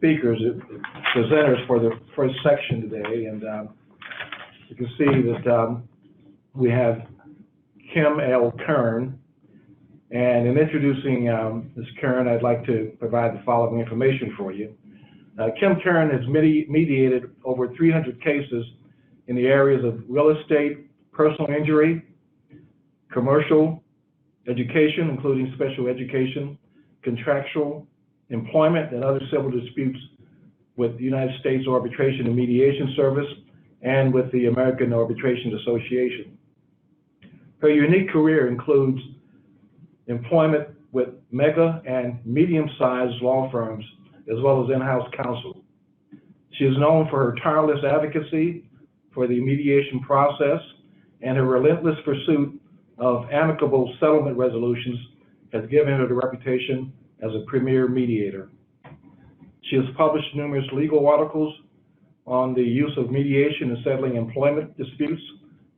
speakers, presenters for the first section today, and you can see that we have Kim L. Kirn, and in introducing Ms. Kirn, I'd like to provide the following information for you. Kim Kirn has mediated over 300 cases in the areas of real estate, personal injury, commercial, education, including special education, contractual, employment, and other civil disputes with the United States Arbitration and Mediation Service and with the American Arbitration Association. Her unique career includes employment with mega and medium-sized law firms, as well as in-house counsel. She is known for her tireless advocacy for the mediation process, and her relentless pursuit of amicable settlement resolutions has given her the reputation as a premier mediator. She has published numerous legal articles on the use of mediation in settling employment disputes,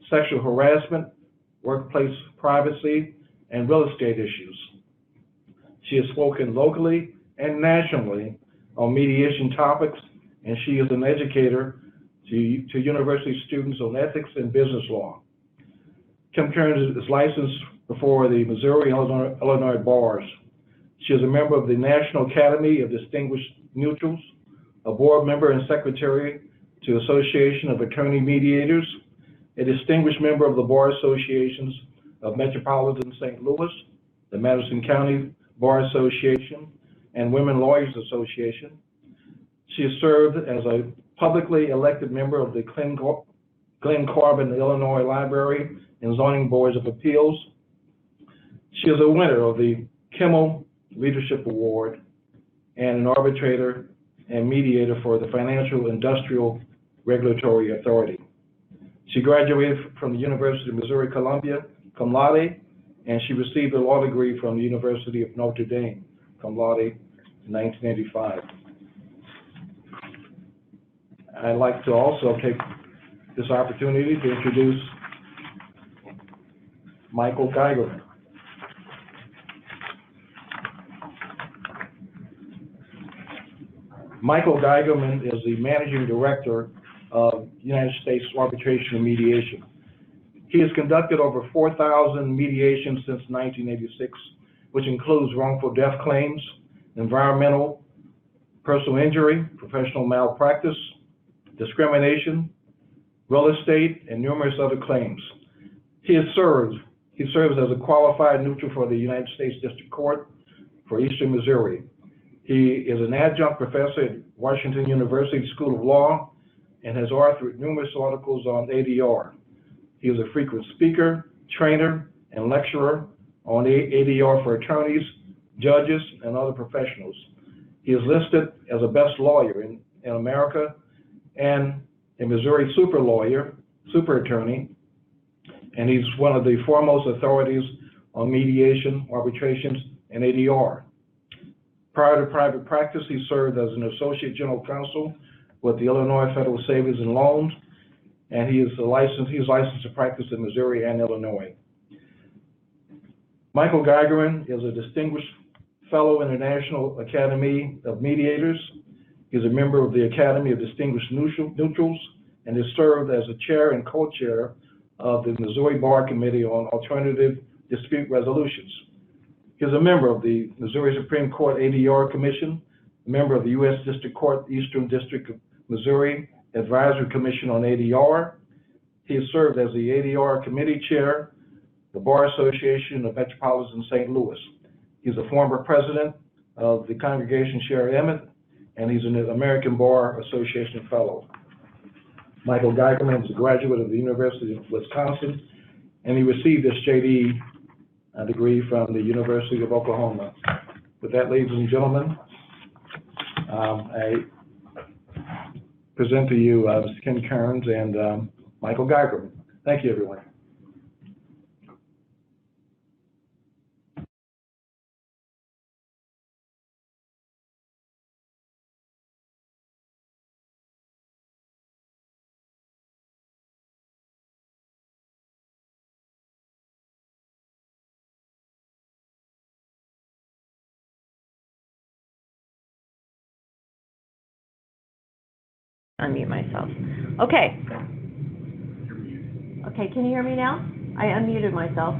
sexual harassment, workplace privacy, and real estate issues. She has spoken locally and nationally on mediation topics, and she is an educator to university students on ethics and business law. Kim Kirn is licensed before the Missouri and Illinois bars. She is a member of the National Academy of Distinguished Neutrals, a board member and secretary to Association of Attorney Mediators, a distinguished member of the Bar Associations of Metropolitan St. Louis, the Madison County Bar Association, and Women Lawyers Association. She has served as a publicly elected member of the Glen Carbon, Illinois Library and Zoning Boards of Appeals. She is a winner of the Kimmel Leadership Award and an arbitrator and mediator for the Financial Industrial Regulatory Authority. She graduated from the University of Missouri Columbia, cum laude, and she received a law degree from the University of Notre Dame, cum laude, in 1985. I'd like to also take this opportunity to introduce Michael Geigerman. Michael Geigerman is the Managing Director of United States Arbitration and Mediation. He has conducted over 4,000 mediations since 1986, which includes wrongful death claims, environmental, personal injury, professional malpractice, discrimination, real estate, and numerous other claims. He serves as a qualified neutral for the United States District Court for Eastern Missouri. He is an adjunct professor at Washington University School of Law and has authored numerous articles on ADR. He is a frequent speaker, trainer, and lecturer on ADR for attorneys, judges, and other professionals. He is listed as a best lawyer in America and a Missouri super attorney, and he's one of the foremost authorities on mediation, arbitrations, and ADR. Prior to private practice, he served as an associate general counsel with the Illinois Federal Savings and Loans, and he's licensed to practice in Missouri and Illinois. Michael Geigerman is a distinguished fellow in the National Academy of Mediators. He's a member of the Academy of Distinguished Neutrals and has served as a chair and co-chair of the Missouri Bar Committee on Alternative Dispute Resolutions. He's a member of the Missouri Supreme Court ADR Commission, a member of the U.S. District Court Eastern District of Missouri Advisory Commission on ADR. He has served as the ADR Committee Chair, the Bar Association of Metropolitan St. Louis. He's a former president of the Congregation Share Emmett, and he's an American Bar Association Fellow. Michael Geigerman is a graduate of the University of Wisconsin, and he received his JD degree from the University of Oklahoma. With that, ladies and gentlemen, I present to you Mr. Kim Kirn and Michael Geigerman. Thank you, everyone. Unmute myself. Okay. Okay, can you hear me now? I unmuted myself.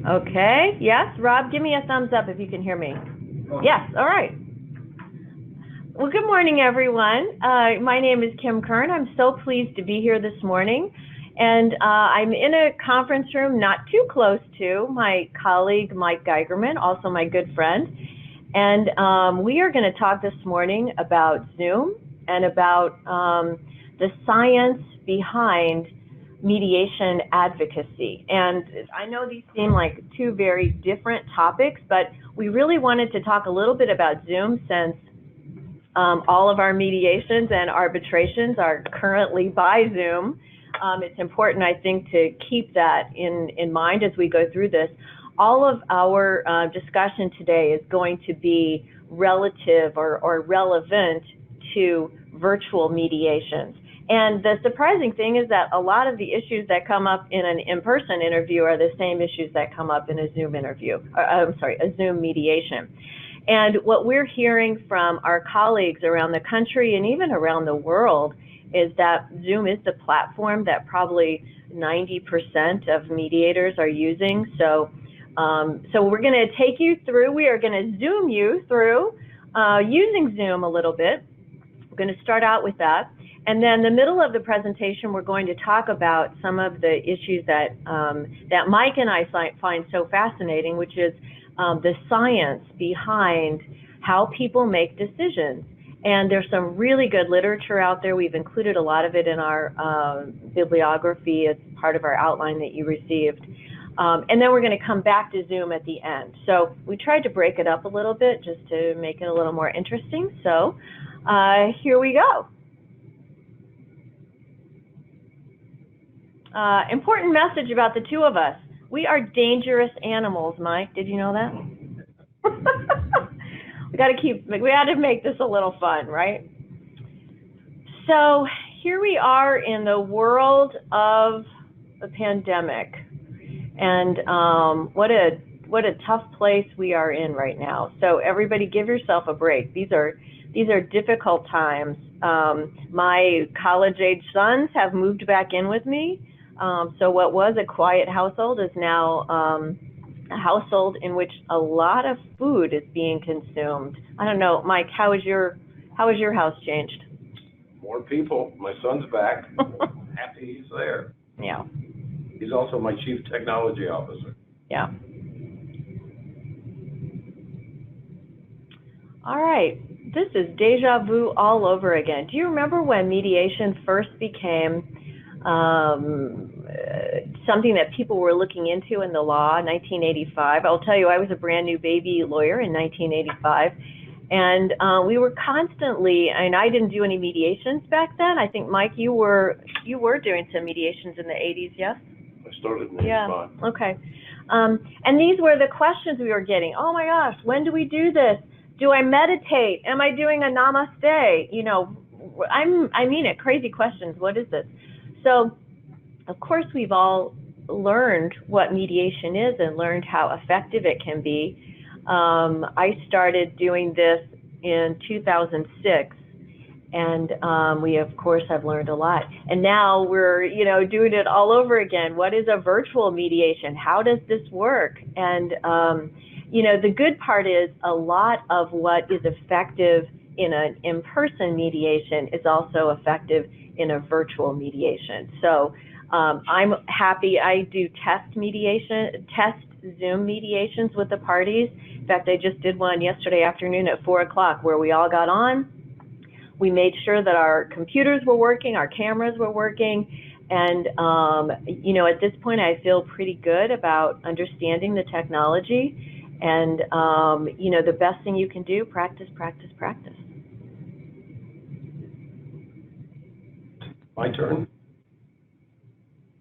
Okay, yes, Rob, give me a thumbs up if you can hear me. Yes, all right. Well, good morning, everyone. My name is Kim Kirn. I'm so pleased to be here this morning. And I'm in a conference room not too close to my colleague, Mike Geigerman, also my good friend. And we are going to talk this morning about Zoom and about the science behind mediation advocacy. And I know these seem like two very different topics, but we really wanted to talk a little bit about Zoom since all of our mediations and arbitrations are currently by Zoom. It's important, I think, to keep that in mind as we go through this. All of our discussion today is going to be relative or relevant to virtual mediations. And the surprising thing is that a lot of the issues that come up in an in-person interview are the same issues that come up in a Zoom interview, a Zoom mediation. And what we're hearing from our colleagues around the country and even around the world is that Zoom is the platform that probably 90% of mediators are using. So we're going to take you through, we are going to Zoom you through using Zoom a little bit. We're going to start out with that. And then the middle of the presentation, we're going to talk about some of the issues that, that Mike and I find so fascinating, which is the science behind how people make decisions. And there's some really good literature out there. We've included a lot of it in our bibliography as part of our outline that you received. And then we're going to come back to Zoom at the end. So we tried to break it up a little bit just to make it a little more interesting. So here we go. Important message about the two of us. We are dangerous animals, Mike. Did you know that? We had to make this a little fun, right? So here we are in the world of the pandemic. And what a tough place we are in right now. So everybody give yourself a break. These are difficult times. My college-age sons have moved back in with me. So what was a quiet household is now a household in which a lot of food is being consumed. I don't know, Mike, how has your house changed? More people. My son's back. Happy he's there. Yeah. He's also my chief technology officer. Yeah. All right. This is deja vu all over again. Do you remember when mediation first became something that people were looking into in the law, 1985? I'll tell you, I was a brand new baby lawyer in 1985, and we were constantly, and I didn't do any mediations back then. I think, Mike, you were doing some mediations in the 80s, yes? I started in 85. Yeah, okay. And these were the questions we were getting. Oh my gosh, when do we do this? Do I meditate? Am I doing a namaste? You know, I mean it, crazy questions. What is this? So, of course, we've all learned what mediation is and learned how effective it can be. I started doing this in 2006, and we, of course, have learned a lot. And now we're, doing it all over again. What is a virtual mediation? How does this work? And, the good part is a lot of what is effective in an in-person mediation is also effective in a virtual mediation. So I'm happy. I do test Zoom mediations with the parties. In fact, I just did one yesterday afternoon at 4 o'clock where we all got on. We made sure that our computers were working, our cameras were working, and at this point I feel pretty good about understanding the technology. And the best thing you can do, practice, practice, practice. My turn.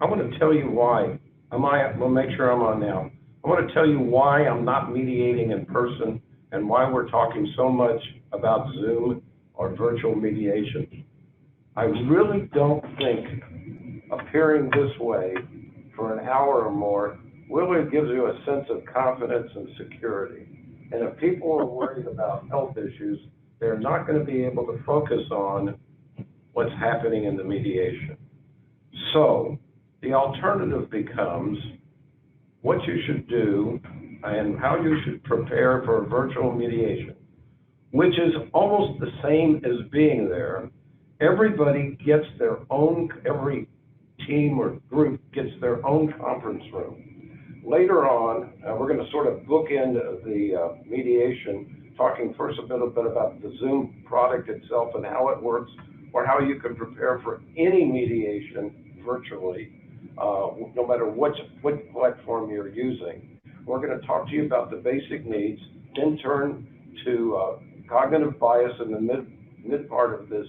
I want to tell you why. We'll make sure I'm on now. I want to tell you why I'm not mediating in person and why we're talking so much about Zoom or virtual mediation. I really don't think appearing this way for an hour or more really gives you a sense of confidence and security. And if people are worried about health issues, they're not going to be able to focus on what's happening in the mediation. So the alternative becomes what you should do and how you should prepare for a virtual mediation, which is almost the same as being there. Everybody gets their own, every team or group gets their own conference room. Later on, we're going to sort of bookend the mediation, talking first a little bit about the Zoom product itself and how it works, or how you can prepare for any mediation virtually, no matter what platform you're using. We're going to talk to you about the basic needs, then turn to cognitive bias in the mid part of this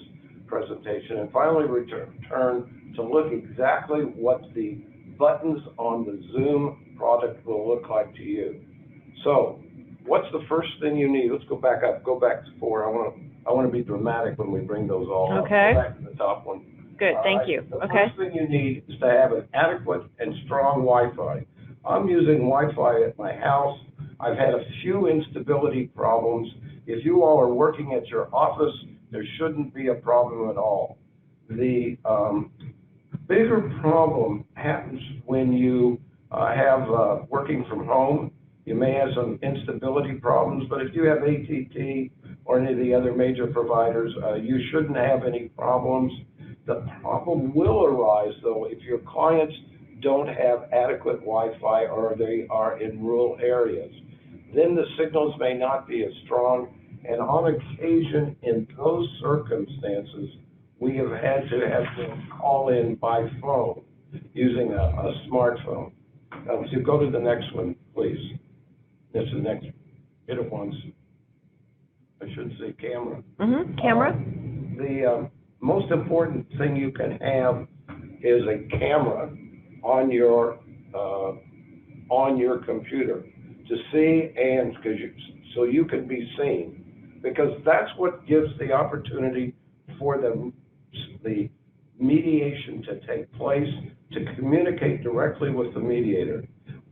presentation, and finally return to look exactly what the buttons on the Zoom product will look like to you. So, what's the first thing you need? Let's go back up. Go back to 4. I want to be dramatic when we bring those all up. Okay. Go back to the top one. Good, thank you. The Okay. first thing you need is to have an adequate and strong Wi-Fi. I'm using Wi-Fi at my house. I've had a few instability problems. If you all are working at your office, there shouldn't be a problem at all. The bigger problem happens when you have working from home. You may have some instability problems, but if you have AT&T or any of the other major providers, you shouldn't have any problems. The problem will arise, though, if your clients don't have adequate Wi-Fi or they are in rural areas. Then the signals may not be as strong, and on occasion, in those circumstances, we have had to have them call in by phone using a smartphone. So go to the next one, please. This is the next. Hit it once. I should say camera. Camera? The most important thing you can have is a camera on your computer to see and so you can be seen, because that's what gives the opportunity for the mediation to take place, to communicate directly with the mediator.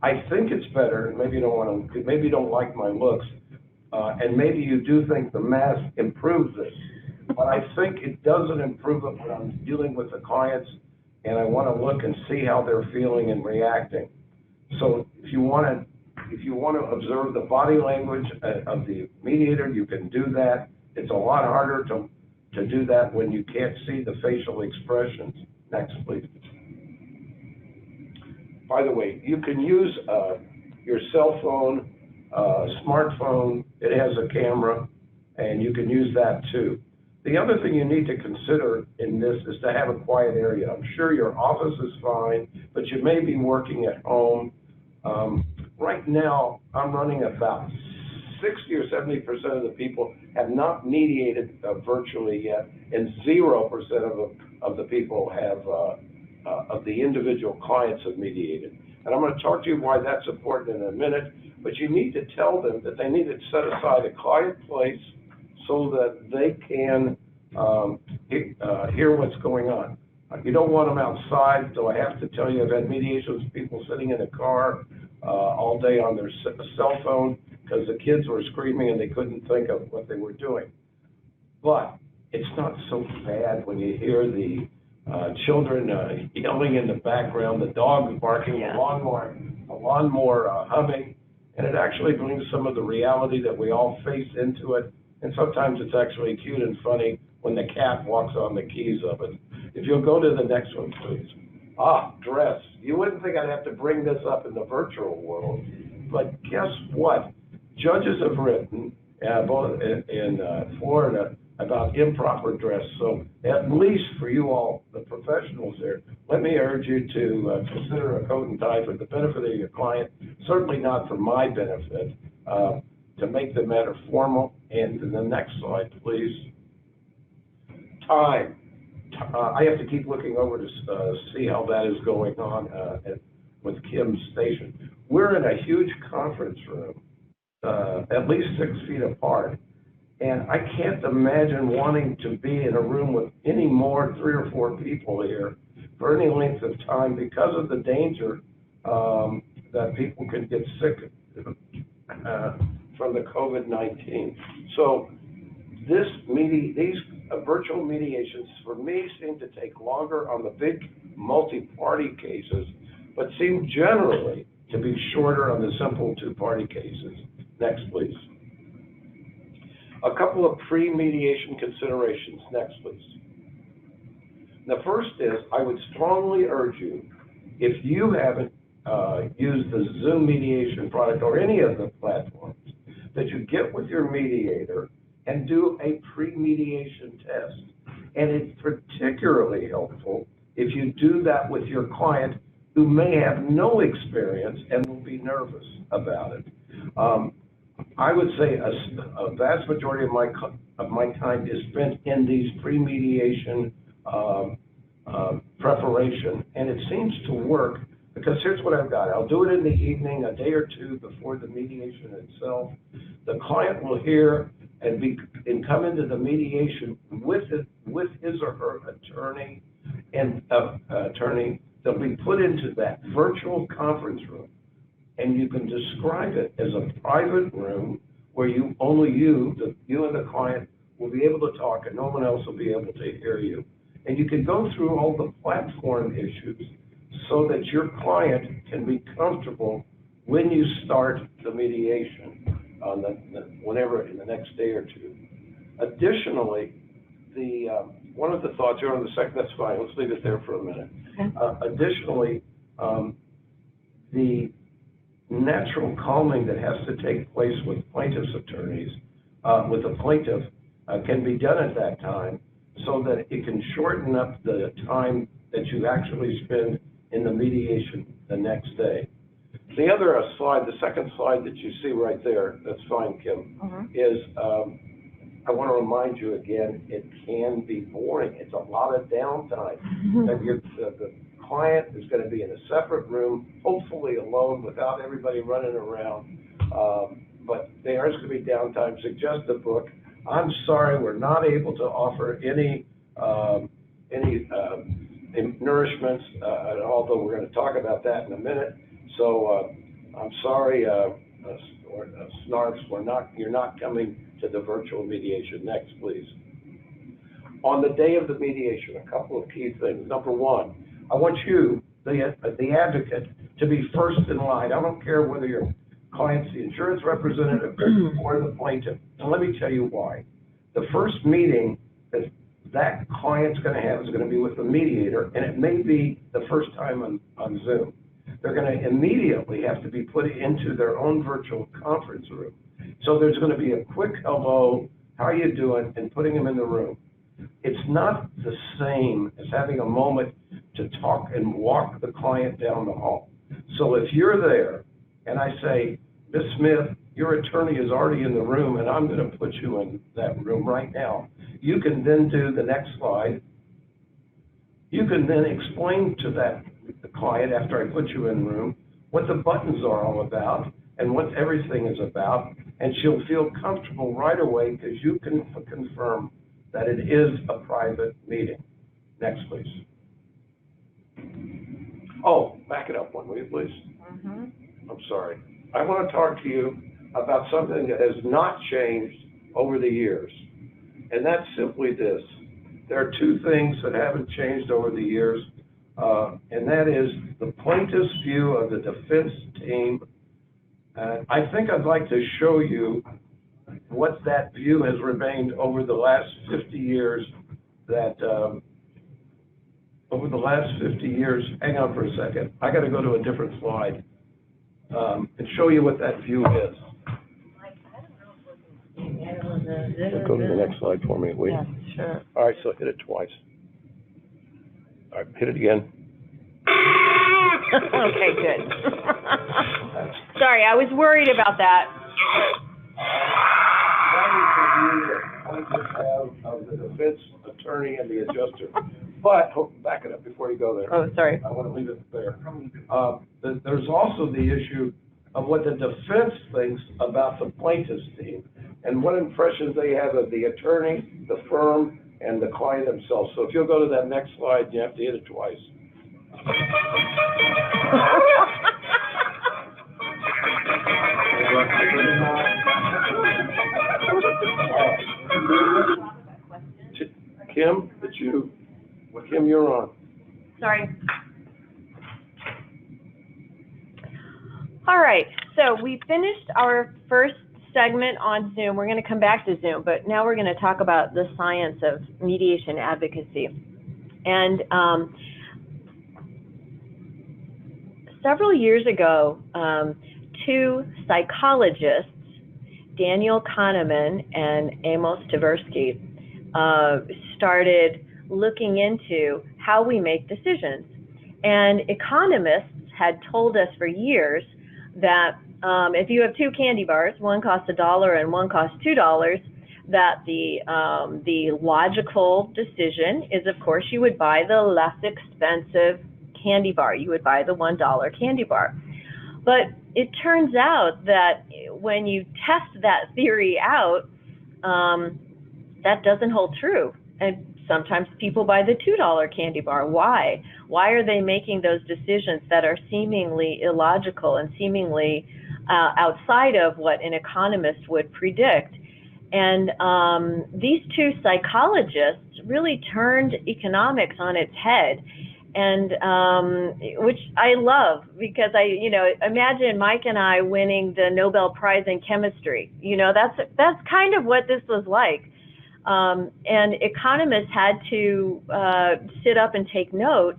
I think it's better. Maybe you don't like my looks, and maybe you do think the mask improves this, but I think it doesn't improve it when I'm dealing with the clients and I want to look and see how they're feeling and reacting. So if you want to observe the body language of the mediator, you can do that. It's a lot harder to do that when you can't see the facial expressions. Next, please. By the way, you can use your cell phone, smartphone. It has a camera, and you can use that too. The other thing you need to consider in this is to have a quiet area. I'm sure your office is fine, but you may be working at home. Right now, I'm running about 60 or 70% of the people have not mediated virtually yet, and 0% of the people have, of the individual clients have mediated. And I'm going to talk to you why that's important in a minute, but you need to tell them that they need to set aside a quiet place so that they can hear what's going on. You don't want them outside, so I have to tell you, I've had mediations with people sitting in a car all day on their cell phone because the kids were screaming and they couldn't think of what they were doing. But it's not so bad when you hear the children yelling in the background, the dog barking, the lawnmower humming, and it actually brings some of the reality that we all face into it. And sometimes it's actually cute and funny when the cat walks on the keys of it. If you'll go to the next one, please. Dress. You wouldn't think I'd have to bring this up in the virtual world, but guess what? Judges have written, both in Florida, about improper dress. So at least for you all, the professionals there, let me urge you to consider a coat and tie for the benefit of your client, certainly not for my benefit, to make the matter formal. And to the next slide, please. Time. I have to keep looking over to see how that is going on with Kim's station. We're in a huge conference room, at least 6 feet apart, and I can't imagine wanting to be in a room with any more 3 or 4 people here for any length of time because of the danger that people can get sick from the COVID-19. So these virtual mediations, for me, seem to take longer on the big multi-party cases, but seem generally to be shorter on the simple two-party cases. Next, please. A couple of pre-mediation considerations. Next, please. The first is, I would strongly urge you, if you haven't used the Zoom mediation product or any of the platforms, that you get with your mediator and do a pre-mediation test. And it's particularly helpful if you do that with your client who may have no experience and will be nervous about it. I would say a vast majority of my time is spent in these pre-mediation preparation, and it seems to work because here's what I've got. I'll do it in the evening, a day or two before the mediation itself. The client will hear and come into the mediation with his or her attorney and attorney. They'll be put into that virtual conference room, and you can describe it as a private room where only you and the client will be able to talk, and no one else will be able to hear you. And you can go through all the platform issues so that your client can be comfortable when you start the mediation whenever in the next day or two. Additionally, one of the thoughts here on the second, that's fine, let's leave it there for a minute. Okay. Additionally, the natural calming that has to take place with plaintiff's attorneys, with the plaintiff, can be done at that time so that it can shorten up the time that you actually spend in the mediation the next day. The other slide, the second slide that you see right there, that's fine, Kim, is I want to remind you again, it can be boring. It's a lot of downtime. The client is going to be in a separate room, hopefully alone, without everybody running around. But there's going to be downtime. Suggest a book. I'm sorry, we're not able to offer any nourishments, although we're going to talk about that in a minute. So I'm sorry, Snarfs, you're not coming to the virtual mediation. Next, please. On the day of the mediation, a couple of key things. Number one, I want you, the advocate, to be first in line. I don't care whether your client's the insurance representative or the plaintiff. And let me tell you why. The first meeting that client's going to have is going to be with the mediator, and it may be the first time on Zoom. They're going to immediately have to be put into their own virtual conference room. So there's going to be a quick hello, how are you doing, and putting them in the room. It's not the same as having a moment to talk and walk the client down the hall. So if you're there and I say, Ms. Smith, your attorney is already in the room and I'm going to put you in that room right now, you can then do the next slide. You can then explain to the client after I put you in the room what the buttons are all about and what everything is about, and she'll feel comfortable right away because you can confirm that it is a private meeting. Next, please. Oh, back it up one, will you, please? I'm sorry. I want to talk to you about something that has not changed over the years, and that's simply this. There are two things that haven't changed over the years, and that is the plaintiff's view of the defense team. I think I'd like to show you what that view has remained over the last 50 years. Over the last 50 years, hang on for a second. I got to go to a different slide and show you what that view is. Go to the next slide for me, will you? Yeah, sure. All right, so hit it twice. All right, hit it again. Okay, good. Sorry, I was worried about that. That is the view that plaintiffs have of the defense attorney and the adjuster. But, back it up before you go there. Oh, sorry. I want to leave it there. There's also the issue of what the defense thinks about the plaintiff's team and what impressions they have of the attorney, the firm, and the client themselves. So if you'll go to that next slide, you have to hit it twice. Kim, Kim, you're on. Sorry. All right, so we finished our first segment on Zoom. We're going to come back to Zoom, but now we're going to talk about the science of mediation advocacy. And several years ago, two psychologists, Daniel Kahneman and Amos Tversky, started looking into how we make decisions. And economists had told us for years that if you have two candy bars, one costs $1 and one costs $2, that the logical decision is, of course, you would buy the less expensive candy bar. You would buy the $1 candy bar. But it turns out that when you test that theory out, that doesn't hold true. And sometimes people buy the $2 candy bar. Why? Why are they making those decisions that are seemingly illogical and seemingly outside of what an economist would predict? And these two psychologists really turned economics on its head, and which I love, because imagine Mike and I winning the Nobel Prize in chemistry. That's kind of what this was like. And economists had to sit up and take note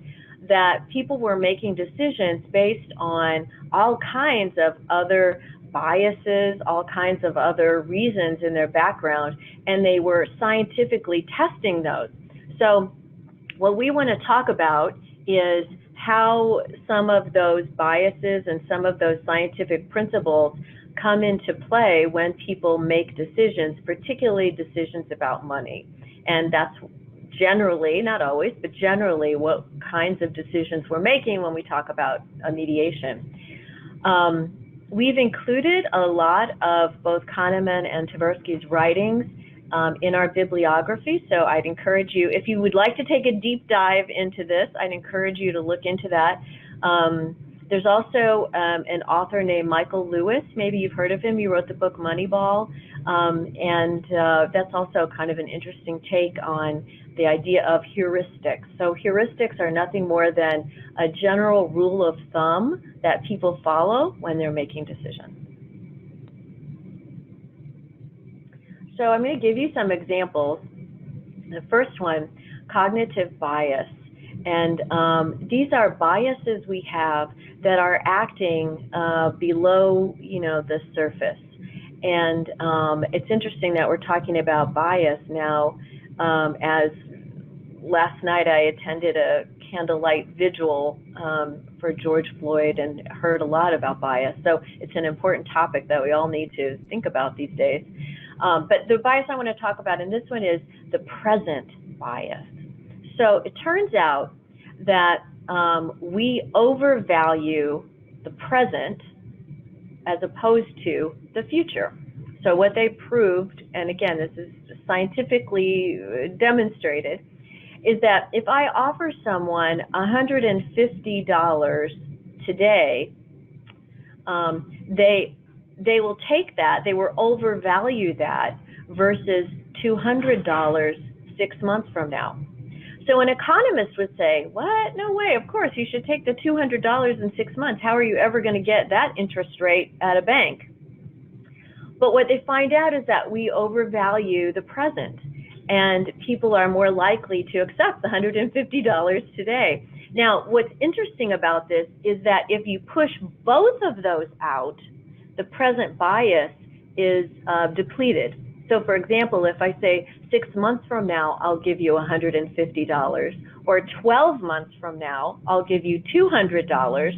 that people were making decisions based on all kinds of other biases, all kinds of other reasons in their background, and they were scientifically testing those. So what we want to talk about is how some of those biases and some of those scientific principles come into play when people make decisions, particularly decisions about money. And that's generally, not always, but generally what kinds of decisions we're making when we talk about a mediation. We've included a lot of both Kahneman and Tversky's writings in our bibliography, so I'd encourage you, if you would like to take a deep dive into this, I'd encourage you to look into that. There's also an author named Michael Lewis. Maybe you've heard of him. He wrote the book Moneyball, and that's also kind of an interesting take on the idea of heuristics. So heuristics are nothing more than a general rule of thumb that people follow when they're making decisions. So I'm going to give you some examples. The first one, cognitive bias. And these are biases we have that are acting below, the surface. And it's interesting that we're talking about bias now, as last night I attended a candlelight vigil for George Floyd and heard a lot about bias. So it's an important topic that we all need to think about these days. But the bias I want to talk about in this one is the present bias. So it turns out that we overvalue the present as opposed to the future. So what they proved, and again, this is scientifically demonstrated, is that if I offer someone $150 today, they will take that, they will overvalue that versus $200 6 months from now. So an economist would say, what? No way, of course, you should take the $200 in 6 months. How are you ever going to get that interest rate at a bank? But what they find out is that we overvalue the present, and people are more likely to accept the $150 today. Now, what's interesting about this is that if you push both of those out, the present bias is depleted. So for example, if I say 6 months from now, I'll give you $150, or 12 months from now, I'll give you $200,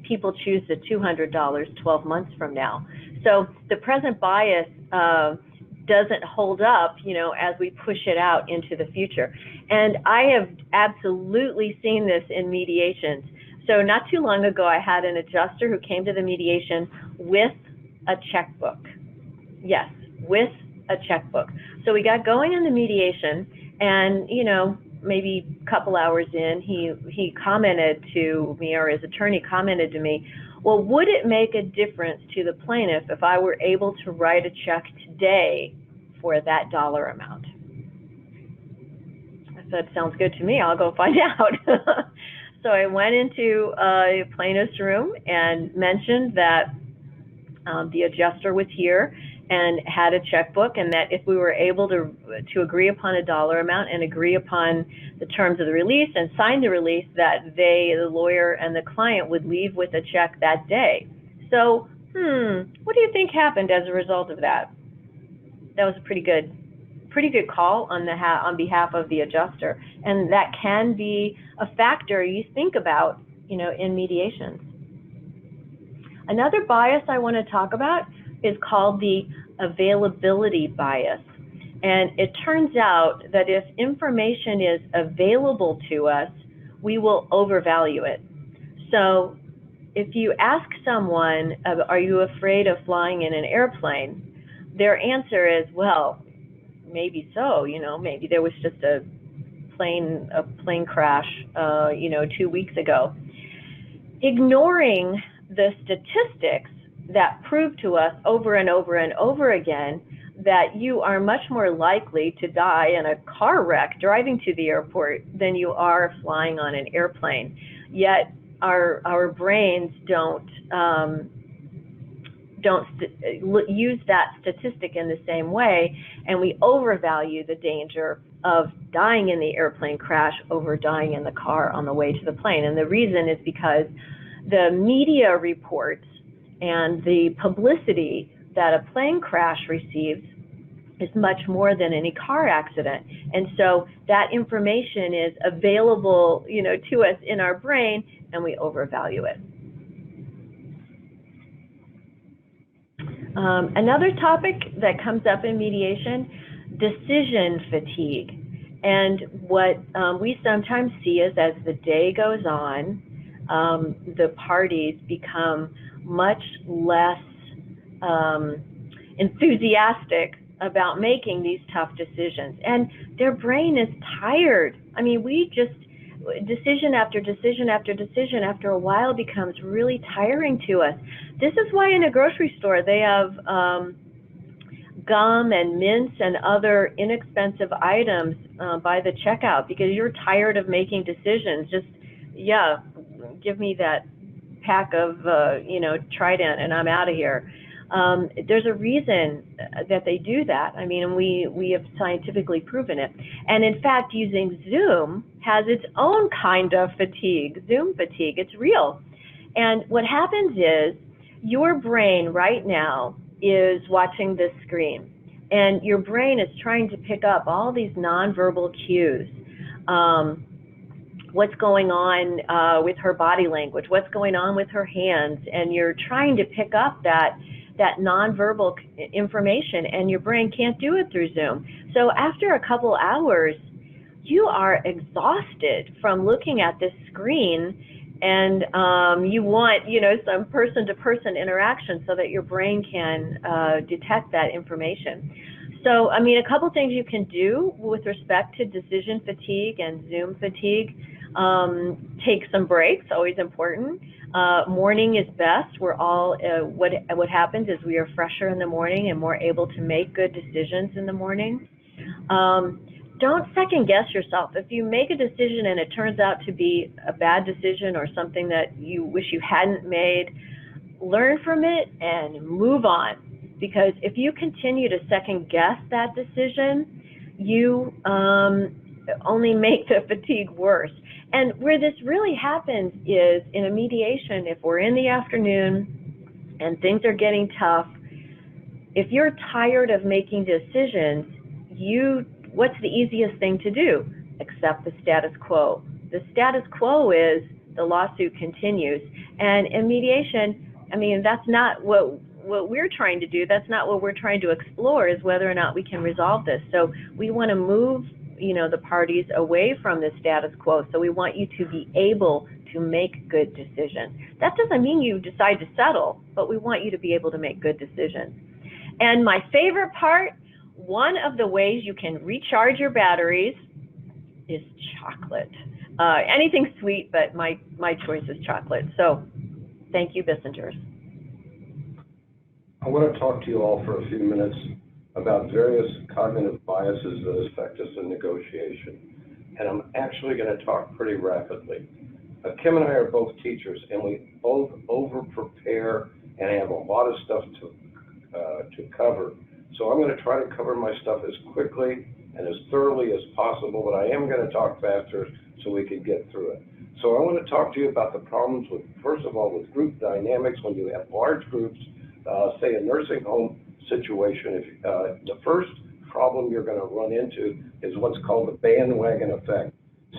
people choose the $200 12 months from now. So the present bias doesn't hold up, as we push it out into the future. And I have absolutely seen this in mediations. So not too long ago, I had an adjuster who came to the mediation with a checkbook. Yes, with a checkbook. So we got going in the mediation, and maybe a couple hours in, he commented to me, or his attorney commented to me, well, would it make a difference to the plaintiff if I were able to write a check today for that dollar amount? I said, sounds good to me. I'll go find out. So I went into a plaintiff's room and mentioned that the adjuster was here and had a checkbook, and that if we were able to agree upon a dollar amount and agree upon the terms of the release and sign the release, that the lawyer and the client would leave with a check that day. So, what do you think happened as a result of that? That was a pretty good call on behalf of the adjuster, and that can be a factor you think about, in mediations. Another bias I want to talk about is called the availability bias. And it turns out that if information is available to us, we will overvalue it. So if you ask someone, are you afraid of flying in an airplane? Their answer is, well, maybe so, maybe there was just a plane crash, 2 weeks ago. Ignoring the statistics that prove to us over and over and over again that you are much more likely to die in a car wreck driving to the airport than you are flying on an airplane. Yet our brains don't use that statistic in the same way, and we overvalue the danger of dying in the airplane crash over dying in the car on the way to the plane. And the reason is because the media reports and the publicity that a plane crash receives is much more than any car accident. And so that information is available, to us in our brain, and we overvalue it. Another topic that comes up in mediation, decision fatigue. And what we sometimes see is as the day goes on, the parties become much less enthusiastic about making these tough decisions, and their brain is tired. I mean, decision after decision after decision after a while becomes really tiring to us. This is why in a grocery store they have gum and mints and other inexpensive items by the checkout, because you're tired of making decisions. Just, give me that pack of, Trident and I'm out of here. There's a reason that they do that. I mean, we have scientifically proven it. And in fact, using Zoom has its own kind of fatigue, Zoom fatigue. It's real. And what happens is your brain right now is watching this screen, and your brain is trying to pick up all these nonverbal cues. What's going on with her body language, what's going on with her hands, and you're trying to pick up that nonverbal information, and your brain can't do it through Zoom. So after a couple hours, you are exhausted from looking at this screen, and you want, some person-to-person interaction so that your brain can detect that information. So, I mean, a couple things you can do with respect to decision fatigue and Zoom fatigue. Take some breaks, always important. Morning is best. We're all, what happens is we are fresher in the morning and more able to make good decisions in the morning. Don't second guess yourself. If you make a decision and it turns out to be a bad decision or something that you wish you hadn't made, learn from it and move on. Because if you continue to second guess that decision, you only make the fatigue worse. And where this really happens is in a mediation, if we're in the afternoon and things are getting tough, if you're tired of making decisions, what's the easiest thing to do? Accept the status quo. The status quo is the lawsuit continues. And in mediation, I mean, that's not what we're trying to do. That's not what we're trying to explore, is whether or not we can resolve this. So we want to move the parties away from the status quo. So we want you to be able to make good decisions. That doesn't mean you decide to settle, but we want you to be able to make good decisions. And my favorite part, one of the ways you can recharge your batteries is chocolate. Anything sweet, but my choice is chocolate. So Thank you, Bissingers. I want to talk to you all for a few minutes about various cognitive biases that affect us in negotiation. And I'm actually going to talk pretty rapidly. Kim and I are both teachers, and we both over-prepare and have a lot of stuff to cover. So I'm going to try to cover my stuff as quickly and as thoroughly as possible, but I am going to talk faster so we can get through it. So I want to talk to you about the problems with, first of all, with group dynamics when you have large groups, say a nursing home situation. The first problem you're going to run into is what's called the bandwagon effect.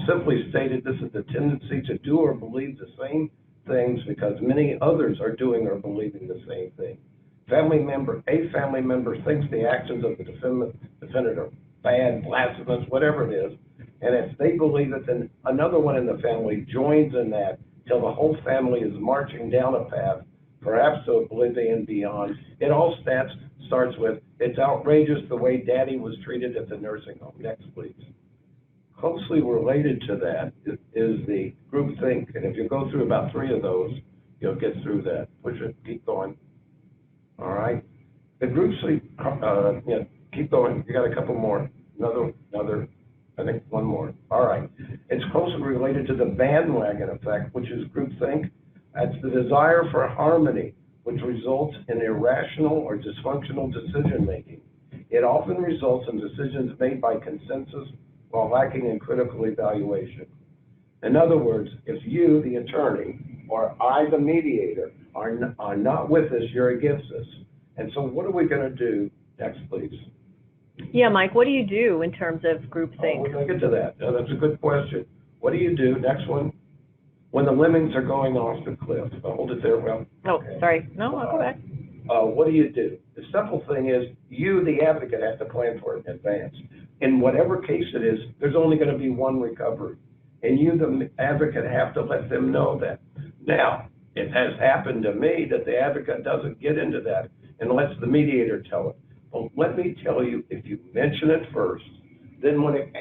Simply stated, this is the tendency to do or believe the same things because many others are doing or believing the same thing. A family member thinks the actions of the defendant are bad, blasphemous, whatever it is, and if they believe it, then another one in the family joins in that till the whole family is marching down a path, perhaps to oblivion and beyond. It all starts with, it's outrageous the way Daddy was treated at the nursing home. Next, please. Closely related to that is the groupthink, and if you go through about 3 of those, you'll get through that. Push it, keep going. All right. The groupthink, keep going. You got a couple more. Another. I think one more. All right. It's closely related to the bandwagon effect, which is groupthink. That's the desire for harmony, which results in irrational or dysfunctional decision making. It often results in decisions made by consensus while lacking in critical evaluation. In other words, if you, the attorney, or I, the mediator, are not with us, you're against us. And so what are we going to do? Next, please. Yeah, Mike, what do you do in terms of groupthink? We're going to get to that. That's a good question. What do you do? Next one. When the lemmings are going off the cliff. Hold it there, Well. Oh, okay. Sorry. No, I'll go back. What do you do? The simple thing is, you, the advocate, have to plan for it in advance. In whatever case it is, there's only going to be one recovery. And you, the advocate, have to let them know that. Now, it has happened to me that the advocate doesn't get into that and lets the mediator tell it. Well, let me tell you, if you mention it first, then when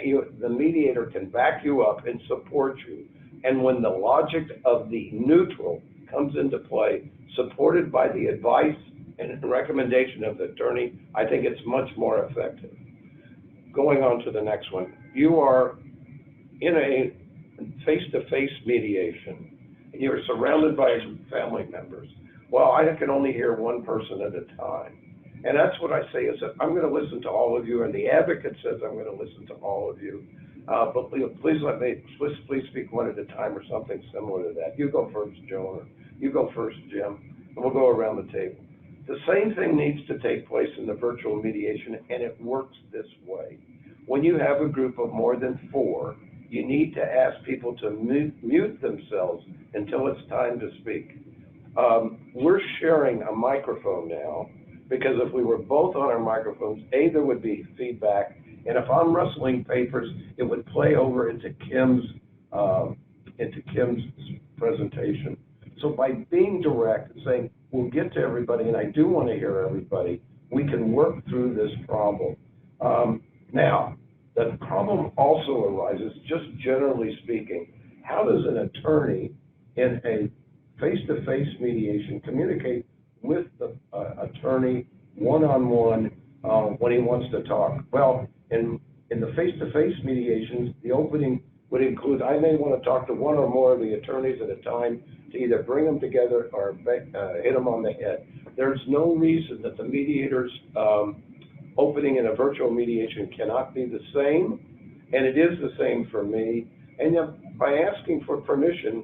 the mediator can back you up and support you. And when the logic of the neutral comes into play, supported by the advice and recommendation of the attorney, I think it's much more effective. Going on to the next one. You are in a face-to-face mediation. You're surrounded by family members. Well, I can only hear one person at a time. And that's what I say is that I'm going to listen to all of you, and the advocate says I'm going to listen to all of you. But please speak one at a time or something similar to that. You go first, Joan, or you go first, Jim, and we'll go around the table. The same thing needs to take place in the virtual mediation, and it works this way. When you have a group of more than 4, you need to ask people to mute themselves until it's time to speak. We're sharing a microphone now, because if we were both on our microphones, there would be feedback, and if I'm rustling papers, it would play over into Kim's presentation. So by being direct and saying, we'll get to everybody, and I do want to hear everybody, we can work through this problem. Now, the problem also arises, just generally speaking, how does an attorney in a face-to-face mediation communicate with the attorney one-on-one when he wants to talk? Well, in the face-to-face mediations, the opening would include, I may want to talk to one or more of the attorneys at a time to either bring them together or hit them on the head. There's no reason that the mediator's opening in a virtual mediation cannot be the same, and it is the same for me. And yet, by asking for permission,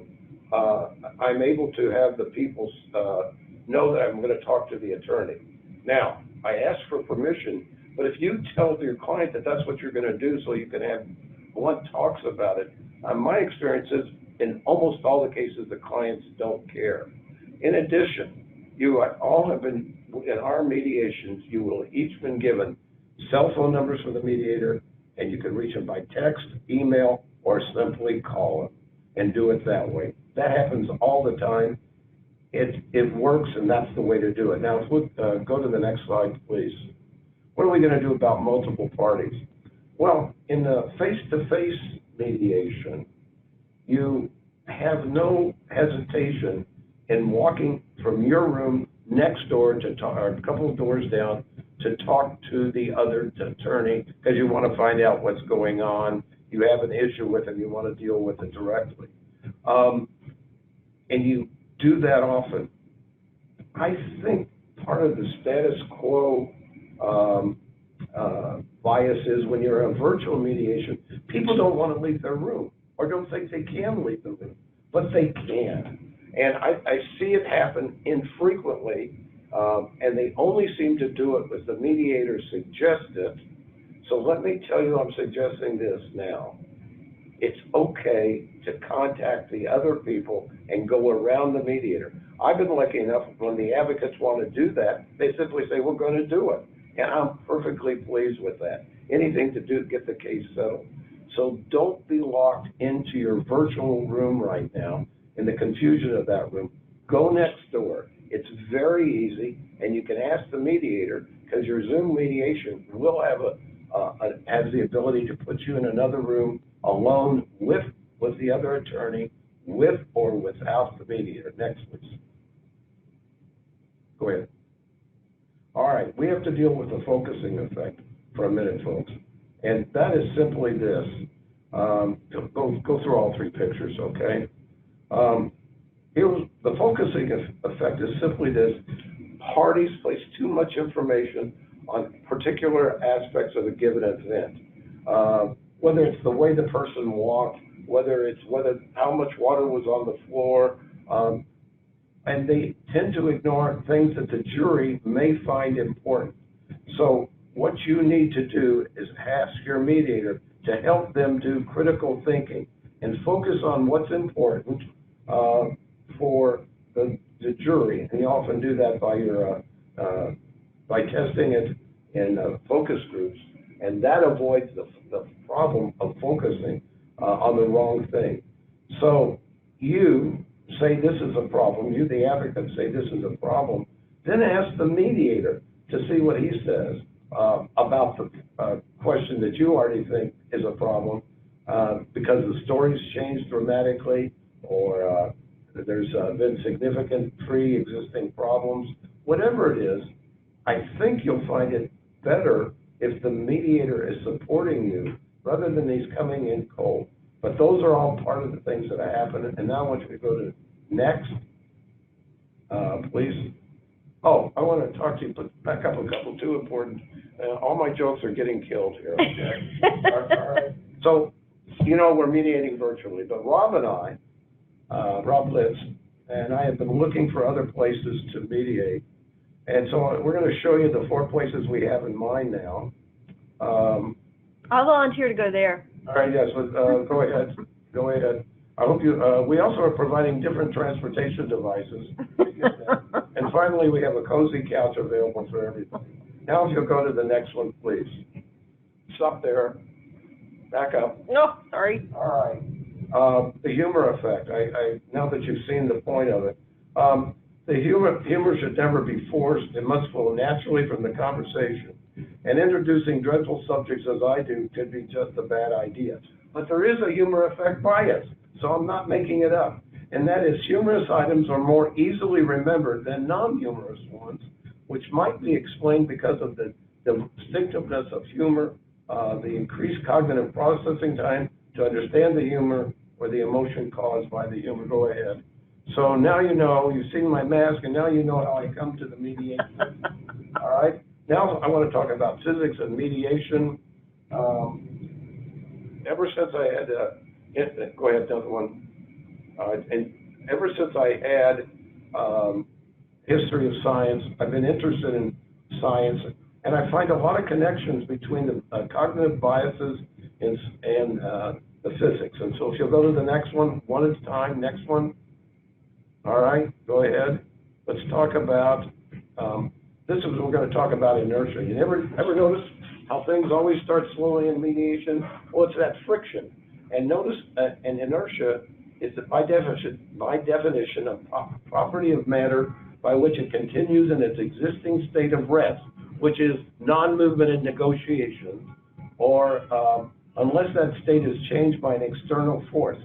I'm able to have the people know that I'm going to talk to the attorney. Now, I ask for permission, but if you tell your client that that's what you're going to do so you can have blunt talks about it, my experience is in almost all the cases, the clients don't care. In addition, you all have been, in our mediations, you will each been given cell phone numbers for the mediator, and you can reach them by text, email, or simply call them and do it that way. That happens all the time. It works, and that's the way to do it. Now, if we go to the next slide, please. What are we going to do about multiple parties? Well, in the face-to-face mediation, you have no hesitation in walking from your room next door to talk, or a couple of doors down, to talk to the other attorney because you want to find out what's going on, you have an issue with it, you want to deal with it directly. And you do that often. I think part of the status quo bias is when you're in a virtual mediation, people don't want to leave their room or don't think they can leave the room, but they can. And I see it happen infrequently, and they only seem to do it with the mediator suggest it. So let me tell you, I'm suggesting this now. It's okay to contact the other people and go around the mediator. I've been lucky enough when the advocates want to do that, they simply say, we're going to do it. And I'm perfectly pleased with that. Anything to do to get the case settled. So don't be locked into your virtual room right now in the confusion of that room. Go next door. It's very easy, and you can ask the mediator, because your Zoom mediation will have has the ability to put you in another room alone with the other attorney, with or without the mediator. Next, please. Go ahead. All right, we have to deal with the focusing effect for a minute, folks. And that is simply this. Go through all three pictures, okay? The focusing effect is simply this. Parties place too much information on particular aspects of a given event. Whether it's the way the person walked, whether it's how much water was on the floor, and they tend to ignore things that the jury may find important. So what you need to do is ask your mediator to help them do critical thinking and focus on what's important for the jury. And you often do that by testing it in focus groups, and that avoids the problem of focusing on the wrong thing. So you say this is a problem, you the advocate say this is a problem, then ask the mediator to see what he says about the question that you already think is a problem because the story's changed dramatically or there's been significant pre-existing problems. Whatever it is, I think you'll find it better if the mediator is supporting you rather than he's coming in cold. But those are all part of the things that happen. And now I want you to go to next, please. Oh, I want to talk to you, but back up a couple, too important. All my jokes are getting killed here, okay? All right. So, you know, we're mediating virtually, but Rob and I, Rob Litz, and I have been looking for other places to mediate. And so we're going to show you the 4 places we have in mind now. I'll volunteer to go there. All right, yes, go ahead. Go ahead. I hope you, we also are providing different transportation devices. And finally, we have a cozy couch available for everybody. Now, if you'll go to the next one, please. Stop there. Back up. No, sorry. All right. The humor effect. Now that you've seen the point of it, the humor should never be forced. It must flow naturally from the conversation. And introducing dreadful subjects as I do could be just a bad idea. But there is a humor effect bias, so I'm not making it up. And that is humorous items are more easily remembered than non-humorous ones, which might be explained because of the distinctiveness of humor, the increased cognitive processing time to understand the humor or the emotion caused by the humor. Go ahead. So now you know, you've seen my mask, and now you know how I come to the mediation. All right? Now I want to talk about physics and mediation. Ever since I had, go ahead, another one. And ever since I had history of science, I've been interested in science, and I find a lot of connections between the cognitive biases and the physics. And so if you'll go to the next one at a time, next one. All right, go ahead. Let's talk about, this is what we're going to talk about inertia. You ever notice how things always start slowly in mediation? Well, it's that friction. And notice, and inertia is by definition a property of matter by which it continues in its existing state of rest, which is non-movement in negotiations, or unless that state is changed by an external force.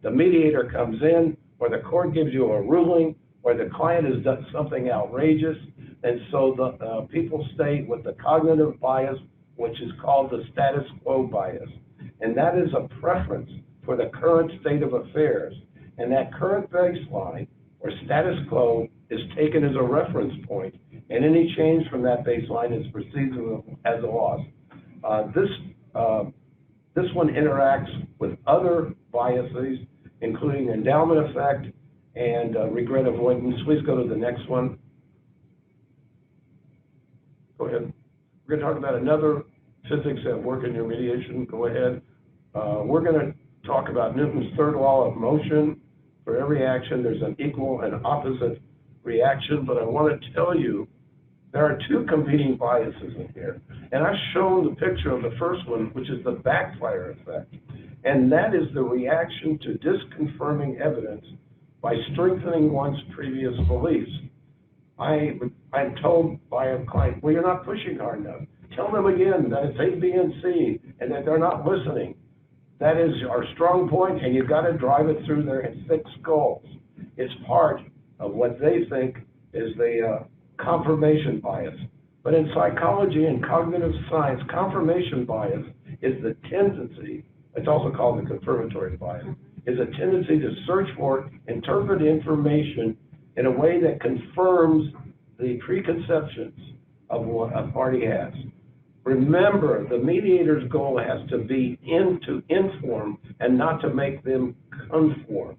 The mediator comes in, or the court gives you a ruling, or the client has done something outrageous, and so the people stay with the cognitive bias, which is called the status quo bias. And that is a preference for the current state of affairs. And that current baseline, or status quo, is taken as a reference point, and any change from that baseline is perceived as a loss. This one interacts with other biases, including endowment effect and regret avoidance. Please go to the next one. Go ahead. We're going to talk about another physics at work in your mediation. Go ahead. We're going to talk about Newton's third law of motion. For every action, there's an equal and opposite reaction, but I want to tell you there are two competing biases in here. And I've shown the picture of the first one, which is the backfire effect. And that is the reaction to disconfirming evidence by strengthening one's previous beliefs. I'm told by a client, well, you're not pushing hard enough. Tell them again that it's A, B, and C, and that they're not listening. That is our strong point, and you've got to drive it through their thick skulls. It's part of what they think is the confirmation bias. But in psychology and cognitive science, confirmation bias is the tendency, it's also called the confirmatory bias, is a tendency to search for, interpret information in a way that confirms the preconceptions of what a party has. Remember, the mediator's goal has to be to inform and not to make them conform.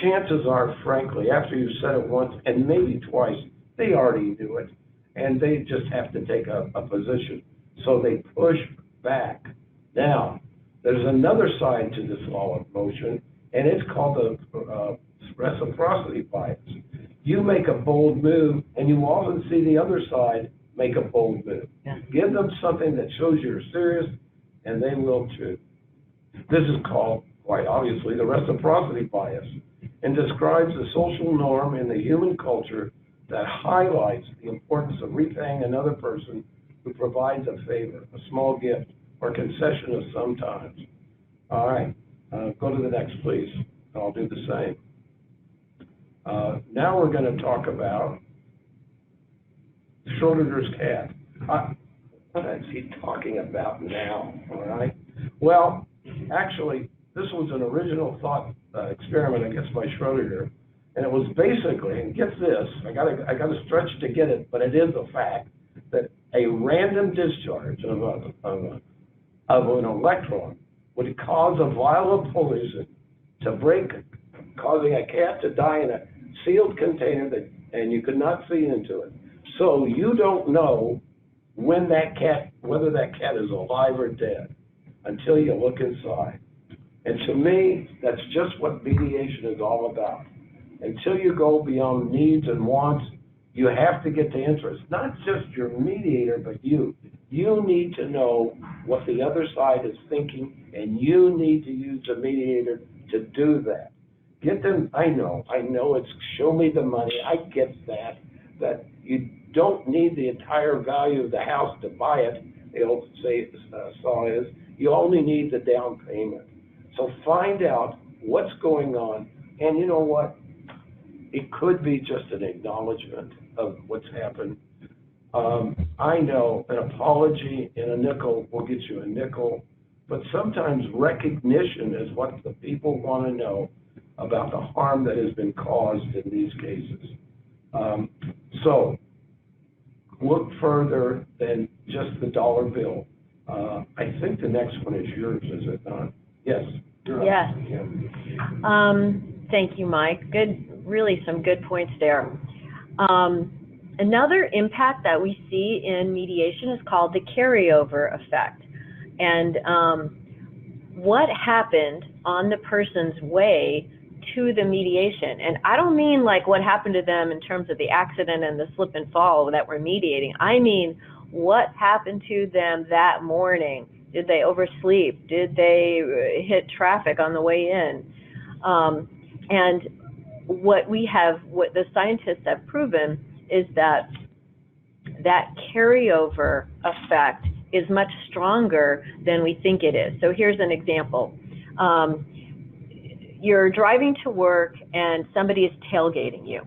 Chances are, frankly, after you've said it once and maybe twice, they already knew it, and they just have to take a position. So they push back. Now, there's another side to this law of motion, and it's called the reciprocity bias. You make a bold move, and you often see the other side make a bold move. Yeah. Give them something that shows you're serious, and they will too. This is called, quite obviously, the reciprocity bias, and describes the social norm in the human culture that highlights the importance of repaying another person who provides a favor, a small gift, or concession of some times. All right, go to the next, please. I'll do the same. Now we're going to talk about Schroeder's cat. What is he talking about now, all right? Well, actually, this was an original thought experiment, I guess, by Schroeder, and it was basically, and get this, I got to stretch to get it, but it is a fact, that a random discharge of an electron would cause a vial of poison to break, causing a cat to die in a sealed container and you could not see into it. So you don't know whether that cat is alive or dead until you look inside. And to me, that's just what mediation is all about. Until you go beyond needs and wants, you have to get to interest. Not just your mediator, but you. You need to know what the other side is thinking, and you need to use the mediator to do that. Get them, I know it's show me the money, I get that you don't need the entire value of the house to buy it, the old saw is, you only need the down payment. So find out what's going on, and you know what? It could be just an acknowledgement of what's happened. I know an apology and a nickel will get you a nickel, but sometimes recognition is what the people want to know about the harm that has been caused in these cases. So look further than just the dollar bill. I think the next one is yours, is it not? Yes. Yes. Thank you, Mike. Really some good points there. Another impact that we see in mediation is called the carryover effect. And what happened on the person's way to the mediation? And I don't mean like what happened to them in terms of the accident and the slip and fall that we're mediating. I mean, what happened to them that morning? Did they oversleep? Did they hit traffic on the way in? And what the scientists have proven is that carryover effect is much stronger than we think it is. So here's an example. you're driving to work and somebody is tailgating you.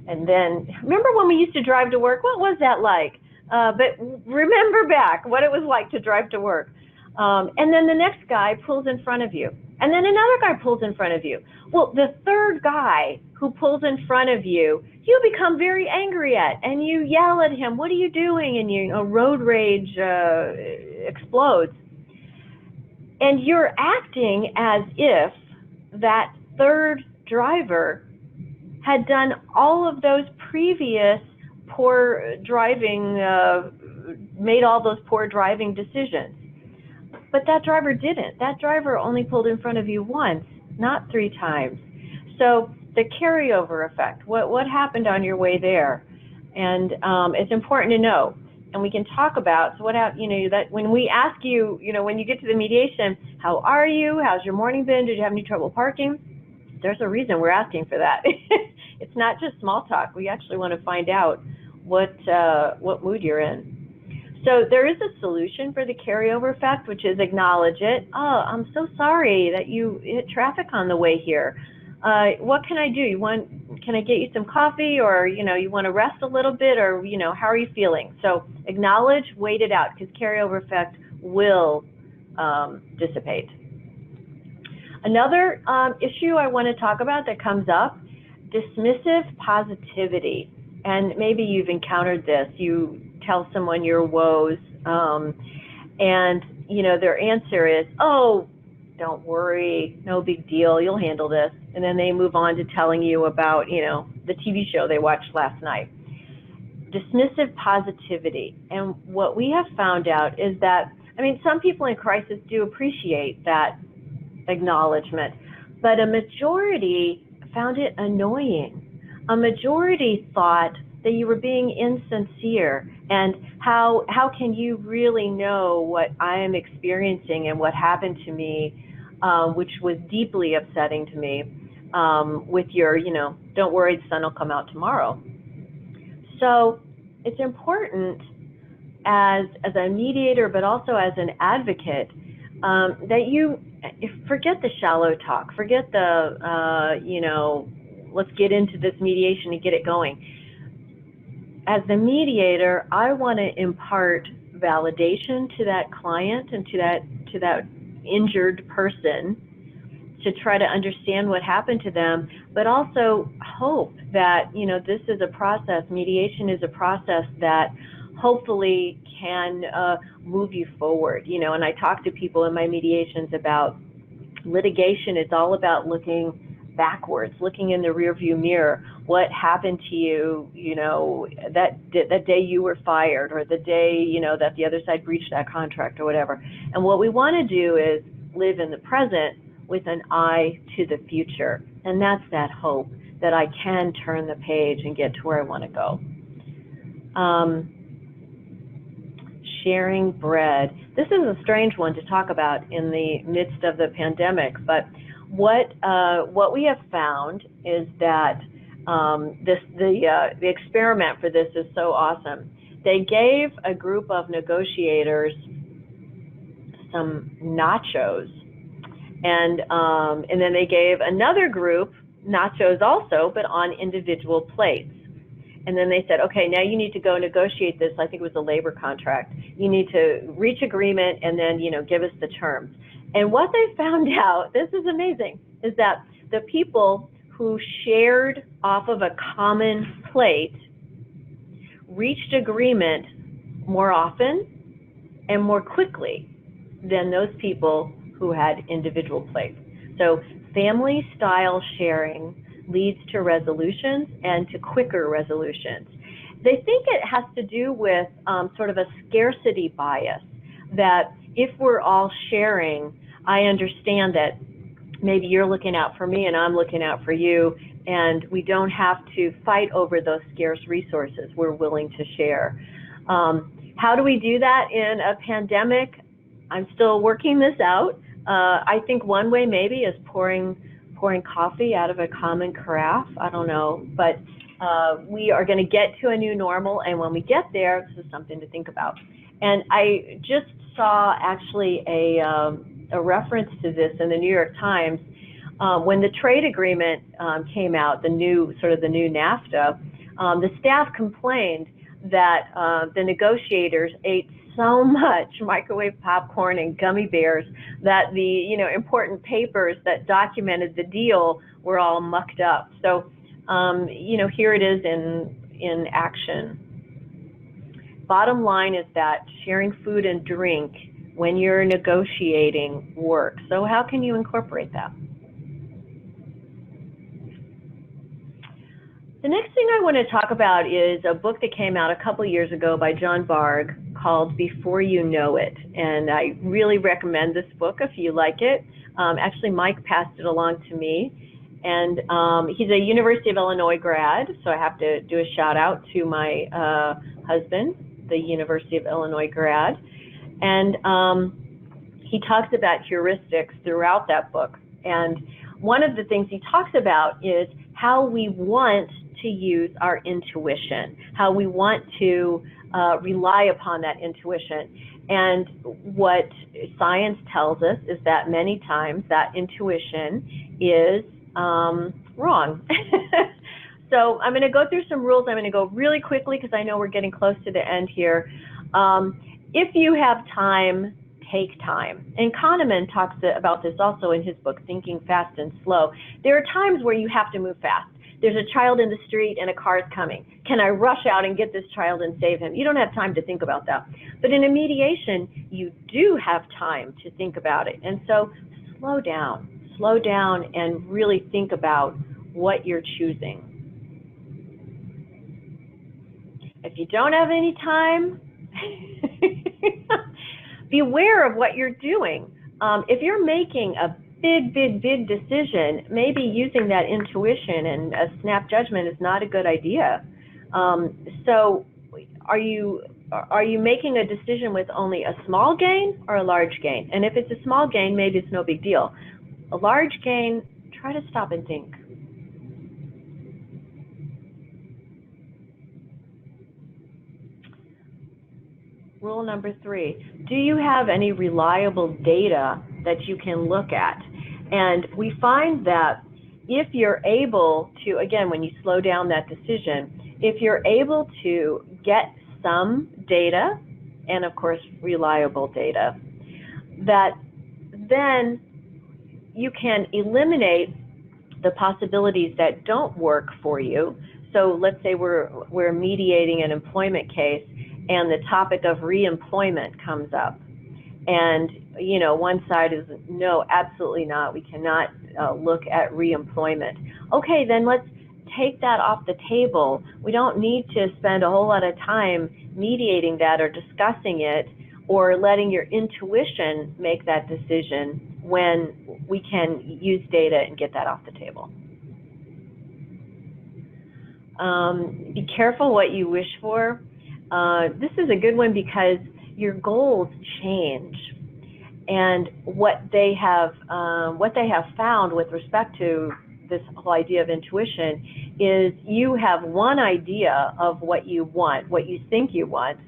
And then, remember when we used to drive to work? What was that like? But remember back what it was like to drive to work. And then the next guy pulls in front of you. And then another guy pulls in front of you. Well, the third guy who pulls in front of you, you become very angry at, and you yell at him, what are you doing? And you know, road rage explodes. And you're acting as if that third driver had done all of those previous poor driving, made all those poor driving decisions. But that driver didn't. That driver only pulled in front of you once, not 3 times. So the carryover effect, what happened on your way there? And it's important to know. And we can talk about, so what happened, you know, that when we ask you, you know, when you get to the mediation, how are you? How's your morning been? Did you have any trouble parking? There's a reason we're asking for that. It's not just small talk. We actually want to find out what mood you're in. So there is a solution for the carryover effect, which is acknowledge it. Oh, I'm so sorry that you hit traffic on the way here. What can I do? Can I get you some coffee, or, you know, you want to rest a little bit, or, you know, how are you feeling? So acknowledge, wait it out, because carryover effect will dissipate. Another issue I want to talk about that comes up, dismissive positivity. And maybe you've encountered this. You tell someone your woes, and, you know, their answer is, oh, don't worry, no big deal, you'll handle this. And then they move on to telling you about, you know, the TV show they watched last night. Dismissive positivity. And what we have found out is that, I mean, some people in crisis do appreciate that acknowledgement, but a majority found it annoying. A majority thought that you were being insincere, and how can you really know what I am experiencing and what happened to me, which was deeply upsetting to me, with your, you know, don't worry, the sun will come out tomorrow. So it's important as a mediator, but also as an advocate, that you forget the shallow talk, forget the, you know, let's get into this mediation and get it going. As the mediator, I want to impart validation to that client and to that injured person, to try to understand what happened to them, but also hope that, you know, this is a process, mediation is a process that hopefully can move you forward. You know, and I talk to people in my mediations about litigation. It's all about looking backwards, looking in the rearview mirror. What happened to you, you know, that day you were fired, or the day, you know, that the other side breached that contract, or whatever. And what we want to do is live in the present with an eye to the future. And that's that hope that I can turn the page and get to where I want to go. Sharing bread. This is a strange one to talk about in the midst of the pandemic, but what we have found is that the experiment for this is so awesome. They gave a group of negotiators some nachos, and then they gave another group nachos also, but on individual plates. And then they said, okay, now you need to go negotiate this. I think it was a labor contract. You need to reach agreement, and then, you know, give us the terms. And what they found out, this is amazing, is that the people who shared off of a common plate reached agreement more often and more quickly than those people who had individual plates. So family-style sharing leads to resolutions and to quicker resolutions. They think it has to do with sort of a scarcity bias, that if we're all sharing, I understand that maybe you're looking out for me and I'm looking out for you, and we don't have to fight over those scarce resources. We're willing to share. How do we do that in a pandemic? I'm still working this out. I think one way maybe is pouring coffee out of a common carafe. I don't know, but we are going to get to a new normal, and when we get there, this is something to think about. And I just saw actually a reference to this in the New York Times. when the trade agreement came out, the new NAFTA, the staff complained that the negotiators ate so much microwave popcorn and gummy bears that the important papers that documented the deal were all mucked up. So here it is in action. Bottom line is that sharing food and drink when you're negotiating works. So how can you incorporate that? The next thing I want to talk about is a book that came out a couple years ago by John Bargh called Before You Know It. And I really recommend this book if you like it. Actually, Mike passed it along to me. And he's a University of Illinois grad, so I have to do a shout out to my husband, the University of Illinois grad. And he talks about heuristics throughout that book. And one of the things he talks about is how we want to use our intuition, how we want to rely upon that intuition. And what science tells us is that many times that intuition is wrong. So I'm going to go through some rules. I'm going to go really quickly because I know we're getting close to the end here. If you have time, take time. And Kahneman talks about this also in his book, Thinking Fast and Slow. There are times where you have to move fast. There's a child in the street and a car is coming. Can I rush out and get this child and save him? You don't have time to think about that. But in a mediation, you do have time to think about it. And so slow down and really think about what you're choosing. If you don't have any time, be aware of what you're doing. If you're making a big decision, maybe using that intuition and a snap judgment is not a good idea. So are you making a decision with only a small gain or a large gain? And if it's a small gain, maybe it's no big deal. A large gain, try to stop and think. Rule number 3, do you have any reliable data that you can look at? And we find that if you're able to, again, when you slow down that decision, if you're able to get some data, and of course reliable data, that then you can eliminate the possibilities that don't work for you. So let's say we're mediating an employment case and the topic of reemployment comes up. And, one side is, no, absolutely not. We cannot look at reemployment. Okay, then let's take that off the table. We don't need to spend a whole lot of time mediating that or discussing it or letting your intuition make that decision when we can use data and get that off the table. Be careful what you wish for. This is a good one because your goals change, and what they have found with respect to this whole idea of intuition is you have one idea of what you want, what you think you want,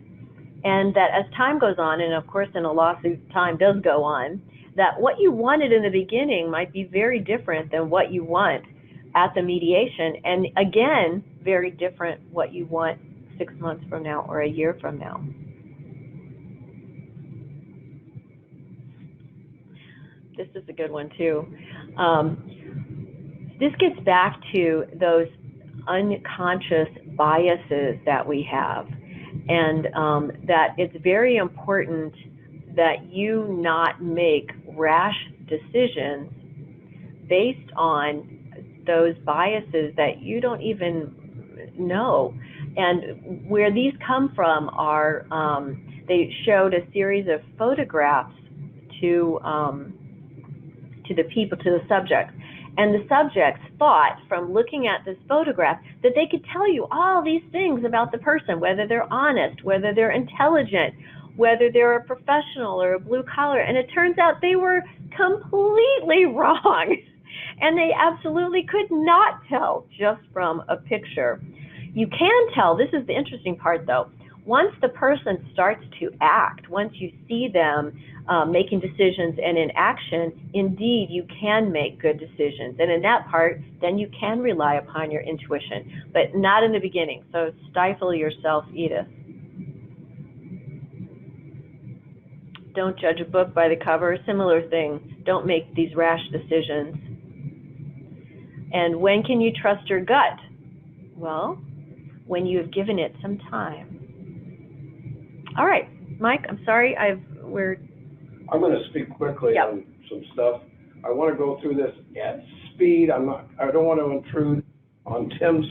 and that as time goes on, and of course in a lawsuit time does go on, that what you wanted in the beginning might be very different than what you want at the mediation, and again, very different what you want 6 months from now or a year from now. This is a good one too. This gets back to those unconscious biases that we have, and that it's very important that you not make rash decisions based on those biases that you don't even know. And where these come from are, they showed a series of photographs to the people, to the subjects. And the subjects thought from looking at this photograph that they could tell you all these things about the person, whether they're honest, whether they're intelligent, whether they're a professional or a blue collar. And it turns out they were completely wrong. And they absolutely could not tell just from a picture. You can tell, this is the interesting part though, once the person starts to act, once you see them making decisions and in action, indeed, you can make good decisions. And in that part, then you can rely upon your intuition, but not in the beginning. So stifle yourself, Edith. Don't judge a book by the cover, similar thing. Don't make these rash decisions. And when can you trust your gut? Well, when you have given it some time. All right, Mike, I'm sorry, I'm going to speak quickly on some stuff. I want to go through this at speed. I don't want to intrude on Tim's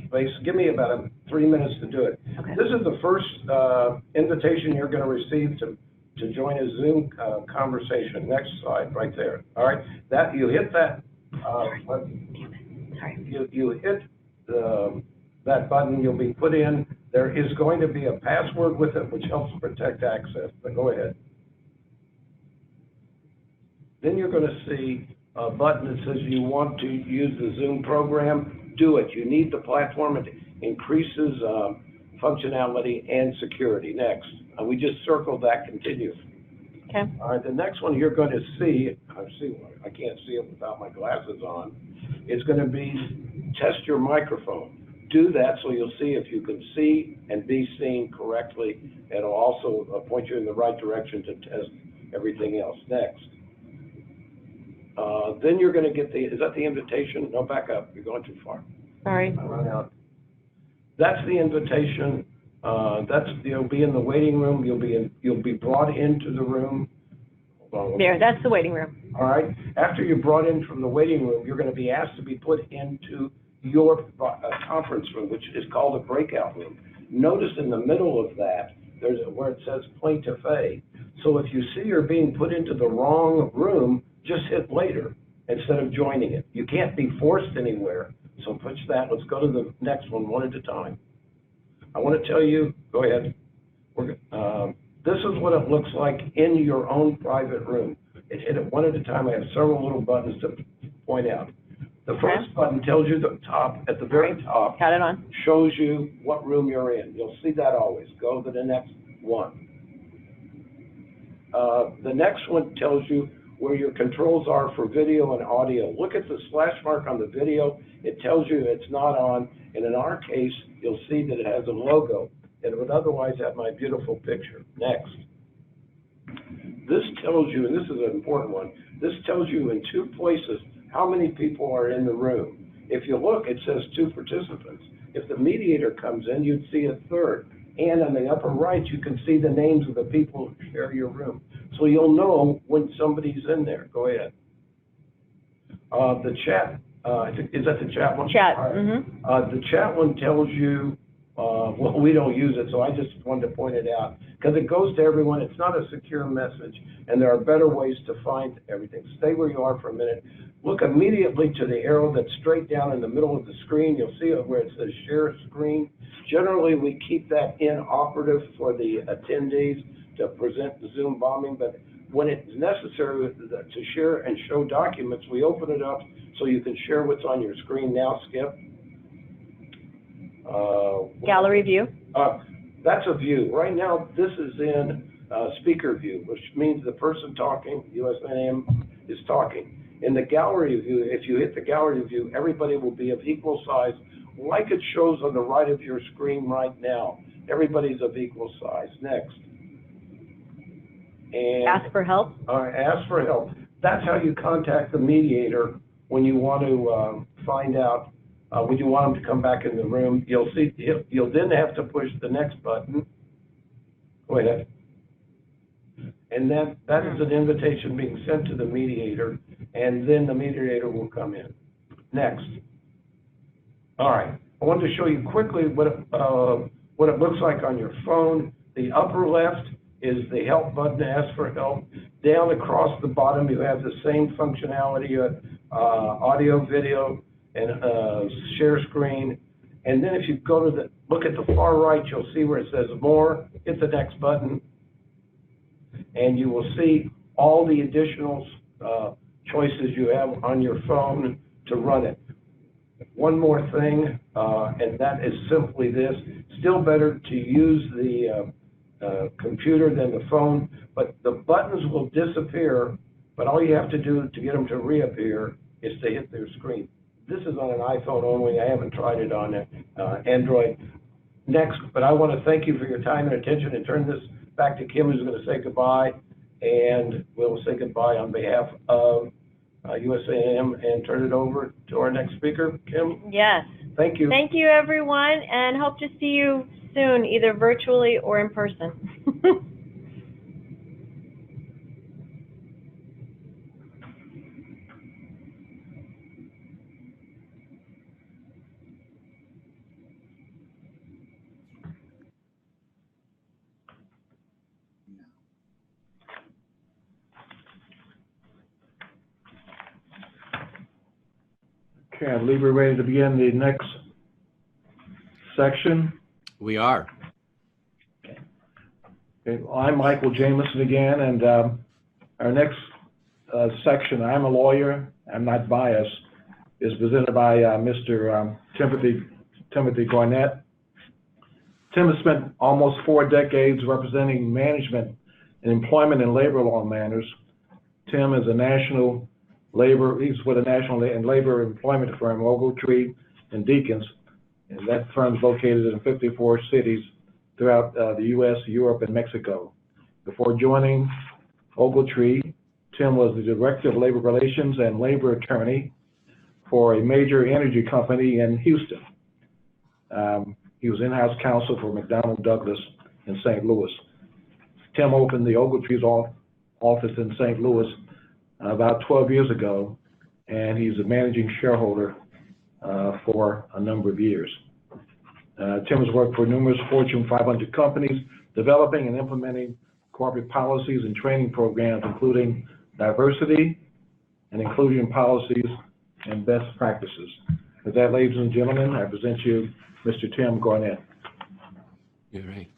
space. Give me about 3 minutes to do it. Okay. This is the first invitation you're going to receive to join a Zoom conversation. Next slide, right there. All right, that you hit that. You hit that button. You'll be put in. There is going to be a password with it, which helps protect access. But go ahead. Then you're going to see a button that says you want to use the Zoom program. Do it. You need the platform. It increases functionality and security. Next. We just circled that. Continue. Okay. All right. The next one you're going to see, I can't see it without my glasses on, is going to be test your microphone. Do that so you'll see if you can see and be seen correctly. It'll also point you in the right direction to test everything else. Next. Then you're going to get is that the invitation? No, back up. You're going too far. Sorry. I run out. That's the invitation. You'll be in the waiting room. You'll be brought into the room. There, that's the waiting room. All right. After you're brought in from the waiting room, you're going to be asked to be put into your conference room, which is called a breakout room. Notice in the middle of that, there's where it says Plaintiff A. So if you see you're being put into the wrong room, just hit later instead of joining it. You can't be forced anywhere. So push that. Let's go to the next one at a time. I want to tell you, go ahead. This is what it looks like in your own private room. Hit it one at a time. I have several little buttons to point out. The first button tells you the top, at the very top, got it on. Shows you what room you're in. You'll see that always. Go to the next one. The next one tells you where your controls are for video and audio. Look at the slash mark on the video. It tells you it's not on, and in our case, you'll see that it has a logo. It would otherwise have my beautiful picture. Next. This tells you, and this is an important one, this tells you in 2 places how many people are in the room. If you look, it says 2 participants. If the mediator comes in, you'd see a 3rd. And on the upper right, you can see the names of the people who share your room. So you'll know when somebody's in there. Go ahead. The chat, is that the chat one? Chat. Right. Mm-hmm. The chat one tells you, well, we don't use it, so I just wanted to point it out. Because it goes to everyone. It's not a secure message, and there are better ways to find everything. Stay where you are for a minute. Look immediately to the arrow that's straight down in the middle of the screen. You'll see it where it says Share Screen. Generally, we keep that inoperative for the attendees to present the Zoom bombing, but when it's necessary to share and show documents, we open it up so you can share what's on your screen now. Skip. Gallery view. That's a view. Right now, this is in speaker view, which means the person talking, USA&M, is talking. In the gallery view, if you hit the gallery view, everybody will be of equal size, like it shows on the right of your screen right now. Everybody's of equal size. Next. And ask for help. Ask for help. That's how you contact the mediator when you want to find out, when you want them to come back in the room. You'll see, you'll then have to push the next button. Go ahead. And that is an invitation being sent to the mediator, and then the mediator will come in. Next. All right. I wanted to show you quickly what it looks like on your phone. The upper left is the help button, ask for help. Down across the bottom, you have the same functionality, audio, video, and share screen. And then if you go to look at the far right, you'll see where it says more. Hit the next button, and you will see all the additional choices you have on your phone to run it. One more thing, and that is simply this. still better to use the computer than the phone, but the buttons will disappear, but all you have to do to get them to reappear is to hit their screen. This is on an iPhone only. I haven't tried it on Android. Next, but I want to thank you for your time and attention and turn this back to Kim, who's going to say goodbye, and we'll say goodbye on behalf of USA&M and turn it over to our next speaker, Kim. Yes. Thank you. Thank you, everyone, and hope to see you soon, either virtually or in person. Okay, I believe we're ready to begin the next section. We are. Okay, I'm Michael Jamison again, and our next section, I'm a lawyer, I'm not biased, is presented by Mr. Timothy Garnett. Tim has spent almost 4 decades representing management in employment and labor law matters. Tim is a national labor, he's with a national and labor employment firm, Ogletree and Deakins, and that firm is located in 54 cities throughout the U.S., Europe, and Mexico. Before joining Ogletree, Tim was the Director of Labor Relations and Labor Attorney for a major energy company in Houston. He was in-house counsel for McDonnell Douglas in St. Louis. Tim opened the Ogletree's office in St. Louis about 12 years ago, and he's a managing shareholder for a number of years. Tim has worked for numerous Fortune 500 companies, developing and implementing corporate policies and training programs, including diversity and inclusion policies and best practices. With that, ladies and gentlemen, I present you Mr. Tim Garnett. You're right.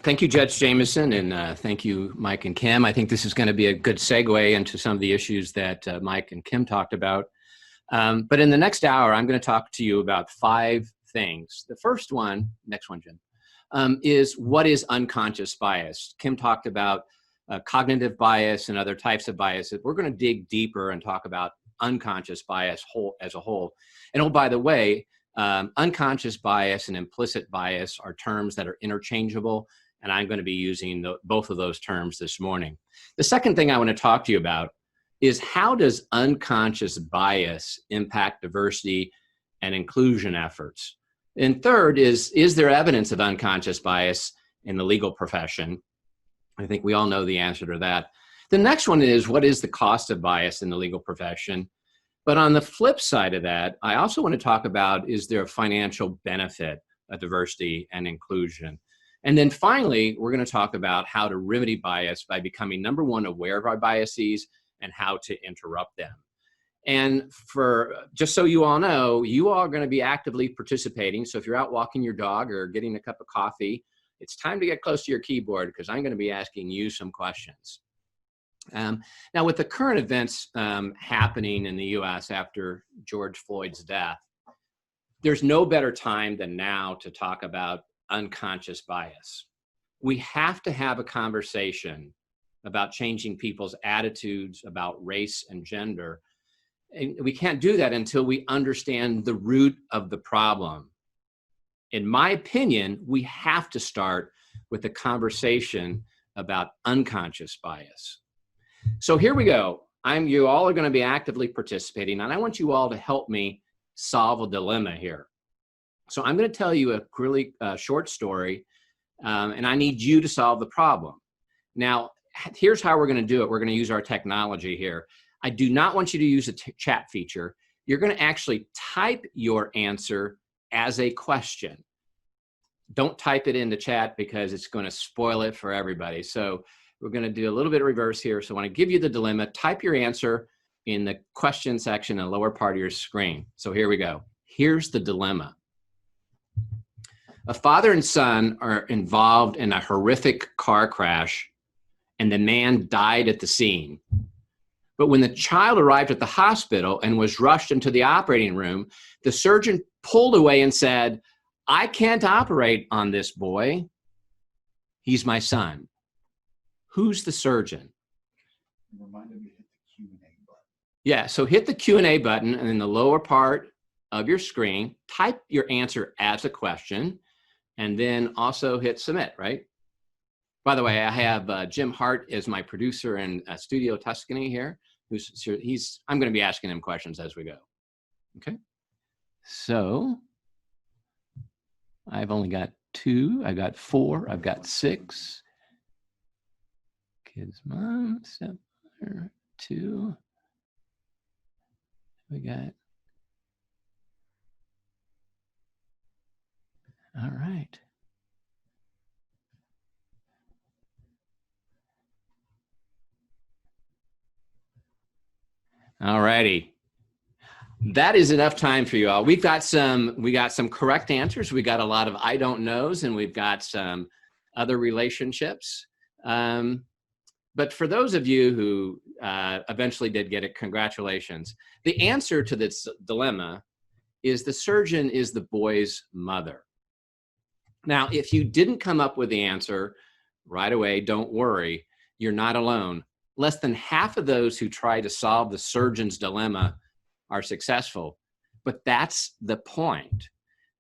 Thank you, Judge Jamison, and thank you, Mike and Kim. I think this is going to be a good segue into some of the issues that Mike and Kim talked about. But in the next hour, I'm going to talk to you about 5 things. The first one, next one, Jim, is what is unconscious bias. Kim talked about cognitive bias and other types of biases. We're going to dig deeper and talk about unconscious bias as a whole. And oh, by the way, unconscious bias and implicit bias are terms that are interchangeable, and I'm going to be using both of those terms this morning. The second thing I want to talk to you about is how does unconscious bias impact diversity and inclusion efforts? And third is there evidence of unconscious bias in the legal profession? I think we all know the answer to that. The next one is, what is the cost of bias in the legal profession? But on the flip side of that, I also want to talk about, is there a financial benefit of diversity and inclusion? And then finally, we're going to talk about how to remedy bias by becoming, number one, aware of our biases and how to interrupt them. And for, just so you all know, you all are going to be actively participating. So if you're out walking your dog or getting a cup of coffee, it's time to get close to your keyboard because I'm going to be asking you some questions. Now, with the current events happening in the U.S. after George Floyd's death, there's no better time than now to talk about unconscious bias. We have to have a conversation about changing people's attitudes about race and gender. And we can't do that until we understand the root of the problem. In my opinion, we have to start with a conversation about unconscious bias. So here we go. You all are going to be actively participating, and I want you all to help me solve a dilemma here. So I'm going to tell you a really short story, and I need you to solve the problem. Now, here's how we're going to do it. We're going to use our technology here. I do not want you to use a chat feature. You're going to actually type your answer as a question. Don't type it into chat because it's going to spoil it for everybody. So we're going to do a little bit of reverse here. So when I give you the dilemma, type your answer in the question section in the lower part of your screen. So here we go. Here's the dilemma. A father and son are involved in a horrific car crash, and the man died at the scene. But when the child arrived at the hospital and was rushed into the operating room, the surgeon pulled away and said, I can't operate on this boy. He's my son. Who's the surgeon? Remind him to hit the Q&A button. Yeah, so hit the Q&A button, and in the lower part of your screen, type your answer as a question, and then also hit submit, right? By the way, I have Jim Hart as my producer in Studio Tuscany here. I'm going to be asking him questions as we go. Okay. So I've only got 2. I've got 4. I've got 6. Kids, mom, step 2. We got. All right. All righty. That is enough time for you all. We got some correct answers. We got a lot of I don't knows, and we've got some other relationships. But for those of you who eventually did get it, congratulations. The answer to this dilemma is the surgeon is the boy's mother. Now, if you didn't come up with the answer right away, don't worry, you're not alone. Less than half of those who try to solve the surgeon's dilemma are successful, but that's the point.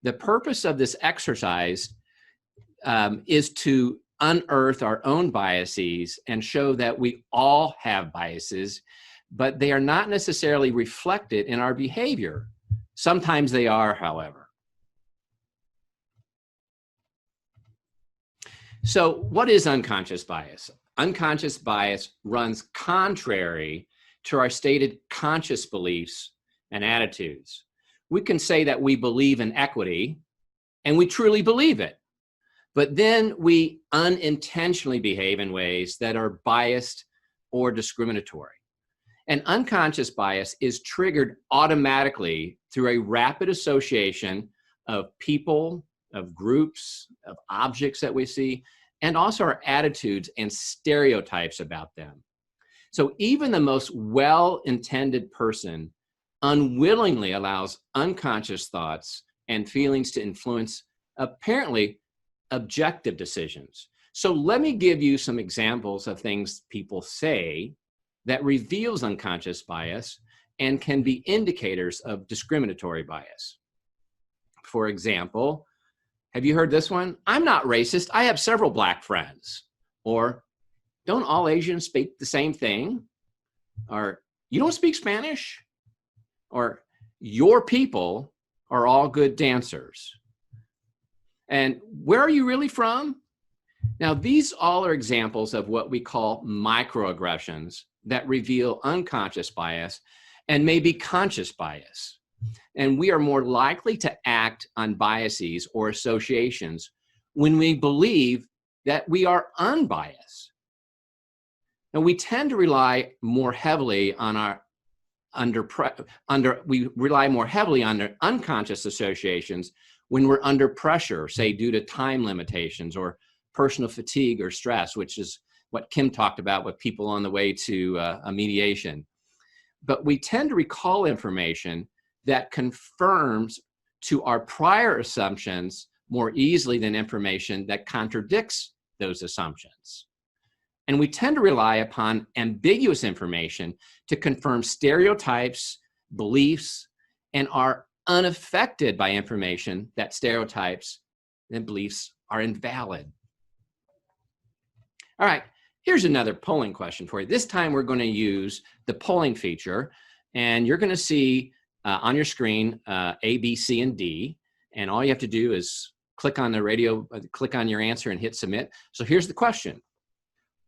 The purpose of this exercise is to unearth our own biases and show that we all have biases, but they are not necessarily reflected in our behavior. Sometimes they are, however. So what is unconscious bias? Unconscious bias runs contrary to our stated conscious beliefs and attitudes. We can say that we believe in equity, and we truly believe it, but then we unintentionally behave in ways that are biased or discriminatory. And unconscious bias is triggered automatically through a rapid association of people, of groups, of objects that we see, and also our attitudes and stereotypes about them. So even the most well-intended person unwillingly allows unconscious thoughts and feelings to influence apparently objective decisions. So let me give you some examples of things people say that reveals unconscious bias and can be indicators of discriminatory bias. For example, have you heard this one? I'm not racist. I have several black friends. Or, don't all Asians speak the same thing? Or, you don't speak Spanish? Or, your people are all good dancers. And where are you really from? Now, these all are examples of what we call microaggressions that reveal unconscious bias and maybe conscious bias. And we are more likely to act on biases or associations when we believe that we are unbiased. And we tend to rely more heavily on our unconscious associations when we're under pressure, say due to time limitations or personal fatigue or stress, which is what Kim talked about with people on the way to a mediation. But we tend to recall information that confirms to our prior assumptions more easily than information that contradicts those assumptions. And we tend to rely upon ambiguous information to confirm stereotypes, beliefs, and are unaffected by information that stereotypes and beliefs are invalid. All right, here's another polling question for you. This time we're going to use the polling feature, and you're going to see on your screen A, B, C, and D, and all you have to do is click on the radio, click on your answer and hit submit. So here's the question.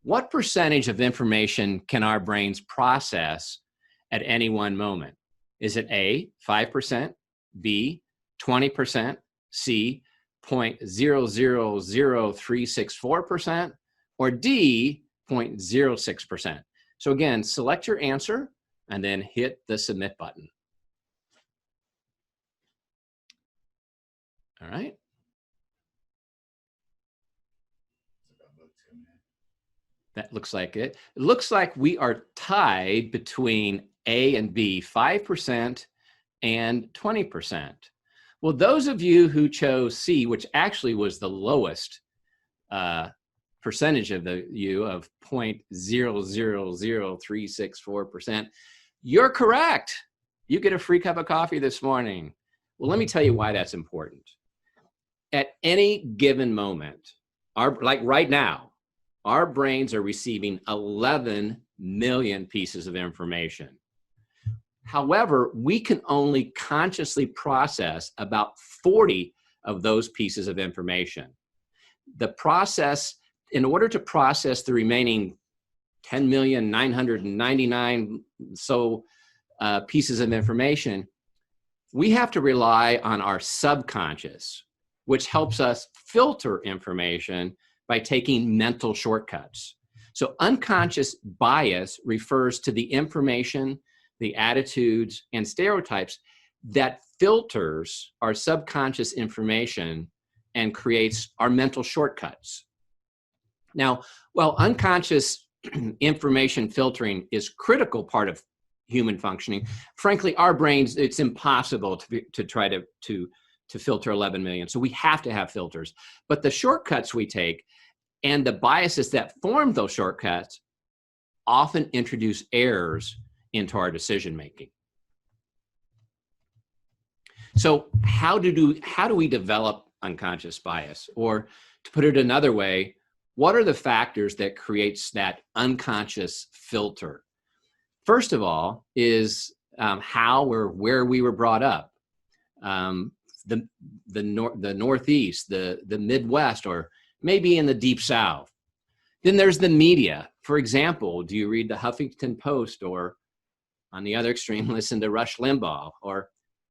What percentage of information can our brains process at any one moment? Is it A, 5%, B, 20%, C, 0.000364%, or D, 0.06%? So again, select your answer and then hit the submit button. All right. That looks like it. It looks like we are tied between A and B, 5% and 20%. Well, those of you who chose C, which actually was the lowest percentage of you of 0.000364%, you're correct. You get a free cup of coffee this morning. Well, let me tell you why that's important. At any given moment, like right now, our brains are receiving 11 million pieces of information. However, we can only consciously process about 40 of those pieces of information. In order to process the remaining 10,999,000 so pieces of information, we have to rely on our subconscious, which helps us filter information by taking mental shortcuts. So unconscious bias refers to the information, the attitudes, and stereotypes that filters our subconscious information and creates our mental shortcuts. Now, while unconscious information filtering is a critical part of human functioning, frankly, our brains, it's impossible to try to filter 11 million. So we have to have filters. But the shortcuts we take and the biases that form those shortcuts often introduce errors into our decision making. So how do we develop unconscious bias? Or to put it another way, what are the factors that creates that unconscious filter? First of all is how or where we were brought up. The Northeast, the Midwest, or maybe in the Deep South. Then there's the media. For example, do you read the Huffington Post, or on the other extreme, listen to Rush Limbaugh? Or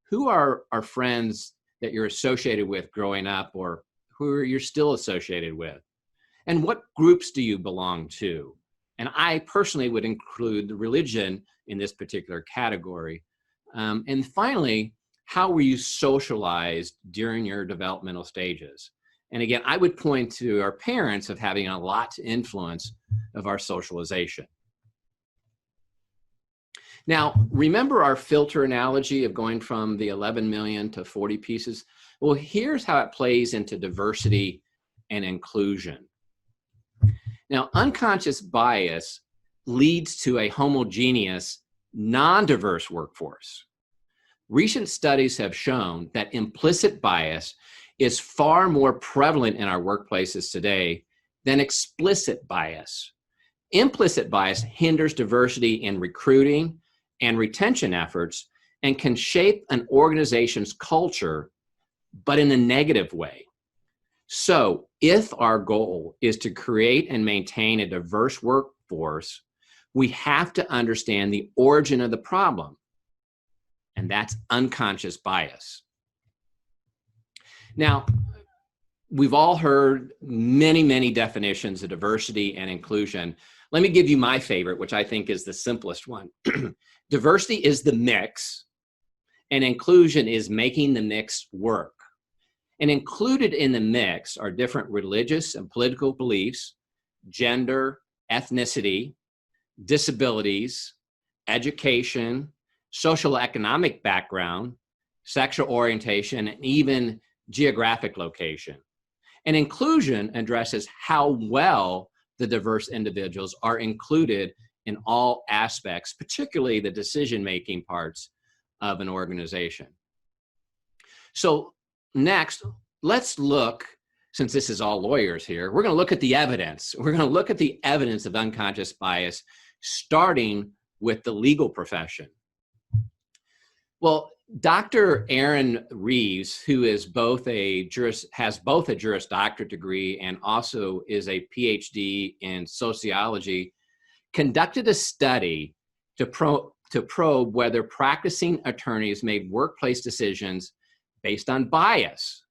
who are our friends that you're associated with growing up, or who you're still associated with? And what groups do you belong to? And I personally would include religion in this particular category. And finally, how were you socialized during your developmental stages? And again, I would point to our parents of having a lot to influence of our socialization. Now, remember our filter analogy of going from the 11 million to 40 pieces? Well, here's how it plays into diversity and inclusion. Now, unconscious bias leads to a homogeneous, non-diverse workforce. Recent studies have shown that implicit bias is far more prevalent in our workplaces today than explicit bias. Implicit bias hinders diversity in recruiting and retention efforts and can shape an organization's culture, but in a negative way. So if our goal is to create and maintain a diverse workforce, we have to understand the origin of the problem, and that's unconscious bias. Now, we've all heard many, many definitions of diversity and inclusion. Let me give you my favorite, which I think is the simplest one. Diversity is the mix, and inclusion is making the mix work. And included in the mix are different religious and political beliefs, gender, ethnicity, disabilities, education, social economic background, sexual orientation, and even geographic location. And inclusion addresses how well the diverse individuals are included in all aspects, particularly the decision-making parts of an organization. So next, let's look, since this is all lawyers here, we're going to look at the evidence. We're going to look at the evidence of unconscious bias, starting with the legal profession. Well, Dr. Aaron Reeves, who is has both a Juris Doctorate degree and also is a PhD in sociology, conducted a study to probe whether practicing attorneys made workplace decisions based on bias.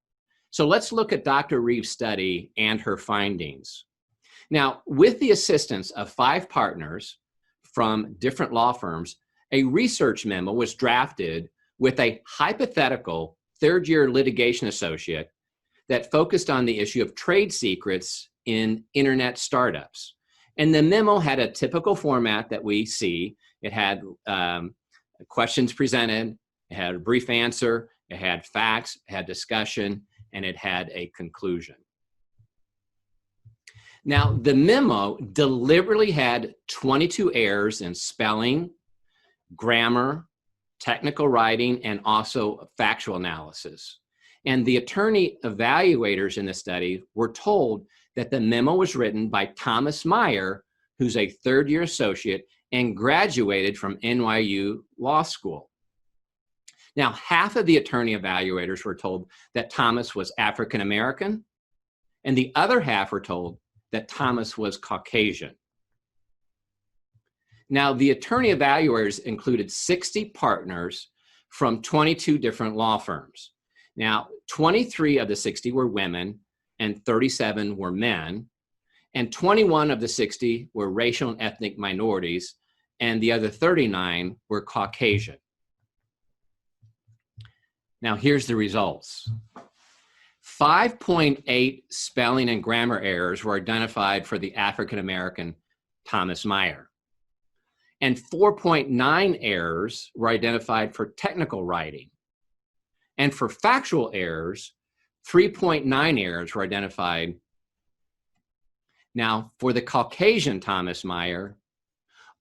So let's look at Dr. Reeves' study and her findings. Now, with the assistance of 5 partners from different law firms, a research memo was drafted with a hypothetical third-year litigation associate that focused on the issue of trade secrets in internet startups. And the memo had a typical format that we see. It had questions presented, it had a brief answer, it had facts, it had discussion, and it had a conclusion. Now, the memo deliberately had 22 errors in spelling, grammar, technical writing, and also factual analysis. And the attorney evaluators in the study were told that the memo was written by Thomas Meyer, who's a third-year associate and graduated from NYU Law School. Now, half of the attorney evaluators were told that Thomas was African American, and the other half were told that Thomas was Caucasian. Now, the attorney evaluators included 60 partners from 22 different law firms. Now, 23 of the 60 were women and 37 were men, and 21 of the 60 were racial and ethnic minorities, and the other 39 were Caucasian. Now, here's the results. 5.8 spelling and grammar errors were identified for the African American Thomas Meyer, and 4.9 errors were identified for technical writing. And for factual errors, 3.9 errors were identified. Now, for the Caucasian Thomas Meyer,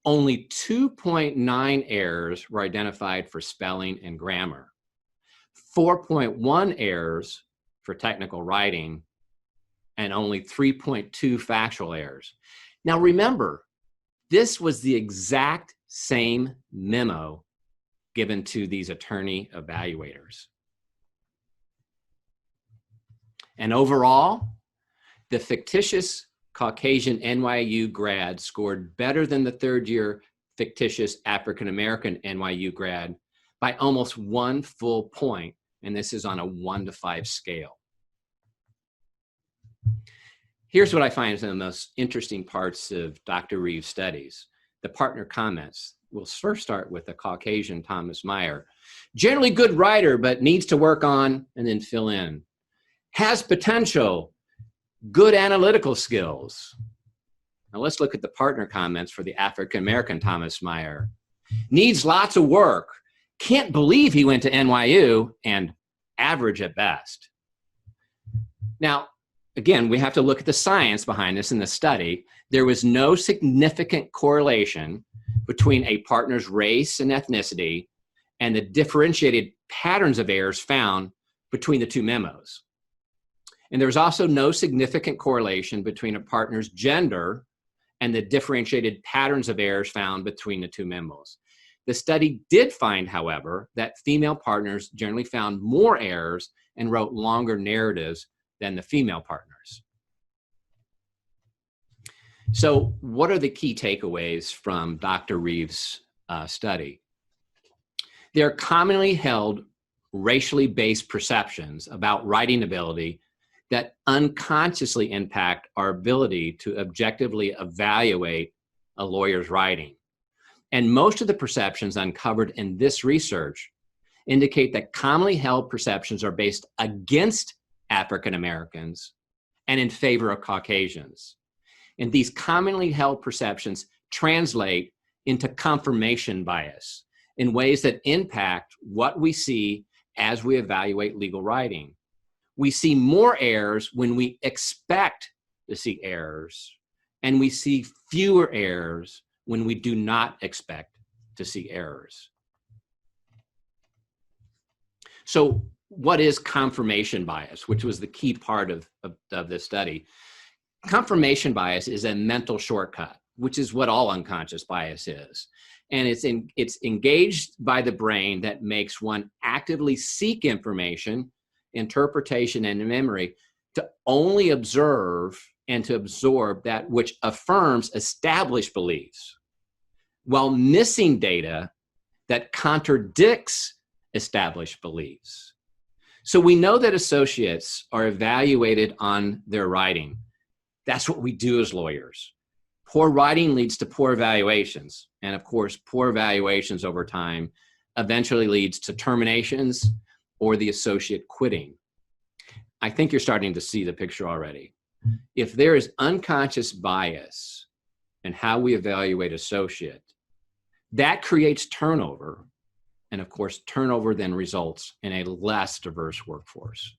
only 2.9 errors were identified for spelling and grammar, 4.1 errors for technical writing, and only 3.2 factual errors. Now, remember, this was the exact same memo given to these attorney evaluators. And overall, the fictitious Caucasian NYU grad scored better than the third-year fictitious African-American NYU grad by almost 1 full point, and this is on a 1 to 5 scale. Here's what I find is one of the most interesting parts of Dr. Reeves' studies, the partner comments. We'll first start with the Caucasian Thomas Meyer. Generally good writer, but needs to work on, and then fill in. Has potential, good analytical skills. Now let's look at the partner comments for the African-American Thomas Meyer. Needs lots of work, can't believe he went to NYU, and average at best. Now, again, we have to look at the science behind this in the study. There was no significant correlation between a partner's race and ethnicity and the differentiated patterns of errors found between the two memos. And there was also no significant correlation between a partner's gender and the differentiated patterns of errors found between the two memos. The study did find, however, that female partners generally found more errors and wrote longer narratives than the female partners. So what are the key takeaways from Dr. Reeves' study? There are commonly held racially based perceptions about writing ability that unconsciously impact our ability to objectively evaluate a lawyer's writing. And most of the perceptions uncovered in this research indicate that commonly held perceptions are based against African Americans and in favor of Caucasians. And these commonly held perceptions translate into confirmation bias in ways that impact what we see as we evaluate legal writing. We see more errors when we expect to see errors, and we see fewer errors when we do not expect to see errors. So what is confirmation bias, which was the key part of this study? Confirmation bias is a mental shortcut, which is what all unconscious bias is. And it's engaged by the brain that makes one actively seek information, interpretation, and memory to only observe and to absorb that which affirms established beliefs, while missing data that contradicts established beliefs. So we know that associates are evaluated on their writing. That's what we do as lawyers. Poor writing leads to poor evaluations. And of course, poor evaluations over time eventually leads to terminations or the associate quitting. I think you're starting to see the picture already. If there is unconscious bias in how we evaluate associate, that creates turnover, And of course, turnover then results in a less diverse workforce.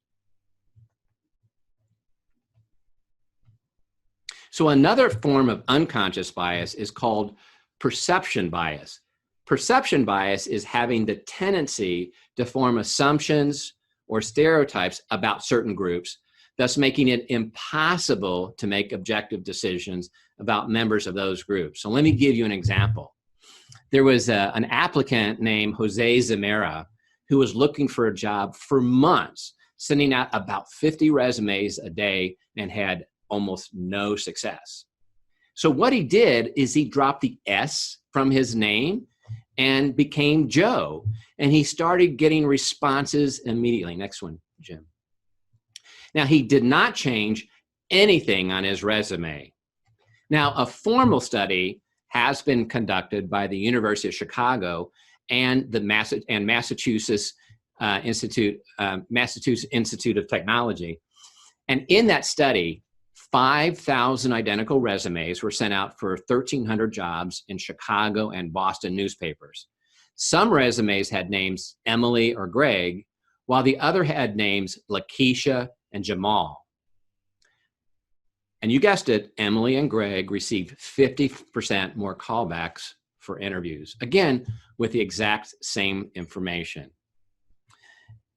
So another form of unconscious bias is called perception bias. Perception bias is having the tendency to form assumptions or stereotypes about certain groups, thus making it impossible to make objective decisions about members of those groups. So let me give you an example. There was an applicant named Jose Zamora who was looking for a job for months, sending out about 50 resumes a day and had almost no success. So what he did is he dropped the S from his name and became Joe. And he started getting responses immediately. Next one, Jim. Now, he did not change anything on his resume. Now, a formal study has been conducted by the University of Chicago and the Massachusetts Institute of Technology. And in that study, 5,000 identical resumes were sent out for 1,300 jobs in Chicago and Boston newspapers. Some resumes had names Emily or Greg, while the other had names Lakeisha and Jamal. And you guessed it, Emily and Greg received 50% more callbacks for interviews, again, with the exact same information.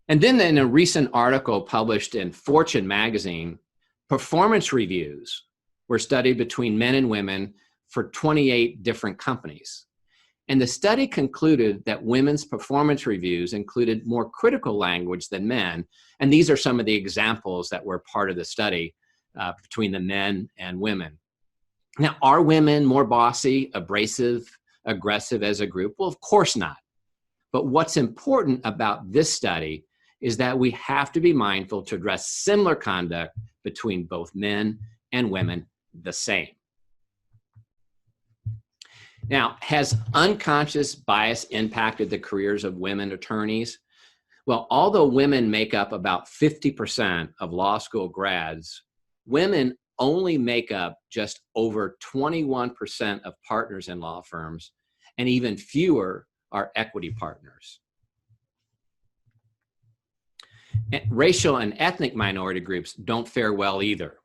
And then in a recent article published in Fortune magazine, performance reviews were studied between men and women for 28 different companies. And the study concluded that women's performance reviews included more critical language than men. And these are some of the examples that were part of the study between the men and women. Now, are women more bossy, abrasive, aggressive as a group? Well, of course not. But what's important about this study is that we have to be mindful to address similar conduct between both men and women the same. Now, has unconscious bias impacted the careers of women attorneys? Well, although women make up about 50% of law school grads, women only make up just over 21% of partners in law firms, and even fewer are equity partners. And racial and ethnic minority groups don't fare well either.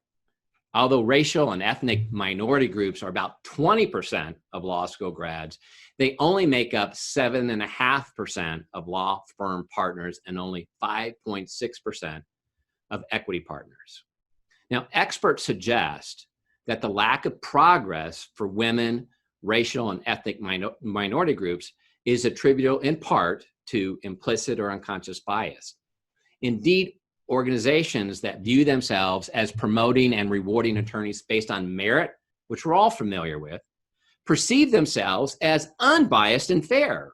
Although racial and ethnic minority groups are about 20% of law school grads, they only make up 7.5% of law firm partners and only 5.6% of equity partners. Now, experts suggest that the lack of progress for women, racial and ethnic minority groups is attributable in part to implicit or unconscious bias. Indeed, organizations that view themselves as promoting and rewarding attorneys based on merit, which we're all familiar with, perceive themselves as unbiased and fair,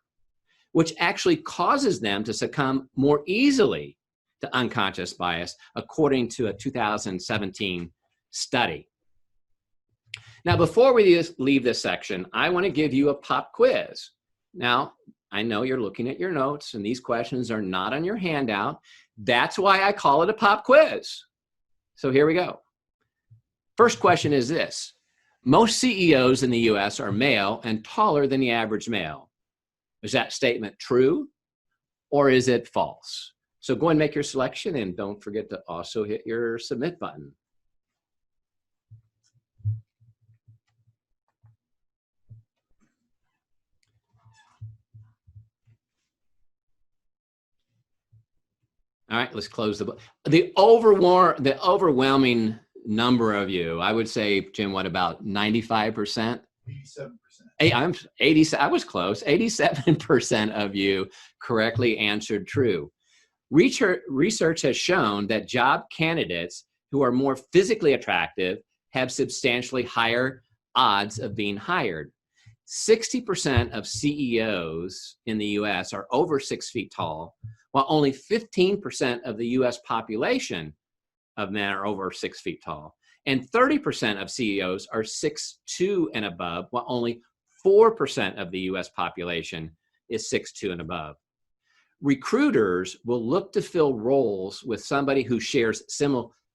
which actually causes them to succumb more easily to unconscious bias, according to a 2017 study. Now, before we leave this section, I want to give you a pop quiz. Now, I know you're looking at your notes, and these questions are not on your handout. That's why I call it a pop quiz. So here we go. First question is this. Most CEOs in the US are male and taller than the average male. Is that statement true or is it false? So go and make your selection, and don't forget to also hit your submit button. All right, let's close the book. The overwhelming number of you, I would say, Jim, what about 95%? 87%. I was close. 87% of you correctly answered true. Research has shown that job candidates who are more physically attractive have substantially higher odds of being hired. 60% of CEOs in the US are over 6 feet tall, while only 15% of the US population of men are over 6 feet tall. And 30% of CEOs are 6'2" and above, while only 4% of the US population is 6'2" and above. Recruiters will look to fill roles with somebody who shares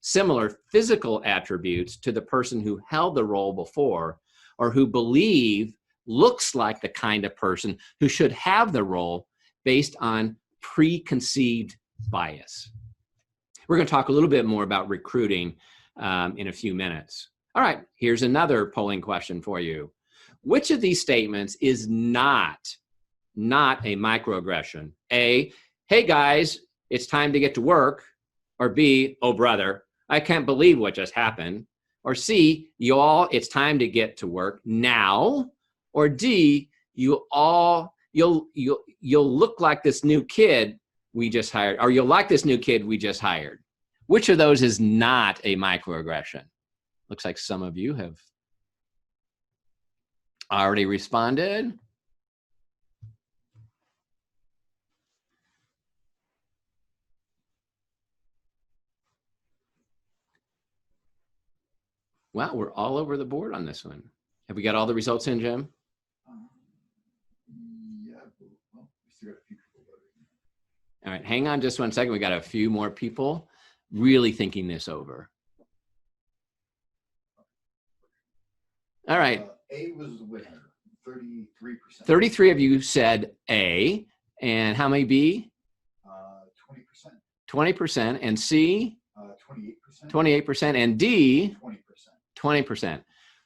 similar physical attributes to the person who held the role before, or who believe looks like the kind of person who should have the role based on preconceived bias. We're going to talk a little bit more about recruiting in a few minutes. All right, here's another polling question for you. Which of these statements is not a microaggression? A, hey guys, it's time to get to work. Or B, oh brother, I can't believe what just happened. Or C, y'all, it's time to get to work now. Or D, you'll look like this new kid we just hired, or you'll like this new kid we just hired. Which of those is not a microaggression? Looks like some of you have already responded. Wow, we're all over the board on this one. Have we got all the results in, Jim? Yeah, well, we still got a few people voting. All right, hang on just one second. We got a few more people really thinking this over. All right. A was the winner, 33%. 33 of you said A, and how many B? 20%. 20%, and C? 28%. 28%, and D? 20%. 20%.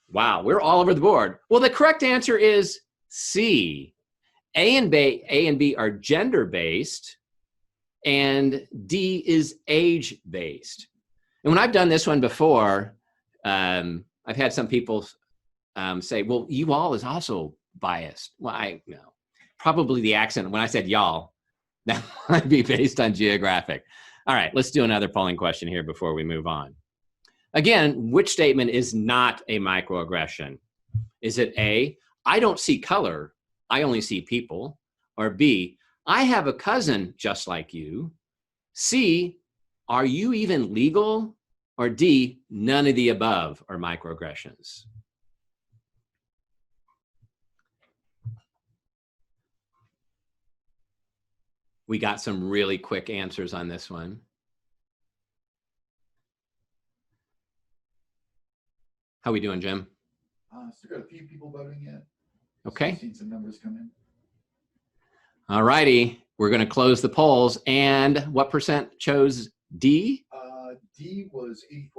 Wow, we're all over the board. Well, the correct answer is C. A and B are gender-based, and D is age-based. And when I've done this one before, I've had some people say, well, you all is also biased. Well, no, probably the accent. When I said y'all, that might be based on geographic. All right, let's do another polling question here before we move on. Again, which statement is not a microaggression? Is it A, I don't see color, I only see people? Or B, I have a cousin just like you? C, are you even legal? Or D, none of the above are microaggressions? We got some really quick answers on this one. How we doing, Jim? Still got a few people voting yet. Okay. Seen some numbers come in. All righty. We're going to close the polls. And what percent chose D? D was 84%.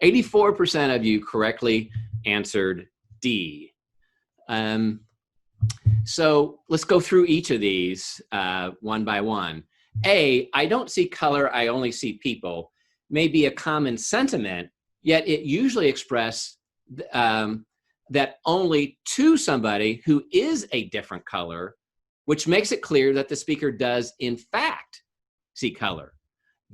84% of you correctly answered D. So let's go through each of these one by one. A, I don't see color, I only see people, may be a common sentiment, yet it usually expresses that only to somebody who is a different color, which makes it clear that the speaker does in fact see color.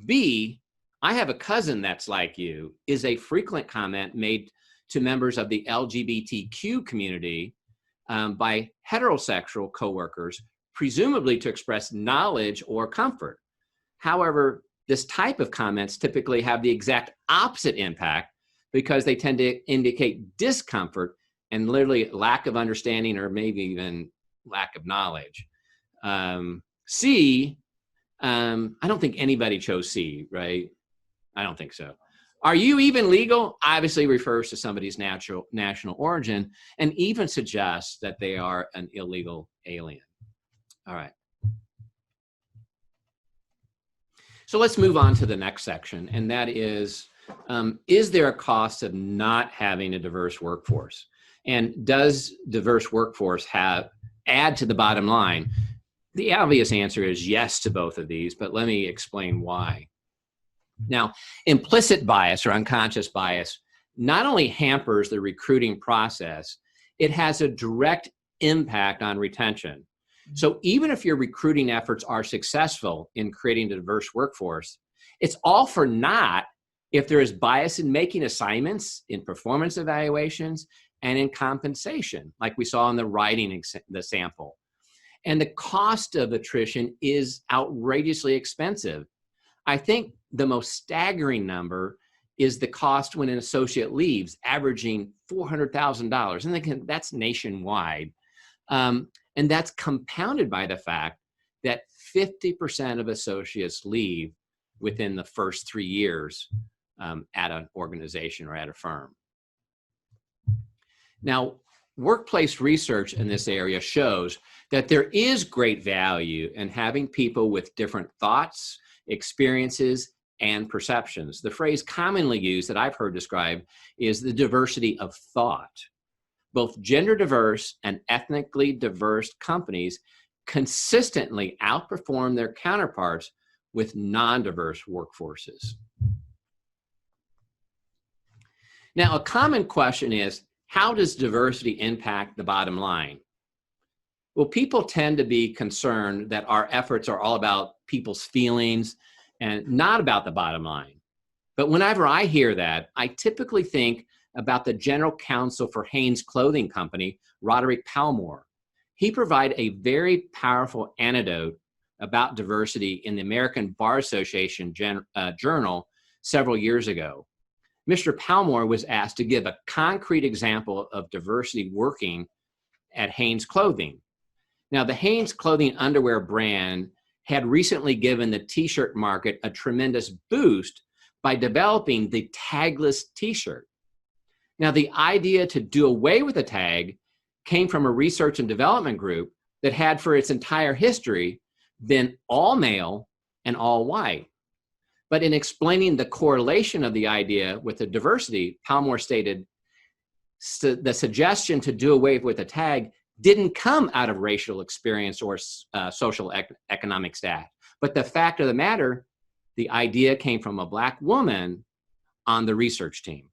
B, I have a cousin that's like you, is a frequent comment made to members of the LGBTQ community by heterosexual coworkers, presumably to express knowledge or comfort. However, this type of comments typically have the exact opposite impact because they tend to indicate discomfort and literally lack of understanding or maybe even lack of knowledge. C, I don't think anybody chose C, right? I don't think so. Are you even legal? Obviously refers to somebody's national origin and even suggests that they are an illegal alien. All right. So let's move on to the next section, and that is there a cost of not having a diverse workforce? And does diverse workforce add to the bottom line? The obvious answer is yes to both of these, but let me explain why. Now, implicit bias or unconscious bias not only hampers the recruiting process, it has a direct impact on retention. So even if your recruiting efforts are successful in creating a diverse workforce, it's all for naught if there is bias in making assignments, in performance evaluations, and in compensation, like we saw in the writing the sample. And the cost of attrition is outrageously expensive. I think the most staggering number is the cost when an associate leaves, averaging $400,000. And that's nationwide. And that's compounded by the fact that 50% of associates leave within the first 3 years at an organization or at a firm. Now, workplace research in this area shows that there is great value in having people with different thoughts, experiences, and perceptions. The phrase commonly used that I've heard described is the diversity of thought. Both gender diverse and ethnically diverse companies consistently outperform their counterparts with non-diverse workforces. Now, a common question is, how does diversity impact the bottom line? Well, people tend to be concerned that our efforts are all about people's feelings and not about the bottom line. But whenever I hear that, I typically think about the general counsel for Hanes Clothing Company, Roderick Palmore. He provided a very powerful anecdote about diversity in the American Bar Association Journal several years ago. Mr. Palmore was asked to give a concrete example of diversity working at Hanes Clothing. Now, the Hanes Clothing underwear brand had recently given the t-shirt market a tremendous boost by developing the tagless t-shirt. Now, the idea to do away with the tag came from a research and development group that had for its entire history been all male and all white. But in explaining the correlation of the idea with the diversity, Palmore stated, the suggestion to do away with the tag didn't come out of racial experience or social economic status. But the fact of the matter, the idea came from a Black woman on the research team.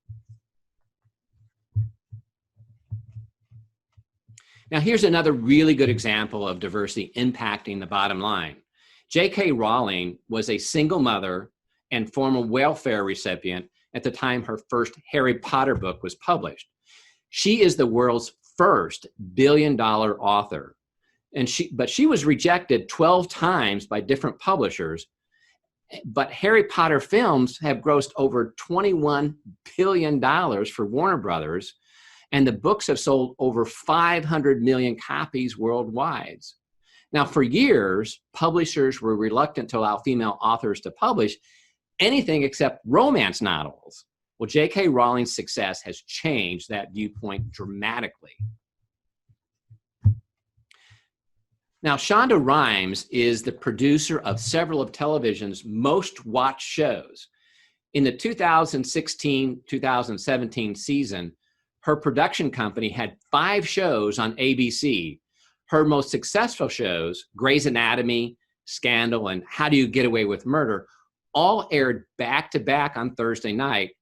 Now, here's another really good example of diversity impacting the bottom line. J.K. Rowling was a single mother and former welfare recipient at the time her first Harry Potter book was published. She is the world's first billion-dollar author, but she was rejected 12 times by different publishers. But Harry Potter films have grossed over $21 billion for Warner Brothers, and the books have sold over 500 million copies worldwide. Now, for years, publishers were reluctant to allow female authors to publish anything except romance novels. Well, J.K. Rowling's success has changed that viewpoint dramatically. Now, Shonda Rhimes is the producer of several of television's most watched shows. In the 2016-2017 season, her production company had 5 shows on ABC. Her most successful shows, Grey's Anatomy, Scandal, and How Do You Get Away with Murder, all aired back-to-back on Thursday night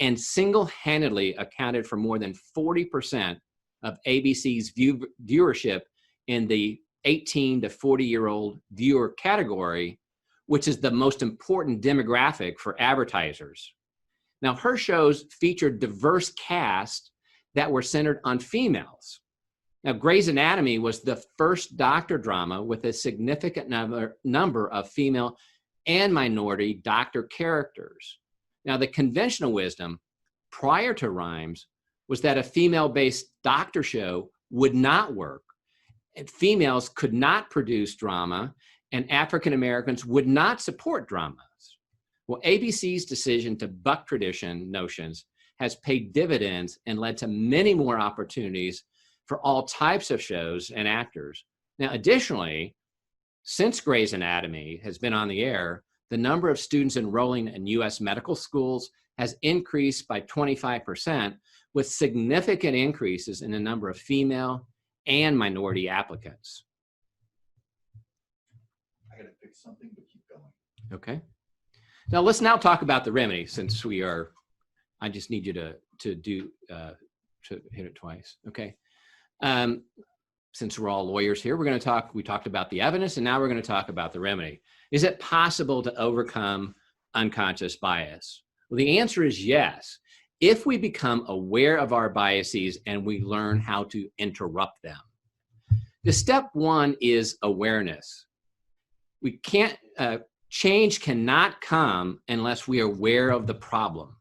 and single-handedly accounted for more than 40% of ABC's viewership in the 18 to 40-year-old viewer category, which is the most important demographic for advertisers. Now, her shows featured diverse casts that were centered on females. Now, Grey's Anatomy was the first doctor drama with a significant number of female and minority doctor characters. Now, the conventional wisdom prior to Rhimes was that a female-based doctor show would not work, and females could not produce drama, and African Americans would not support dramas. Well, ABC's decision to buck tradition notions has paid dividends and led to many more opportunities for all types of shows and actors. Now, additionally, since Grey's Anatomy has been on the air, the number of students enrolling in U.S. medical schools has increased by 25%, with significant increases in the number of female and minority applicants. I gotta pick something, but keep going. Okay. Now let's now talk about the remedy, since we are, I just need you to hit it twice, okay? Since we're all lawyers here, we talked about the evidence, and now we're going to talk about the remedy. Is it possible to overcome unconscious bias? Well, the answer is yes, if we become aware of our biases and we learn how to interrupt them. The step one is awareness. We can't, change cannot come unless we are aware of the problem.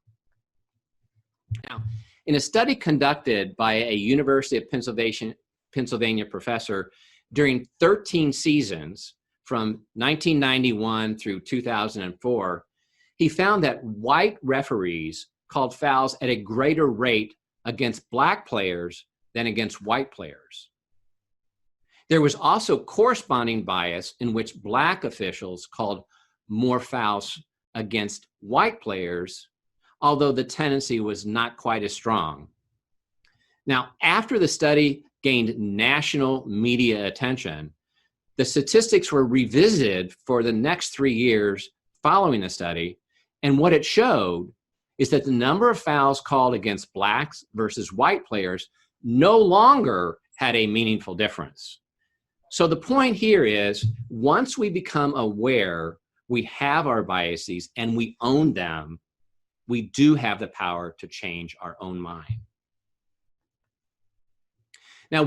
Now, in a study conducted by a University of Pennsylvania professor during 13 seasons from 1991 through 2004, he found that white referees called fouls at a greater rate against Black players than against white players. There was also corresponding bias in which Black officials called more fouls against white players, although the tendency was not quite as strong. Now, after the study gained national media attention, the statistics were revisited for the next 3 years following the study, and what it showed is that the number of fouls called against Blacks versus white players no longer had a meaningful difference. So the point here is, once we become aware we have our biases and we own them, we do have the power to change our own mind. Now,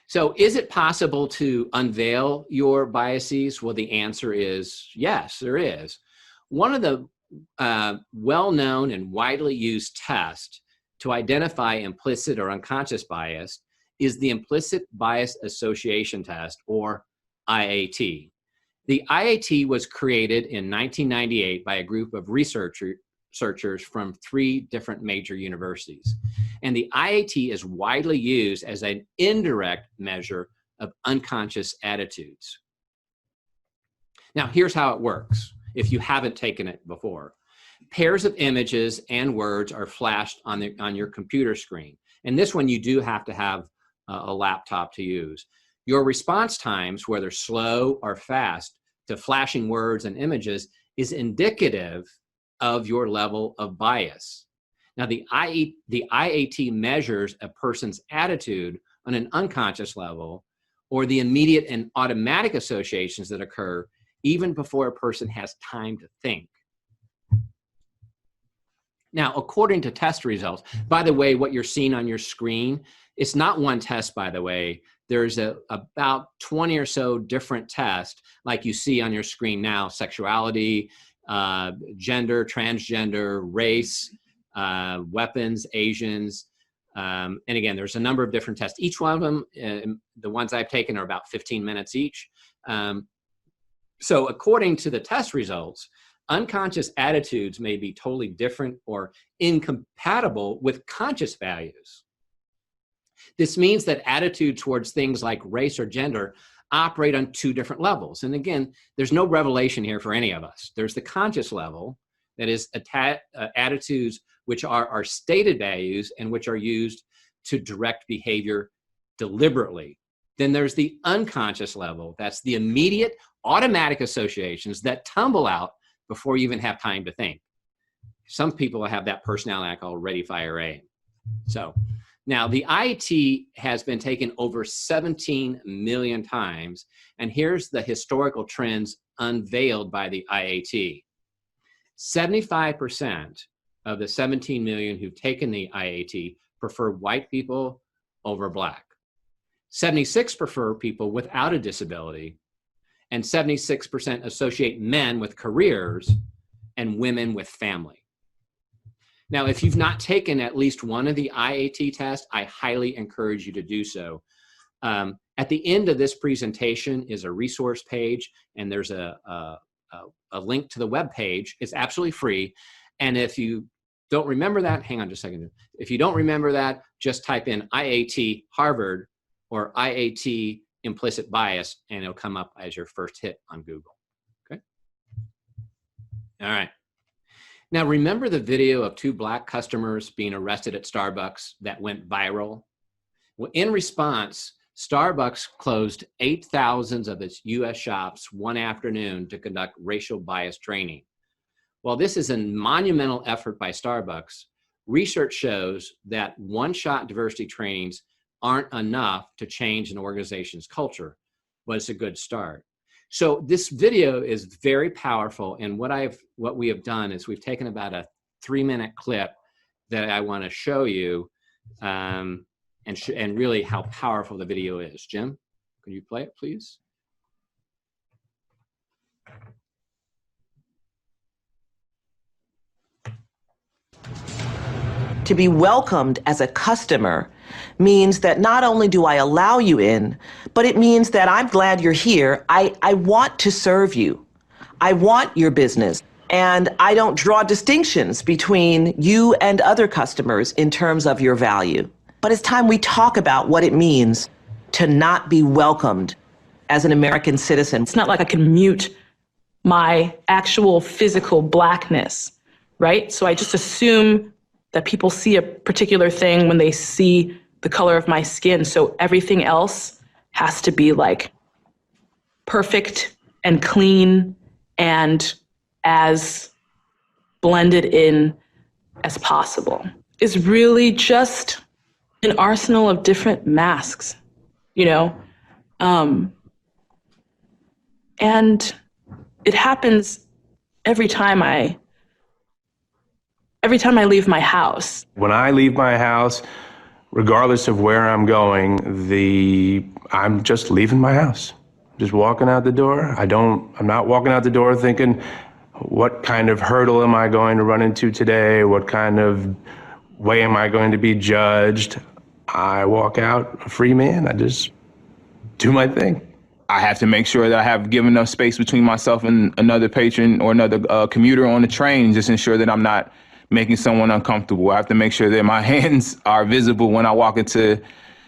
so is it possible to unveil your biases? Well, the answer is yes, there is. One of the well-known and widely used tests to identify implicit or unconscious bias is the Implicit Bias Association Test, or IAT. The IAT was created in 1998 by a group of researchers from 3 different major universities. And the IAT is widely used as an indirect measure of unconscious attitudes. Now, here's how it works, if you haven't taken it before. Pairs of images and words are flashed on your computer screen. And this one you do have to have a laptop to use. Your response times, whether slow or fast, to flashing words and images is indicative of your level of bias. Now, the IAT measures a person's attitude on an unconscious level, or the immediate and automatic associations that occur even before a person has time to think. Now, according to test results, by the way, what you're seeing on your screen, it's not one test, by the way. There's about 20 or so different tests, like you see on your screen now: sexuality, gender, transgender, race, weapons, Asians. And again, there's a number of different tests. Each one of them, the ones I've taken, are about 15 minutes each. So according to the test results, unconscious attitudes may be totally different or incompatible with conscious values. This means that attitude towards things like race or gender operate on 2 different levels. And again, there's no revelation here for any of us. There's the conscious level, that is attitudes which are our stated values and which are used to direct behavior deliberately. Then there's the unconscious level. That's the immediate automatic associations that tumble out before you even have time to think. Some people have that personality I call ready, fire, aim. So now the IAT has been taken over 17 million times, and here's the historical trends unveiled by the IAT. 75% of the 17 million who've taken the IAT prefer white people over Black. 76% prefer people without a disability, and 76% associate men with careers and women with family. Now, if you've not taken at least one of the IAT tests, I highly encourage you to do so. At the end of this presentation is a resource page, and there's a link to the web page. It's absolutely free. And if you don't remember that, hang on just a second. If you don't remember that, just type in IAT Harvard or IAT implicit bias, and it'll come up as your first hit on Google. Okay. All right. Now, remember the video of 2 Black customers being arrested at Starbucks that went viral? Well, in response, Starbucks closed 8,000 of its US shops one afternoon to conduct racial bias training. While this is a monumental effort by Starbucks, research shows that one-shot diversity trainings aren't enough to change an organization's culture, but it's a good start. So this video is very powerful, and what we have done is we've taken about a 3-minute clip that I want to show you, and really how powerful the video is. Jim, could you play it, please? To be welcomed as a customer means that not only do I allow you in, but it means that I'm glad you're here. I want to serve you. I want your business. And I don't draw distinctions between you and other customers in terms of your value. but it's time we talk about what it means to not be welcomed as an American citizen. It's not like I can mute my actual physical blackness, right? So I just assume that people see a particular thing when they see the color of my skin. So everything else has to be like perfect and clean and as blended in as possible. It's really just an arsenal of different masks, you know? And it happens every time I leave my house. When I leave my house, regardless of where I'm going, I'm just leaving my house. Just walking out the door. I'm not walking out the door thinking, what kind of hurdle am I going to run into today? What kind of way am I going to be judged? I walk out a free man. I just do my thing. I have to make sure that I have given enough space between myself and another patron or another commuter on the train, just ensure that I'm not making someone uncomfortable. I have to make sure that my hands are visible when I walk into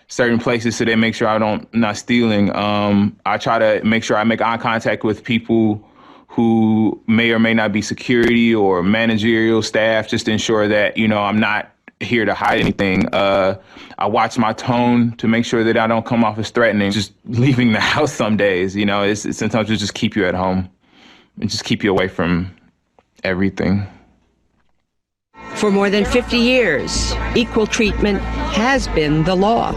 certain places so they make sure I'm not stealing. I try to make sure I make eye contact with people who may or may not be security or managerial staff, just to ensure that, I'm not here to hide anything. I watch my tone to make sure that I don't come off as threatening. Just leaving the house some days, sometimes it just keep you at home and just keep you away from everything. For more than 50 years, equal treatment has been the law.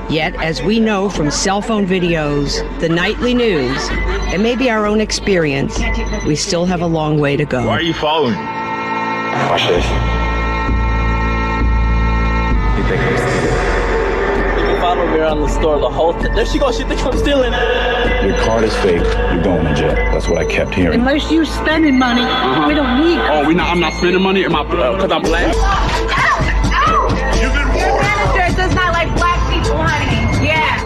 Yet, as we know from cell phone videos, the nightly news, and maybe our own experience, we still have a long way to go. Why are you following? Watch this. You think I'm stealing? You can follow me around the store the whole time. There she goes, she thinks I'm stealing. Your card is fake. You're going to jail. That's what I kept hearing. Unless you're spending money, we don't need it. Oh, I'm not spending money because I'm black. You've been warned. The manager does not like black people, honey. Yeah.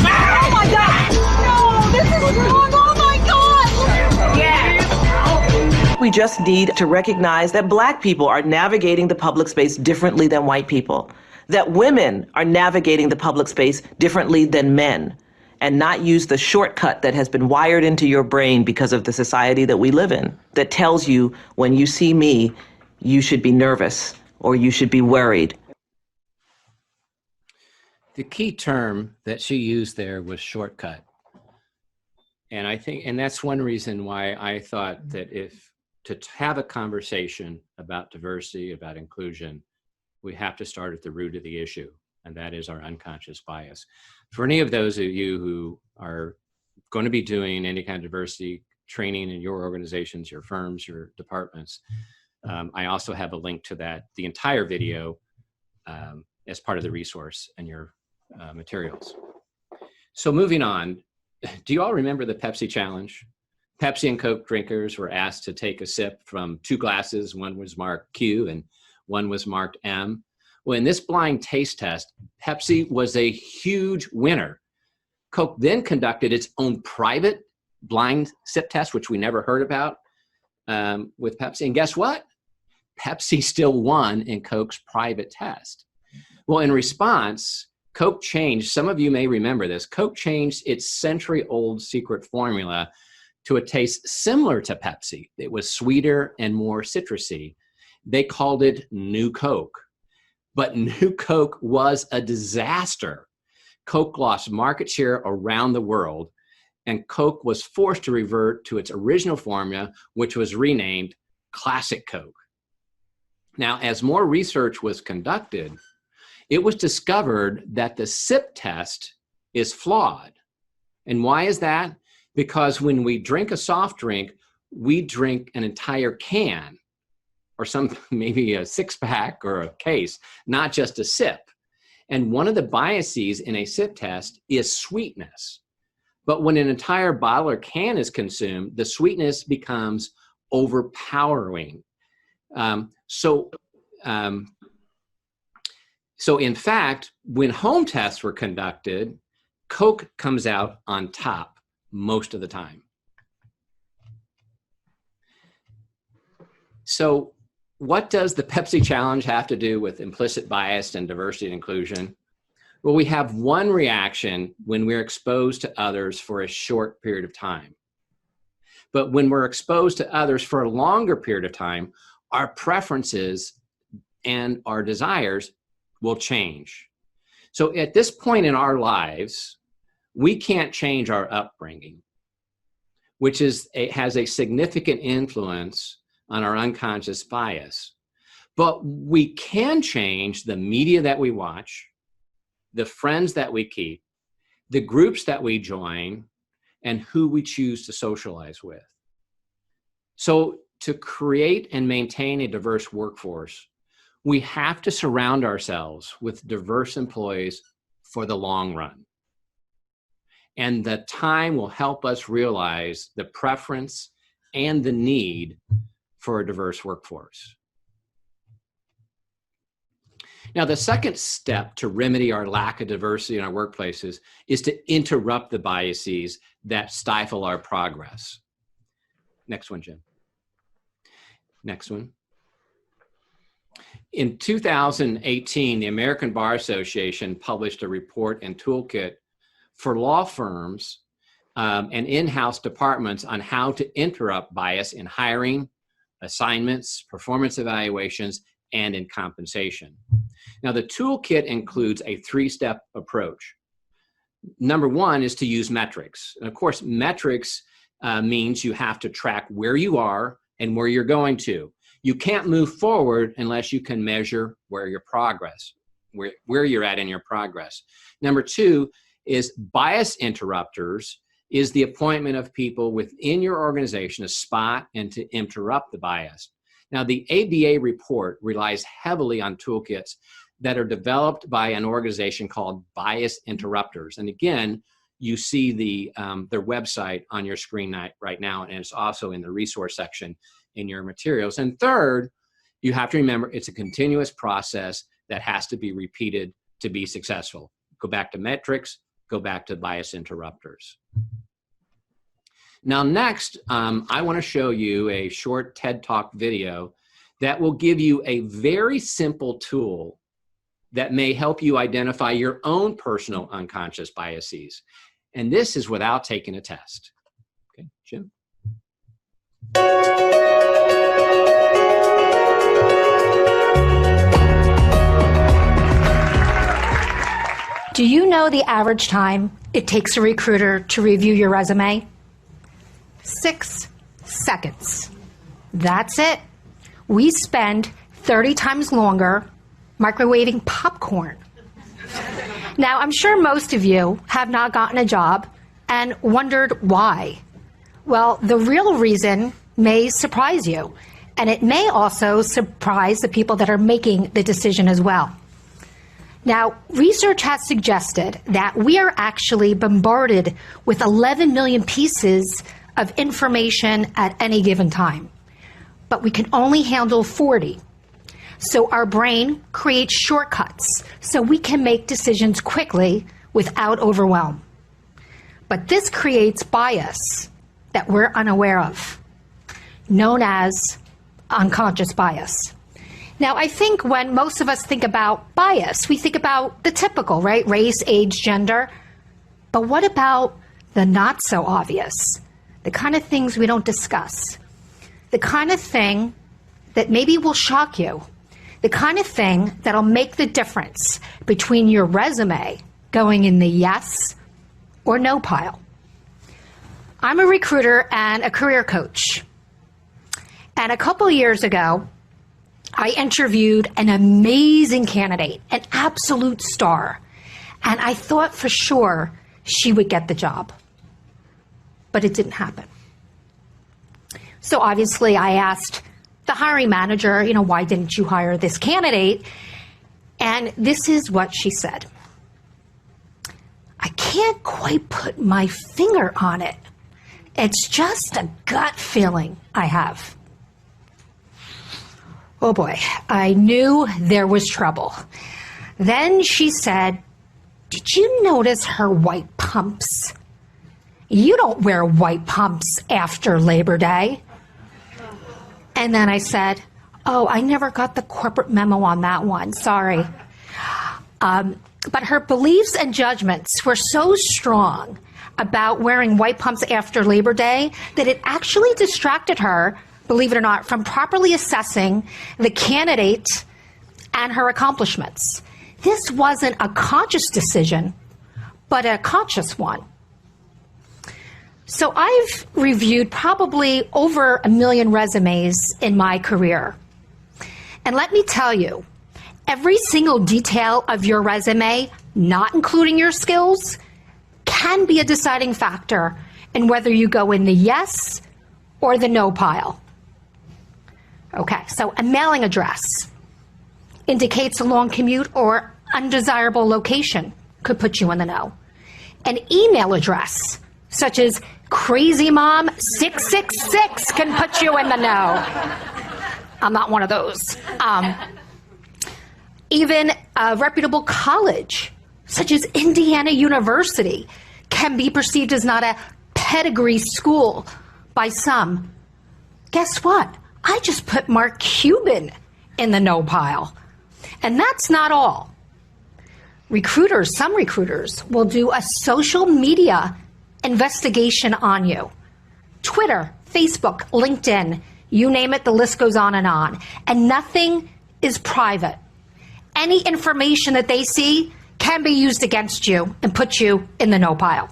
Oh my God. No, this is wrong. Oh my God. Yeah. We just need to recognize that Black people are navigating the public space differently than white people, that women are navigating the public space differently than men, and not use the shortcut that has been wired into your brain because of the society that we live in, that tells you when you see me, you should be nervous or you should be worried. The key term that she used there was shortcut. And that's one reason why I thought that to have a conversation about diversity, about inclusion, we have to start at the root of the issue, and that is our unconscious bias. For any of those of you who are going to be doing any kind of diversity training in your organizations, your firms, your departments, I also have a link to the entire video as part of the resource in your materials. So moving on, do you all remember the Pepsi challenge? Pepsi and Coke drinkers were asked to take a sip from 2 glasses. One was marked Q and one was marked M. Well, in this blind taste test, Pepsi was a huge winner. Coke then conducted its own private blind sip test, which we never heard about with Pepsi. And guess what? Pepsi still won in Coke's private test. Well, in response, Coke changed, some of you may remember this, Coke changed its century-old secret formula to a taste similar to Pepsi. It was sweeter and more citrusy. They called it New Coke. But New Coke was a disaster. Coke lost market share around the world, and Coke was forced to revert to its original formula, which was renamed Classic Coke. Now, as more research was conducted, it was discovered that the sip test is flawed. And why is that? Because when we drink a soft drink, we drink an entire can, or maybe a 6-pack or a case, not just a sip. And one of the biases in a sip test is sweetness. But when an entire bottle or can is consumed, the sweetness becomes overpowering. So in fact, when home tests were conducted, Coke comes out on top most of the time. So what does the Pepsi Challenge have to do with implicit bias and diversity and inclusion? Well, we have one reaction when we're exposed to others for a short period of time. But when we're exposed to others for a longer period of time, our preferences and our desires will change. So at this point in our lives, we can't change our upbringing, which has a significant influence on our unconscious bias. But we can change the media that we watch, the friends that we keep, the groups that we join, and who we choose to socialize with. So to create and maintain a diverse workforce, we have to surround ourselves with diverse employees for the long run. And the time will help us realize the preference and the need for a diverse workforce. Now, the second step to remedy our lack of diversity in our workplaces is to interrupt the biases that stifle our progress. Next one, Jim. Next one. In 2018, the American Bar Association published a report and toolkit for law firms and in-house departments on how to interrupt bias in hiring, assignments, performance evaluations, and in compensation. Now, the toolkit includes a three-step approach. Number one is to use metrics. And of course, metrics means you have to track where you are and where you're going to. You can't move forward unless you can measure where your progress, where you're at in your progress. Number two is bias interrupters is the appointment of people within your organization to spot and to interrupt the bias. Now, the ABA report relies heavily on toolkits that are developed by an organization called Bias Interrupters. And again, you see their website on your screen right now, and it's also in the resource section in your materials. And third, you have to remember it's a continuous process that has to be repeated to be successful. Go back to metrics, go back to bias interrupters. Now next, I want to show you a short TED Talk video that will give you a very simple tool that may help you identify your own personal unconscious biases. And this is without taking a test. Okay, Jim? Do you know the average time it takes a recruiter to review your resume? 6 seconds. That's it. We spend 30 times longer microwaving popcorn. Now, I'm sure most of you have not gotten a job and wondered why. Well, the real reason may surprise you, and it may also surprise the people that are making the decision as well. Now, research has suggested that we are actually bombarded with 11 million pieces of information at any given time, but we can only handle 40. So our brain creates shortcuts so we can make decisions quickly without overwhelm. But this creates bias that we're unaware of, known as unconscious bias. Now, I think when most of us think about bias, we think about the typical, right? Race, age, gender. But what about the not so obvious? The kind of things we don't discuss. The kind of thing that maybe will shock you. The kind of thing that'll make the difference between your resume going in the yes or no pile. I'm a recruiter and a career coach. And a couple years ago, I interviewed an amazing candidate, an absolute star. And I thought for sure she would get the job. But it didn't happen. So obviously I asked the hiring manager, why didn't you hire this candidate? And this is what she said. I can't quite put my finger on it. It's just a gut feeling I have. Oh boy, I knew there was trouble. Then she said, did you notice her white pumps? You don't wear white pumps after Labor Day. And then I said, Oh, I never got the corporate memo on that one. Sorry. But her beliefs and judgments were so strong about wearing white pumps after Labor Day that it actually distracted her, believe it or not, from properly assessing the candidate and her accomplishments. This wasn't a conscious decision, but a conscious one. So I've reviewed probably over 1 million resumes in my career. And let me tell you, every single detail of your resume, not including your skills, can be a deciding factor in whether you go in the yes or the no pile. Okay, so a mailing address indicates a long commute or undesirable location, could put you in the no. An email address, such as crazymom666, can put you in the no. I'm not one of those. Even a reputable college, such as Indiana University, can be perceived as not a pedigree school by some. Guess what? I just put Mark Cuban in the no pile. And that's not all. Some recruiters will do a social media investigation on you. Twitter, Facebook, LinkedIn, you name it, the list goes on. And nothing is private. Any information that they see can be used against you and put you in the no pile.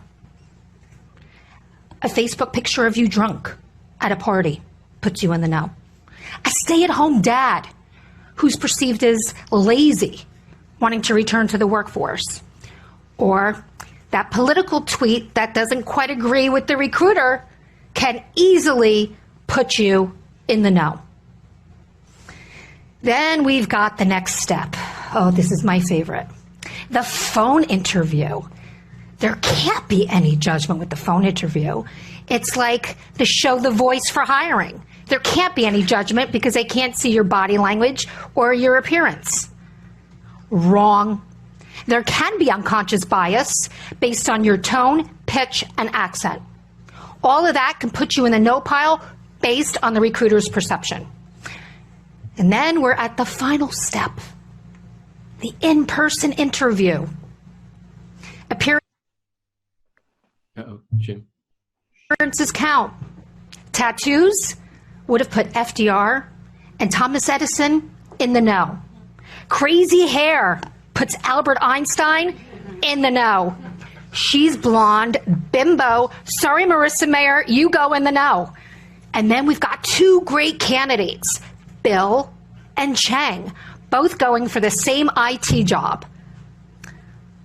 A Facebook picture of you drunk at a party puts you in the no. A stay-at-home dad who's perceived as lazy, wanting to return to the workforce. Or that political tweet that doesn't quite agree with the recruiter can easily put you in the no. Then we've got the next step. Oh, this is my favorite. The phone interview. There can't be any judgment with the phone interview. It's like the show The Voice for hiring. There can't be any judgment because they can't see your body language or your appearance. Wrong. There can be unconscious bias based on your tone, pitch, and accent. All of that can put you in the no pile based on the recruiter's perception. And then we're at the final step, the in-person interview. Jim. Appearances count. Tattoos would have put FDR and Thomas Edison in the no. Crazy hair puts Albert Einstein in the no. She's blonde, bimbo. Sorry, Marissa Mayer, you go in the no. And then we've got two great candidates, Bill and Chang, both going for the same IT job.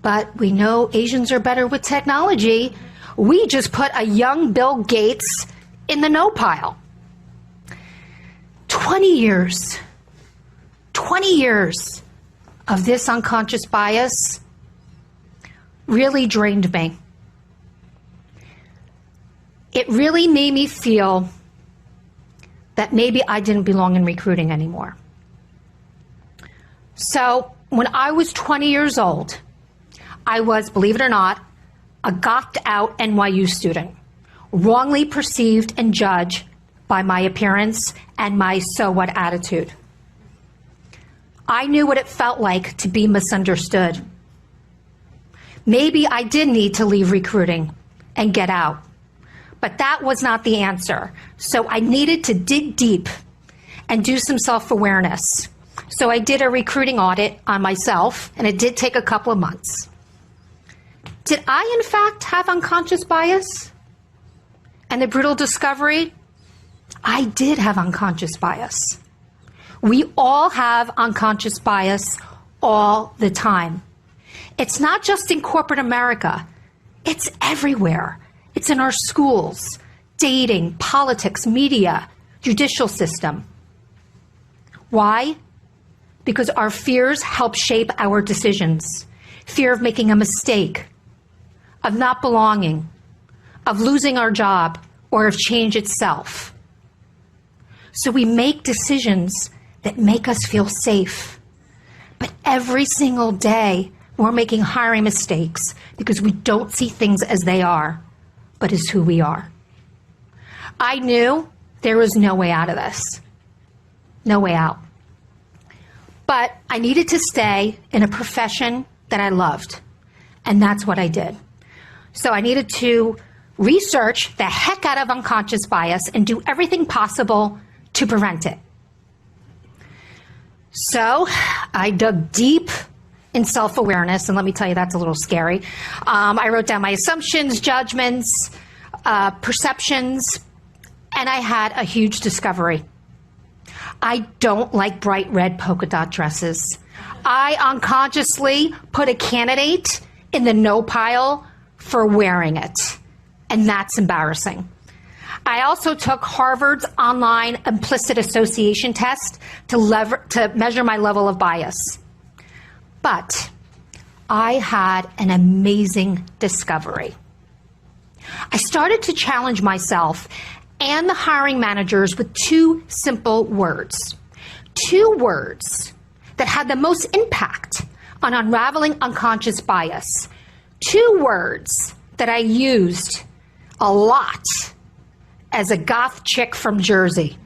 But we know Asians are better with technology. We just put a young Bill Gates in the no pile. 20 years of this unconscious bias really drained me. It really made me feel that maybe I didn't belong in recruiting anymore. So when I was 20 years old, I was, believe it or not, a gocked out NYU student, wrongly perceived and judged by my appearance and my so what attitude. I knew what it felt like to be misunderstood. Maybe I did need to leave recruiting and get out, but that was not the answer. So I needed to dig deep and do some self-awareness. So I did a recruiting audit on myself, and it did take a couple of months. Did I, in fact, have unconscious bias? And the brutal discovery, I did have unconscious bias. We all have unconscious bias all the time. It's not just in corporate America. It's everywhere. It's in our schools, dating, politics, media, judicial system. Why? Because our fears help shape our decisions. Fear of making a mistake, of not belonging, of losing our job, or of change itself. So we make decisions that make us feel safe. But every single day, we're making hiring mistakes because we don't see things as they are, but as who we are. I knew there was no way out of this. no way out. But I needed to stay in a profession that I loved, and that's what I did. So I needed to research the heck out of unconscious bias and do everything possible to prevent it. So I dug deep in self-awareness, and let me tell you, that's a little scary. I wrote down my assumptions, judgments, perceptions, and I had a huge discovery. I don't like bright red polka dot dresses. I unconsciously put a candidate in the no pile for wearing it, and that's embarrassing. I also took Harvard's online implicit association test to measure my level of bias. But I had an amazing discovery. I started to challenge myself and the hiring managers with two simple words. Two words that had the most impact on unraveling unconscious bias. Two words that I used a lot as a goth chick from Jersey.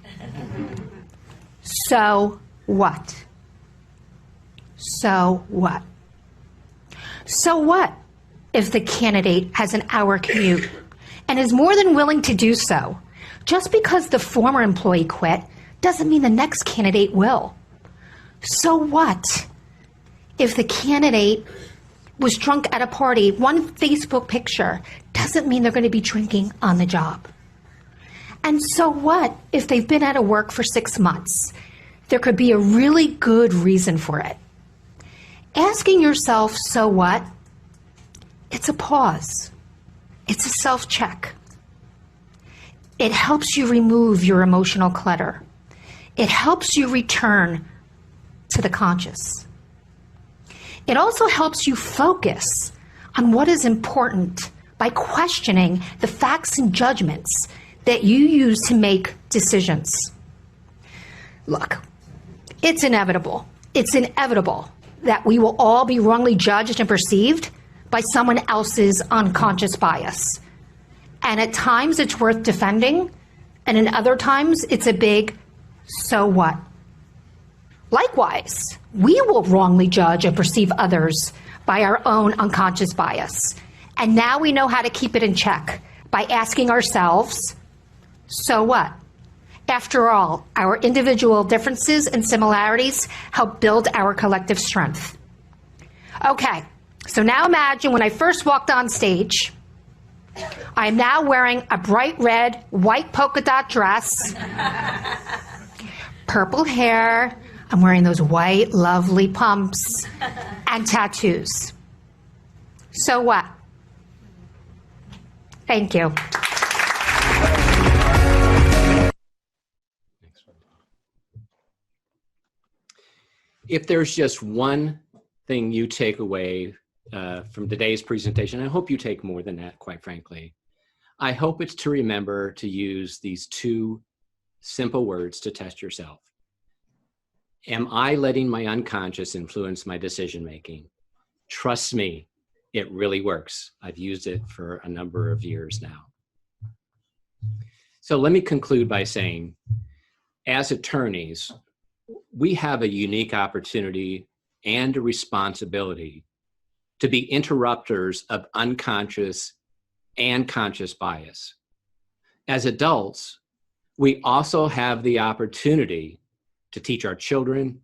So what? So what? So what if the candidate has an hour commute and is more than willing to do so? Just because the former employee quit doesn't mean the next candidate will. So what if the candidate was drunk at a party? One Facebook picture doesn't mean they're going to be drinking on the job. And so what if they've been out of work for 6 months? There could be a really good reason for it. Asking yourself, so what? It's a pause. It's a self-check. It helps you remove your emotional clutter. It helps you return to the conscious. It also helps you focus on what is important by questioning the facts and judgments that you use to make decisions. Look, it's inevitable. It's inevitable that we will all be wrongly judged and perceived by someone else's unconscious bias. And at times it's worth defending, and in other times it's a big, so what? Likewise, we will wrongly judge and perceive others by our own unconscious bias. And now we know how to keep it in check by asking ourselves, so what? After all, our individual differences and similarities help build our collective strength. Okay, so now imagine when I first walked on stage, I am now wearing a bright red, white polka dot dress, purple hair, I'm wearing those white, lovely pumps, and tattoos. So what? Thank you. If there's just one thing you take away from today's presentation, I hope you take more than that, quite frankly. I hope it's to remember to use these two simple words to test yourself. Am I letting my unconscious influence my decision-making? Trust me, it really works. I've used it for a number of years now. So let me conclude by saying, as attorneys, we have a unique opportunity and a responsibility to be interrupters of unconscious and conscious bias. As adults, we also have the opportunity to teach our children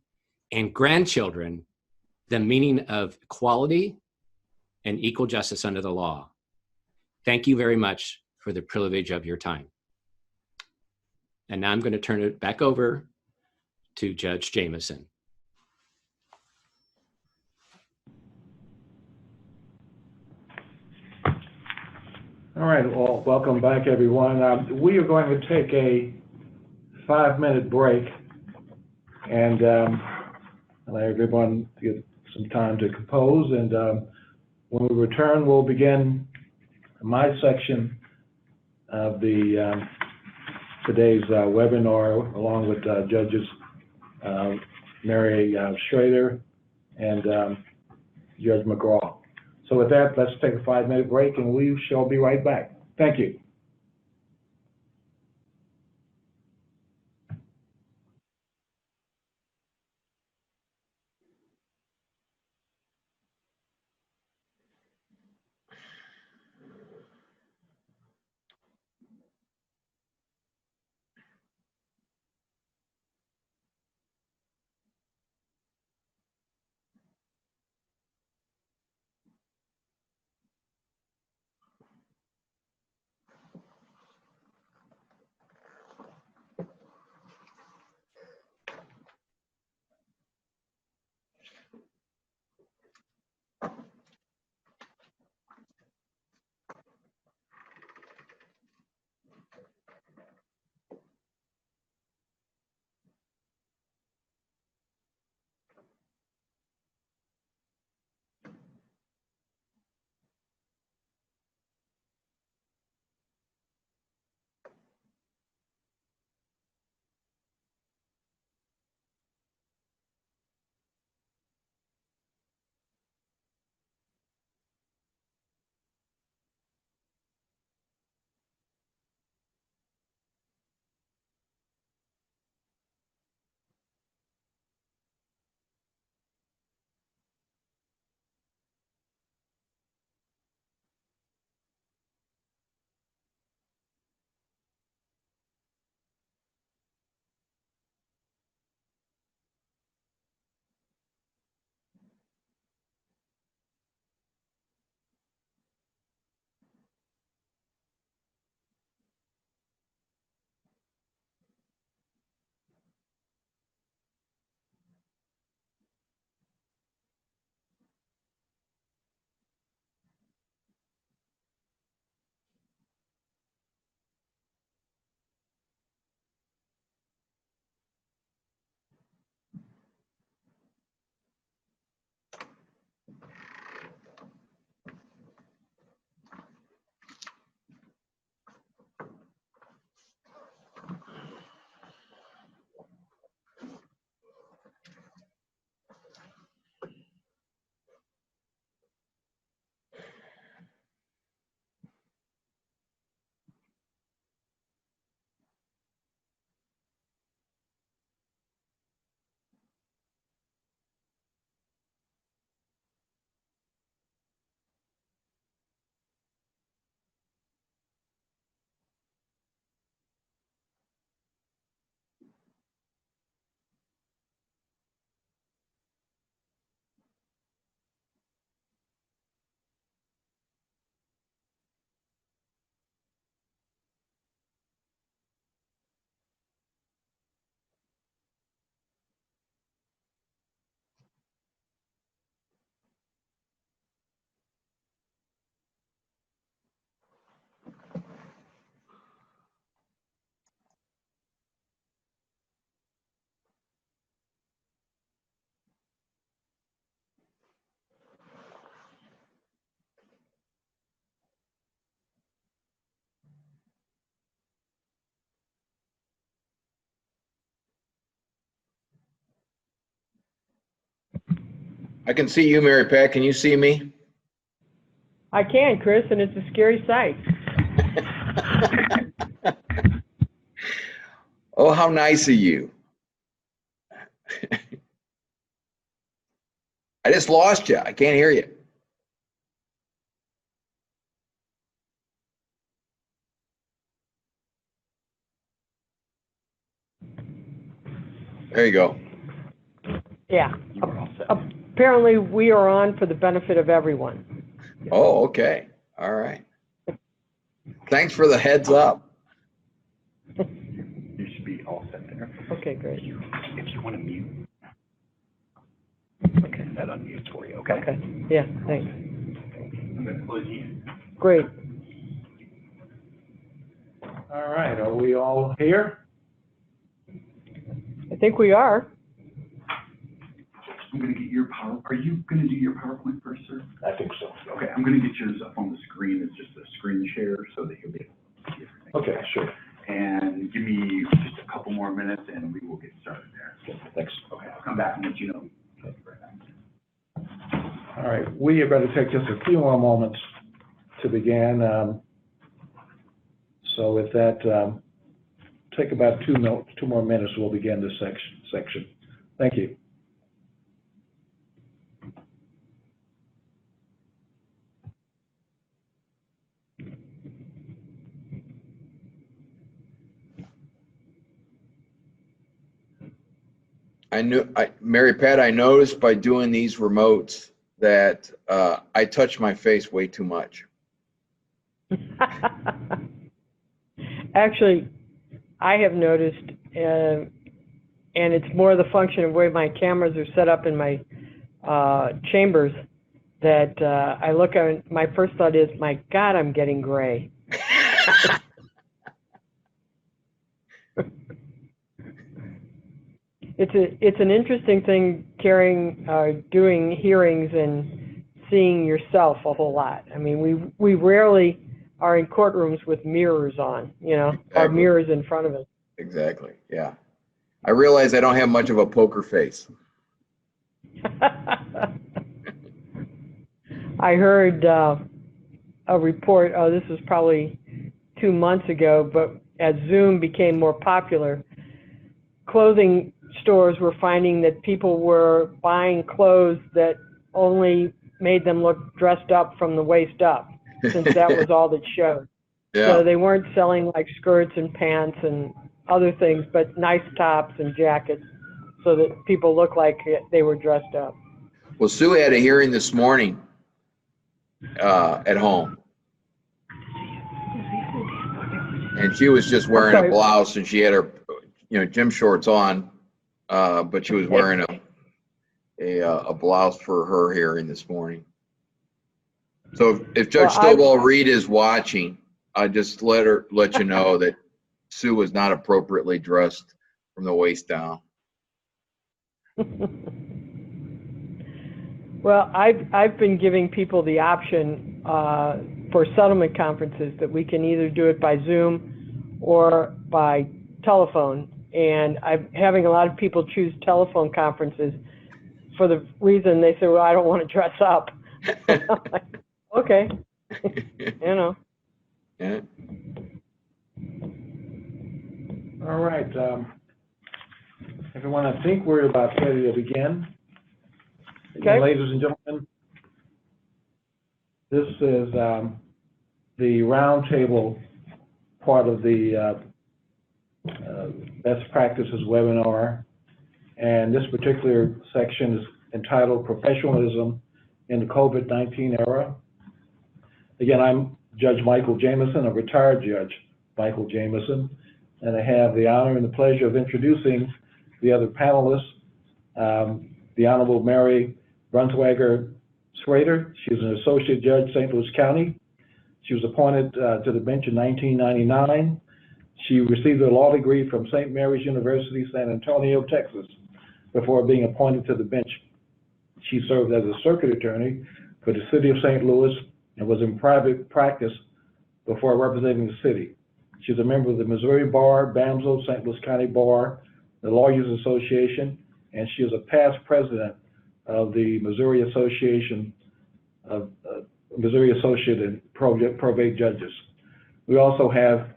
and grandchildren the meaning of equality and equal justice under the law. Thank you very much for the privilege of your time. And now I'm going to turn it back over to Judge Jamison. All right, well, welcome back, everyone. We are going to take a 5-minute break and allow everyone to get some time to compose. And when we return, we'll begin my section of the today's webinar, along with Judges Mary Schroeder and Judge McGraugh. So with that, let's take a 5-minute break, and we shall be right back. Thank you. I can see you, Mary Pat. Can you see me? I can, Chris, and it's a scary sight. Oh, how nice of you. I just lost you. I can't hear you. There you go. Yeah. Apparently, we are on for the benefit of everyone. Oh, okay. All right. Thanks for the heads up. You should be all set there. Okay, great. If you want to mute. Okay, that unmutes for you, okay? Okay. Yeah, thanks. I'm going to close you. Great. All right, are we all here? I think we are. I'm going to get your power. Are you going to do your PowerPoint first, sir? I think so. Okay, I'm going to get yours up on the screen. It's just a screen share so that you'll be able to see everything. Okay, sure. And give me just a couple more minutes and we will get started there. Okay, thanks. Okay, I'll come back and let you know. All right, we are going to take just a few more moments to begin. So with that, take about 2 more minutes. We'll begin this section. Thank you. Mary Pat, I noticed by doing these remotes that I touch my face way too much. Actually, I have noticed, and it's more the function of the way my cameras are set up in my chambers, that I look at, my first thought is, my God, I'm getting gray. It's an interesting thing doing hearings and seeing yourself a whole lot. I mean, we rarely are in courtrooms with mirrors on, exactly. Or mirrors in front of us. Exactly, yeah. I realize I don't have much of a poker face. I heard a report, this was probably 2 months ago, but as Zoom became more popular, clothing stores were finding that people were buying clothes that only made them look dressed up from the waist up, since that was all that showed. Yeah. So they weren't selling like skirts and pants and other things, but nice tops and jackets so that people look like they were dressed up. Well, Sue had a hearing this morning at home. And she was just wearing a blouse and she had her, gym shorts on, but she was wearing a blouse for her hearing this morning. So if Judge Stovall Reed is watching, I just let you know that Sue was not appropriately dressed from the waist down. Well, I've been giving people the option for settlement conferences that we can either do it by Zoom or by telephone. And I'm having a lot of people choose telephone conferences for the reason they say, well, I don't want to dress up. I'm like, okay, Yeah. All right, everyone, I think we're about ready to begin. Okay. Ladies and gentlemen, this is the roundtable part of the best practices webinar, and this particular section is entitled Professionalism in the COVID-19 Era. Again, I'm Judge Michael Jamison, a retired Judge Michael Jamison, and I have the honor and the pleasure of introducing the other panelists, the Honorable Mary Brunswager Schroeder. She's an Associate Judge, St. Louis County. She was appointed to the bench in 1999. She received a law degree from St. Mary's University, San Antonio, Texas, before being appointed to the bench. She served as a circuit attorney for the city of St. Louis and was in private practice before representing the city. She's a member of the Missouri Bar, BAMSO, St. Louis County Bar, the Lawyers Association, and she is a past president of the Missouri Association of Missouri Associate and Probate Judges. We also have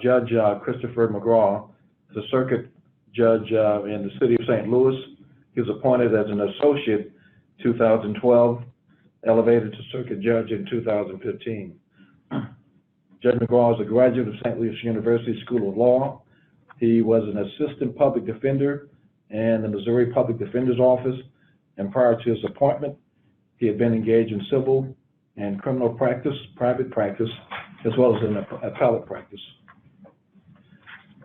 Judge Christopher McGraugh, the circuit judge in the city of St. Louis. He was appointed as an associate 2012, elevated to circuit judge in 2015. Judge McGraugh is a graduate of St. Louis University School of Law. He was an assistant public defender in the Missouri Public Defender's Office, and prior to his appointment, he had been engaged in civil and criminal practice, private practice, as well as in appellate practice.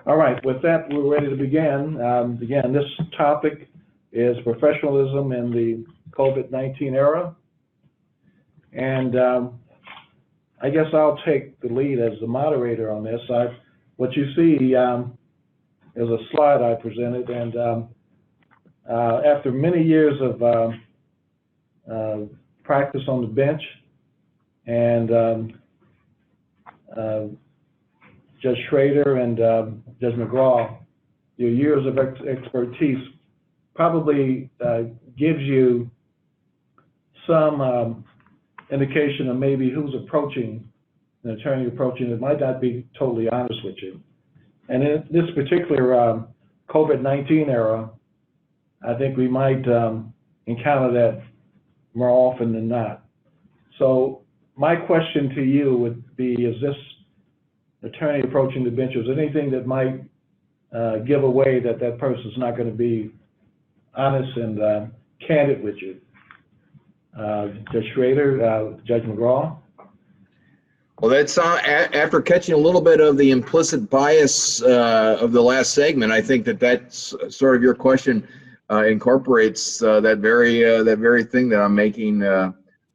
All right, with that, we're ready to begin. Again, this topic is professionalism in the COVID-19 era. And I guess I'll take the lead as the moderator on this. What you see is a slide I presented, and after many years of practice on the bench, and Judge Schroeder and Judge McGraugh, your years of expertise probably gives you some indication of maybe who's approaching, an attorney approaching that might not be totally honest with you. And in this particular COVID-19 era, I think we might encounter that more often than not. So my question to you would be, is this attorney approaching the bench, is there anything that might give away that that person's not going to be honest and candid with you? Judge Schroeder, Judge McGraugh? Well, that's after catching a little bit of the implicit bias of the last segment. I think that that's sort of your question incorporates that very thing that I'm making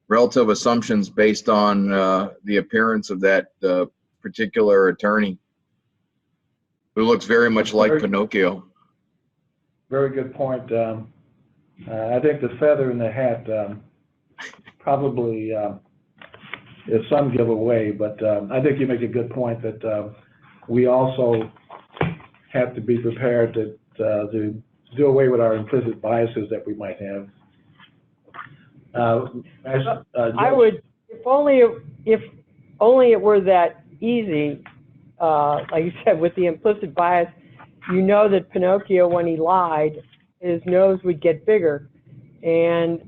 relative assumptions based on the appearance of that particular attorney, who looks very much like Pinocchio. Very good point. I think the feather in the hat probably is some giveaway, but I think you make a good point that we also have to be prepared to do away with our implicit biases that we might have. I would, if only it were that easy, like you said, with the implicit bias, you know that Pinocchio, when he lied, his nose would get bigger. And,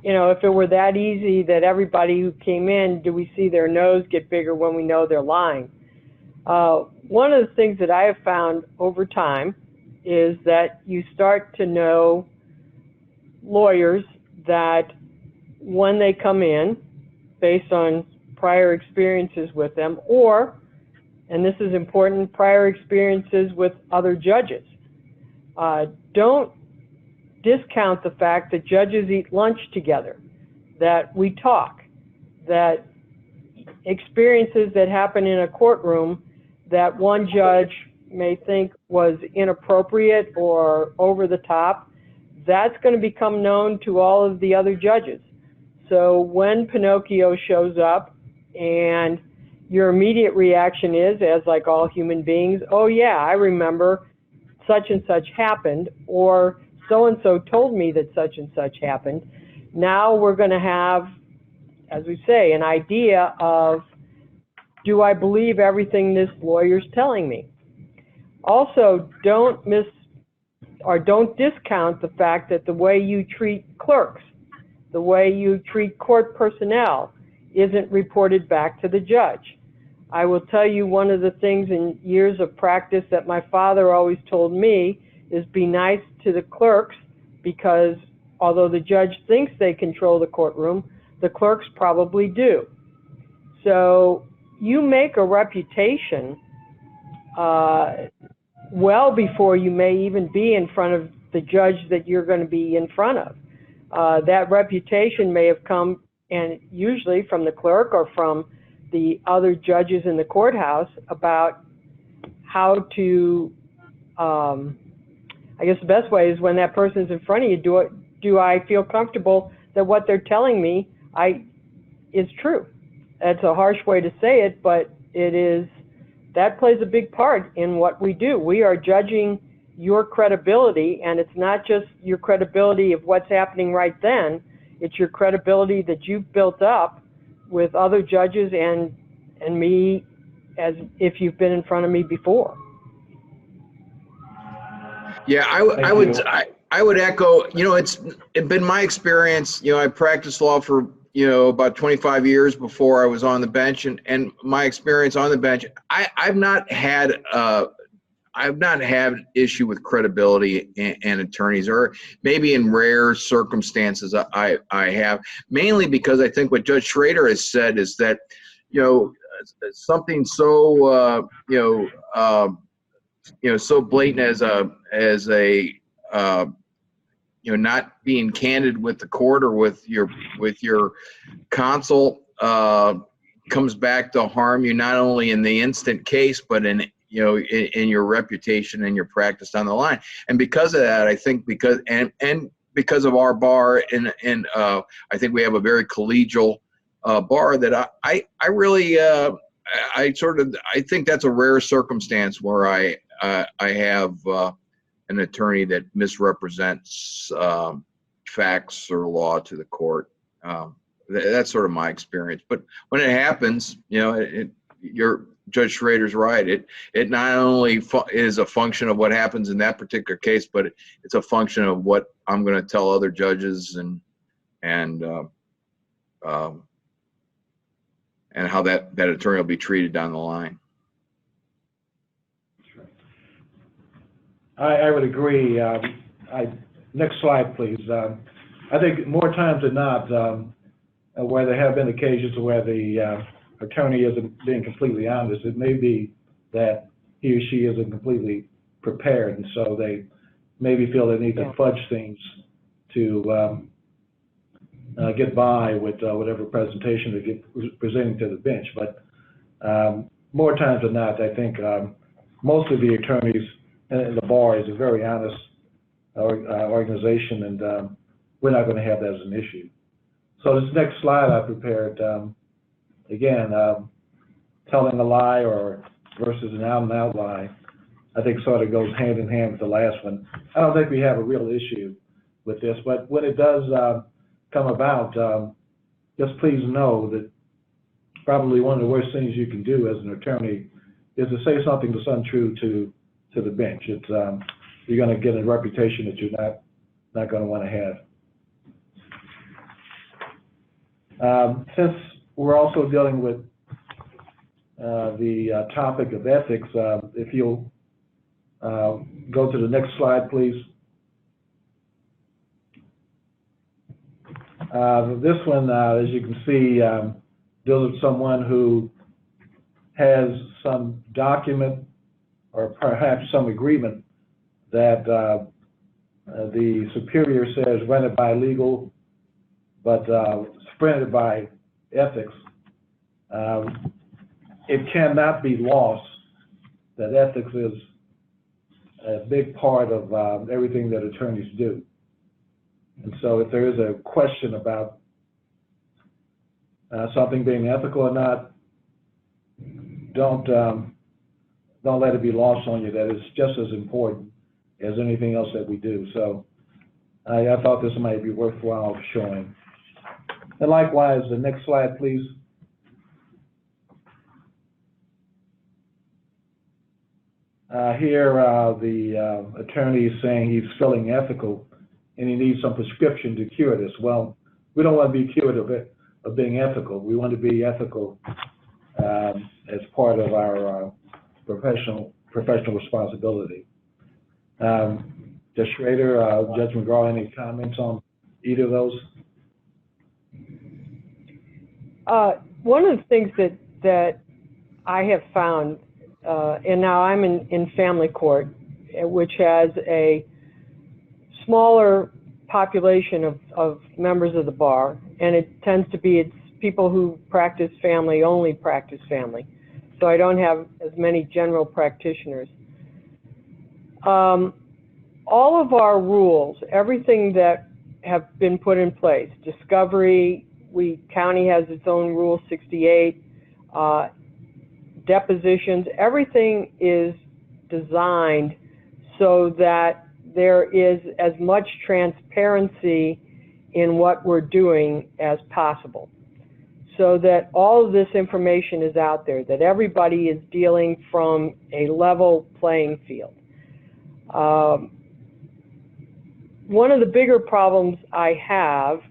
you know, if it were that easy that everybody who came in, do we see their nose get bigger when we know they're lying? One of the things that I have found over time is that you start to know lawyers that when they come in, based on prior experiences with them, or, and this is important, prior experiences with other judges. Don't discount the fact that judges eat lunch together, that we talk, that experiences that happen in a courtroom that one judge may think was inappropriate or over the top, that's going to become known to all of the other judges. So when Pinocchio shows up and your immediate reaction is, as like all human beings, oh yeah, I remember such and such happened, or so-and-so told me that such and such happened. Now we're going to have, as we say, an idea of, do I believe everything this lawyer's telling me? Also, don't discount the fact that the way you treat clerks, the way you treat court personnel isn't reported back to the judge. I will tell you, one of the things in years of practice that my father always told me is be nice to the clerks, because although the judge thinks they control the courtroom, the clerks probably do. So you make a reputation well before you may even be in front of the judge that you're going to be in front of. That reputation may have come, and usually from the clerk or from the other judges in the courthouse, about how to, I guess the best way is when that person's in front of you, do I feel comfortable that what they're telling me is true? That's a harsh way to say it, but it is, that plays a big part in what we do. We are judging your credibility, and it's not just your credibility of what's happening right then, it's your credibility that you've built up with other judges and me, as if you've been in front of me before. Yeah, I would echo, it's been my experience, I practiced law for, about 25 years before I was on the bench, and my experience on the bench, I've not had issue with credibility and attorneys, or maybe in rare circumstances I have, mainly because I think what Judge Schroeder has said is that, something so, so blatant as a not being candid with the court or with your counsel comes back to harm you not only in the instant case, but in your reputation and your practice down the line. And because of that, I think because of our bar, and I think we have a very collegial bar, that I really I think that's a rare circumstance where I have an attorney that misrepresents facts or law to the court. That's sort of my experience. But when it happens, Judge Schroeder's right. It not only is a function of what happens in that particular case, but it's a function of what I'm going to tell other judges and how that attorney will be treated down the line. I would agree. Next slide, please. I think more times than not, where there have been occasions where the attorney isn't being completely honest, it may be that he or she isn't completely prepared, and so they maybe feel they need to fudge things to get by with whatever presentation they get presenting to the bench. But more times than not, I think most of the attorneys in the bar is a very honest organization, and we're not going to have that as an issue. So this next slide I prepared, again, telling a lie versus an out-and-out lie, I think sort of goes hand in hand with the last one. I don't think we have a real issue with this, but when it does come about, just please know that probably one of the worst things you can do as an attorney is to say something that's untrue to the bench. It's you're going to get a reputation that you're not going to want to have. Since we're also dealing with the topic of ethics, if you'll go to the next slide, please. This one, as you can see, deals with someone who has some document or perhaps some agreement that the superior says rendered by legal, but spread by ethics. It cannot be lost that ethics is a big part of everything that attorneys do. And so if there is a question about something being ethical or not, don't let it be lost on you that it's just as important as anything else that we do. So I thought this might be worthwhile showing. And likewise, the next slide, please. Here, the attorney is saying he's feeling ethical and he needs some prescription to cure this. Well, we don't want to be cured of being ethical. We want to be ethical as part of our professional responsibility. Judge Schroeder, Judge McGraugh, any comments on either of those? One of the things that I have found, and now I'm in family court, which has a smaller population of members of the bar, and it tends to be it's people who practice family, only practice family. So I don't have as many general practitioners. All of our rules, everything that have been put in place, discovery, county has its own Rule 68, depositions, everything is designed so that there is as much transparency in what we're doing as possible, so that all of this information is out there, that everybody is dealing from a level playing field. One of the bigger problems I have,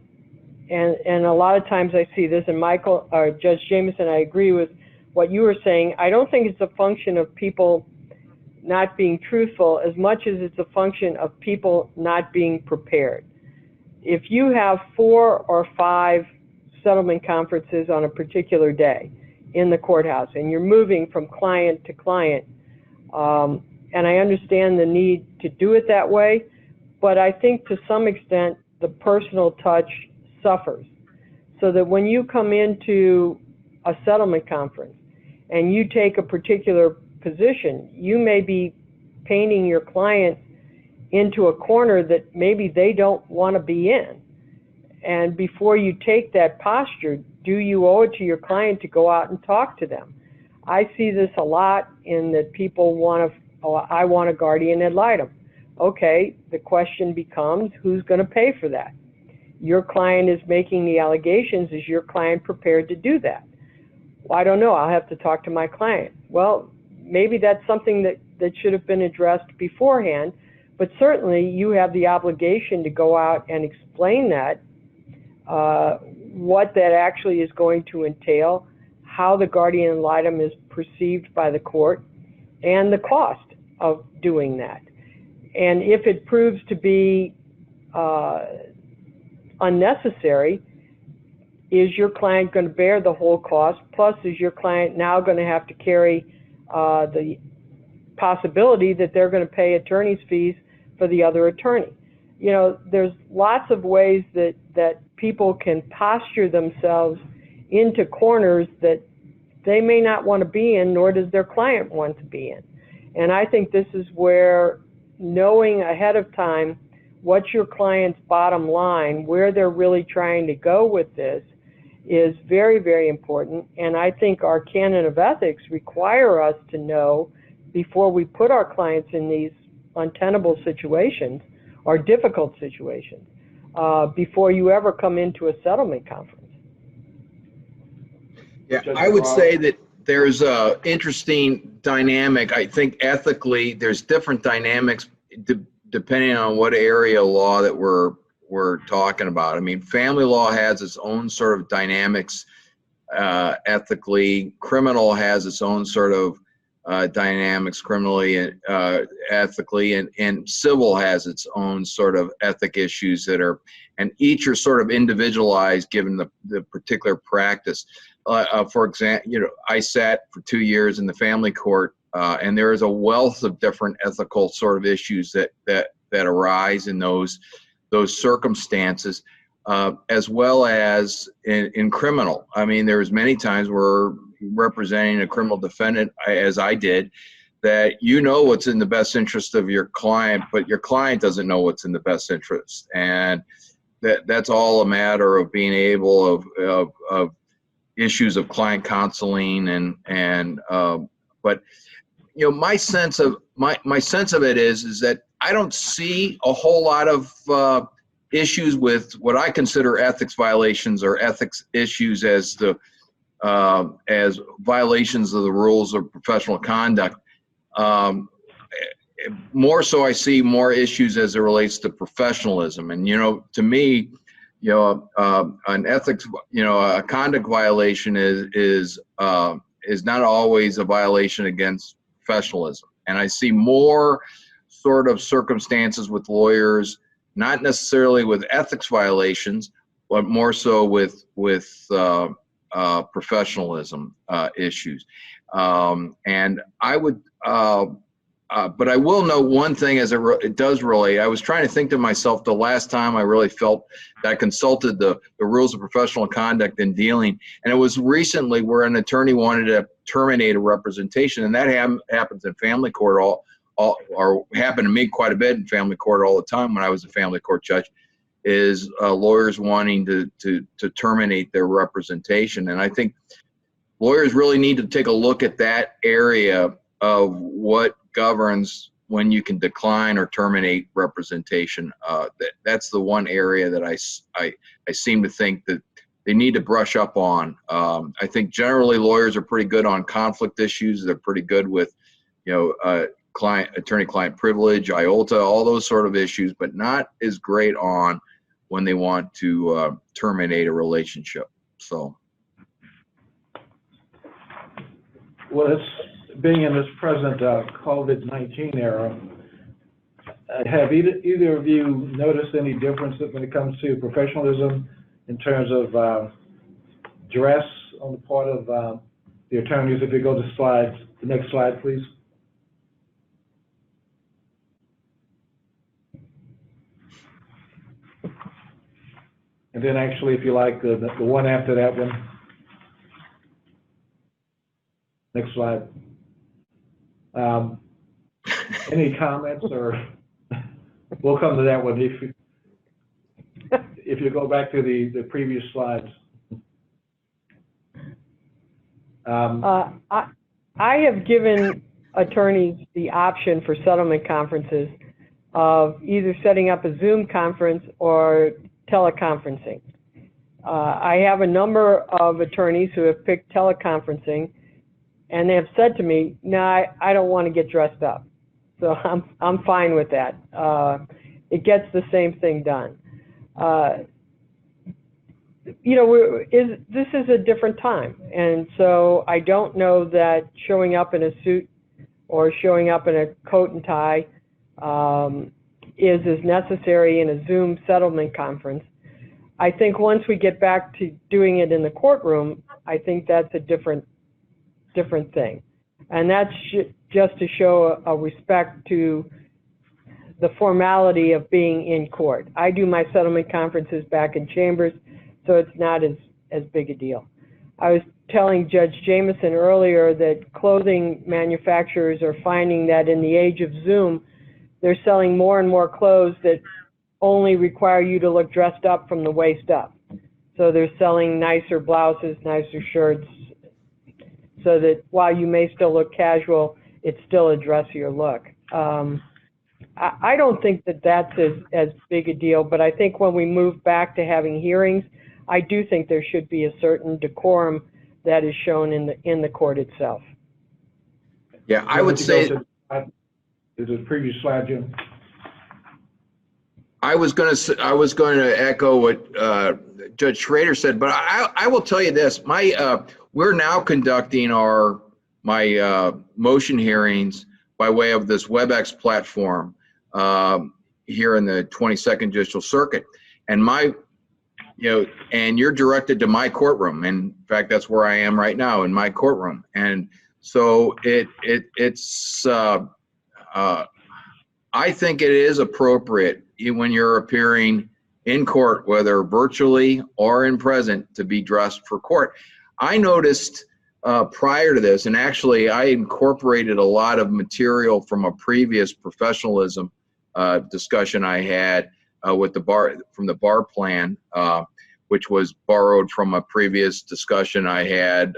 and a lot of times I see this, and Michael, or Judge Jamison, I agree with what you were saying. I don't think it's a function of people not being truthful as much as it's a function of people not being prepared. If you have 4 or 5 settlement conferences on a particular day in the courthouse and you're moving from client to client, and I understand the need to do it that way, but I think to some extent the personal touch suffers. So that when you come into a settlement conference and you take a particular position, you may be painting your client into a corner that maybe they don't want to be in. And before you take that posture, do you owe it to your client to go out and talk to them? I see this a lot in that people want to, oh, I want a guardian ad litem. Okay, the question becomes, who's going to pay for that? Your client is making the allegations. Is your client prepared to do that? Well, I don't know. I'll have to talk to my client. Well, maybe that's something that should have been addressed beforehand, but certainly you have the obligation to go out and explain that, what that actually is going to entail, how the guardian ad litem is perceived by the court, and the cost of doing that. And if it proves to be unnecessary, is your client going to bear the whole cost? Plus, is your client now going to have to carry the possibility that they're going to pay attorney's fees for the other attorney? You know, there's lots of ways that people can posture themselves into corners that they may not want to be in, nor does their client want to be in. And I think this is where knowing ahead of time what's your client's bottom line, where they're really trying to go with this, is very, very important. And I think our canon of ethics require us to know before we put our clients in these untenable situations or difficult situations, before you ever come into a settlement conference. Yeah, I would say that there's a interesting dynamic. I think ethically there's different dynamics depending on what area of law that we're talking about. I mean, family law has its own sort of dynamics ethically. Criminal has its own sort of dynamics criminally and ethically, and civil has its own sort of ethic issues that are, and each are sort of individualized given the particular practice. For example, you know, I sat for 2 years in the family court, and there is a wealth of different ethical sort of issues that arise in those circumstances, as well as in criminal. I mean, there's many times where representing a criminal defendant, as I did, that you know what's in the best interest of your client, but your client doesn't know what's in the best interest, and that's all a matter of being able of issues of client counseling and but you know, my sense of it is that I don't see a whole lot of issues with what I consider ethics violations or ethics issues as violations of the rules of professional conduct. More so, I see more issues as it relates to professionalism. And you know, to me, you know, an ethics, you know, a conduct violation is not always a violation against professionalism. And I see more sort of circumstances with lawyers, not necessarily with ethics violations, but more so with professionalism issues. And I would, but I will note one thing as it does relate. I was trying to think to myself the last time I really felt that I consulted the rules of professional conduct in dealing, and it was recently where an attorney wanted to terminate a representation, and that happens in family court or happened to me quite a bit in family court all the time when I was a family court judge, is lawyers wanting to terminate their representation. And I think lawyers really need to take a look at that area of what governs when you can decline or terminate representation. That's the one area that I seem to think that they need to brush up on. I think generally lawyers are pretty good on conflict issues. They're pretty good with, attorney-client privilege, IOLTA, all those sort of issues, but not as great on when they want to terminate a relationship. So. Well, it's being in this present COVID-19 era, have either of you noticed any difference when it comes to professionalism in terms of dress on the part of the attorneys? If you go to the next slide, please. And then actually, if you like, the one after that one. Next slide. Any comments, or we'll come to that one if you go back to the previous slides. I have given attorneys the option for settlement conferences of either setting up a Zoom conference or teleconferencing. I have a number of attorneys who have picked teleconferencing, and they have said to me, "No, I don't want to get dressed up." So I'm fine with that. It gets the same thing done. This is a different time, and so I don't know that showing up in a suit or showing up in a coat and tie is as necessary in a Zoom settlement conference. I think once we get back to doing it in the courtroom, I think that's a different thing. And that's just to show a respect to the formality of being in court. I do my settlement conferences back in chambers, so it's not as big a deal. I was telling Judge Jamison earlier that clothing manufacturers are finding that in the age of Zoom, they're selling more and more clothes that only require you to look dressed up from the waist up. So they're selling nicer blouses, nicer shirts, so that while you may still look casual, it's still a dressier look. I don't think that that's as big a deal, but I think when we move back to having hearings, I do think there should be a certain decorum that is shown in the court itself. Yeah, I would say. Is the previous slide, Jim? I was going to echo what Judge Schroeder said, but I will tell you this: we're now conducting my motion hearings by way of this WebEx platform here in the 22nd Judicial Circuit, and and you're directed to my courtroom. In fact, that's where I am right now, in my courtroom, and so it's. I think it is appropriate when you're appearing in court, whether virtually or in present, to be dressed for court. I noticed prior to this, and actually I incorporated a lot of material from a previous professionalism discussion I had with the bar, from the bar plan, which was borrowed from a previous discussion I had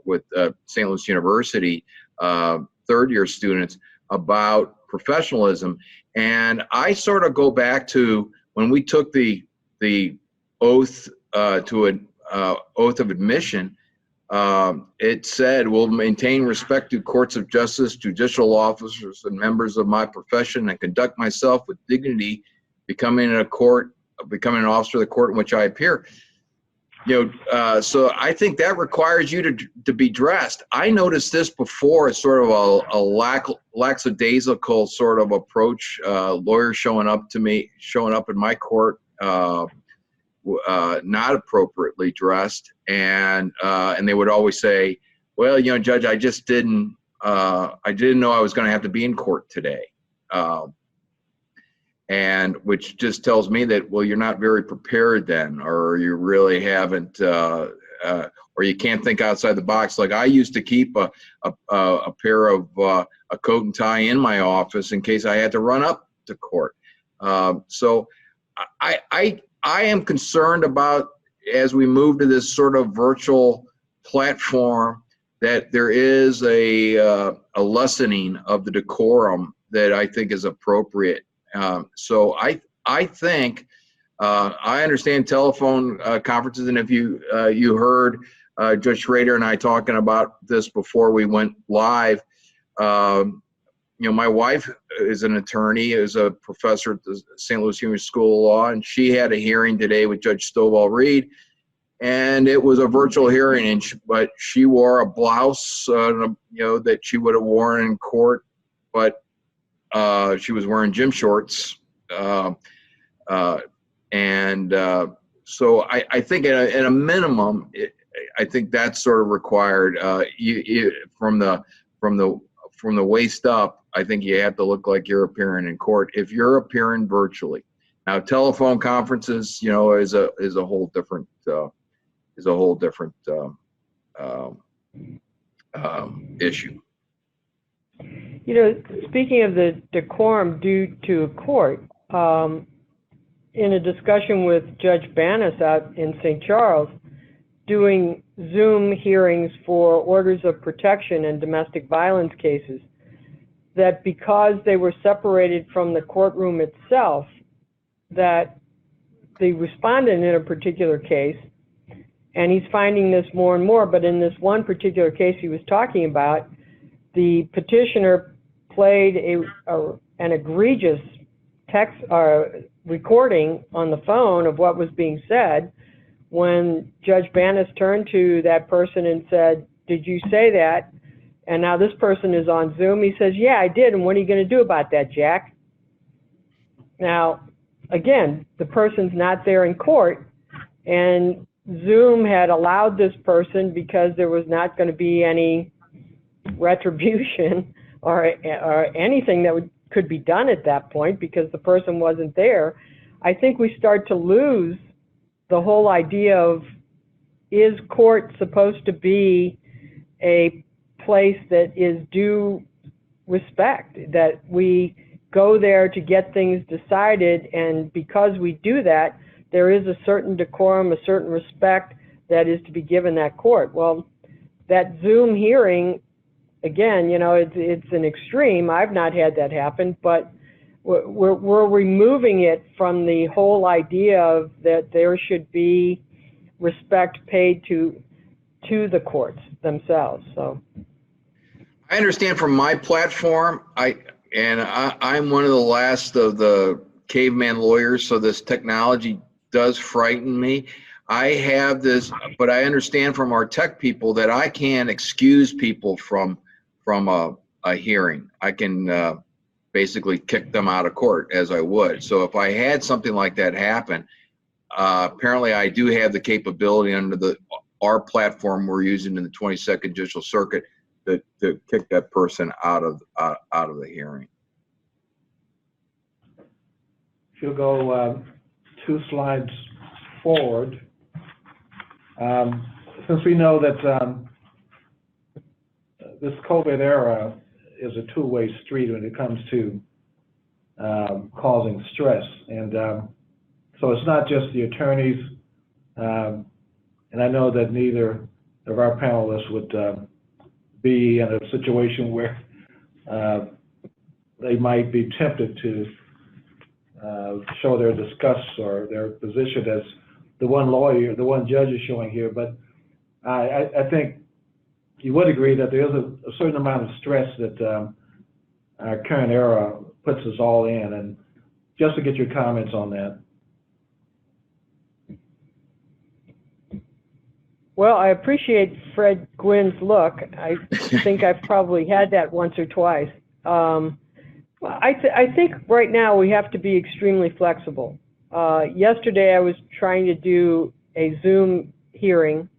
with St. Louis University third-year students about professionalism. And I sort of go back to when we took the oath to an oath of admission. It said, "Will maintain respect to courts of justice, judicial officers, and members of my profession, and conduct myself with dignity, becoming an officer of the court in which I appear." So I think that requires you to be dressed. I noticed this before as sort of a lackadaisical sort of approach. Lawyers showing up in my court, not appropriately dressed, and they would always say, "Well, Judge, I didn't know I was going to have to be in court today," and which just tells me that, well, you're not very prepared then, or you really haven't, or you can't think outside the box. Like I used to keep a pair of a coat and tie in my office in case I had to run up to court. So I am concerned about, as we move to this sort of virtual platform, that there is a lessening of the decorum that I think is appropriate. So I think I understand telephone conferences, and if you heard Judge Schroeder and I talking about this before we went live. My wife is an attorney, is a professor at the St. Louis Human School of Law, and she had a hearing today with Judge Stovall-Reed, and it was a virtual hearing, but she wore a blouse, that she would have worn in court, but she was wearing gym shorts, so I think at a minimum, I think that's sort of required. From the waist up, I think you have to look like you're appearing in court if you're appearing virtually. Now, telephone conferences, is a whole different issue. Speaking of the decorum due to a court, in a discussion with Judge Banas out in St. Charles, doing Zoom hearings for orders of protection and domestic violence cases, that because they were separated from the courtroom itself, that the respondent in a particular case, and he's finding this more and more, but in this one particular case he was talking about, the petitioner played an egregious text recording on the phone of what was being said. When Judge Banas turned to that person and said, "Did you say that?" And now this person is on Zoom. He says, "Yeah, I did. And what are you going to do about that, Jack?" Now, again, the person's not there in court, and Zoom had allowed this person because there was not going to be any retribution or anything that could be done at that point because the person wasn't there. I think we start to lose the whole idea of, is court supposed to be a place that is due respect, that we go there to get things decided, and because we do that, there is a certain decorum, a certain respect that is to be given that court. Well, that Zoom hearing, again, it's an extreme. I've not had that happen, but we're removing it from the whole idea of that there should be respect paid to the courts themselves. So I understand from my platform, I'm one of the last of the caveman lawyers, so this technology does frighten me. I have this, but I understand from our tech people that I can excuse people from a hearing. I can basically kick them out of court as I would. So if I had something like that happen, apparently I do have the capability under our platform we're using in the 22nd Judicial Circuit to kick that person out of the hearing. If you'll go 2 slides forward, since we know that this COVID era is a two-way street when it comes to causing stress, and so it's not just the attorneys, and I know that neither of our panelists would be in a situation where they might be tempted to show their disgust or their position as the one judge is showing here, but I think you would agree that there is a certain amount of stress that our current era puts us all in, and just to get your comments on that. Well, I appreciate Fred Gwynn's look. I think I've probably had that once or twice. I think right now we have to be extremely flexible. Yesterday I was trying to do a Zoom hearing,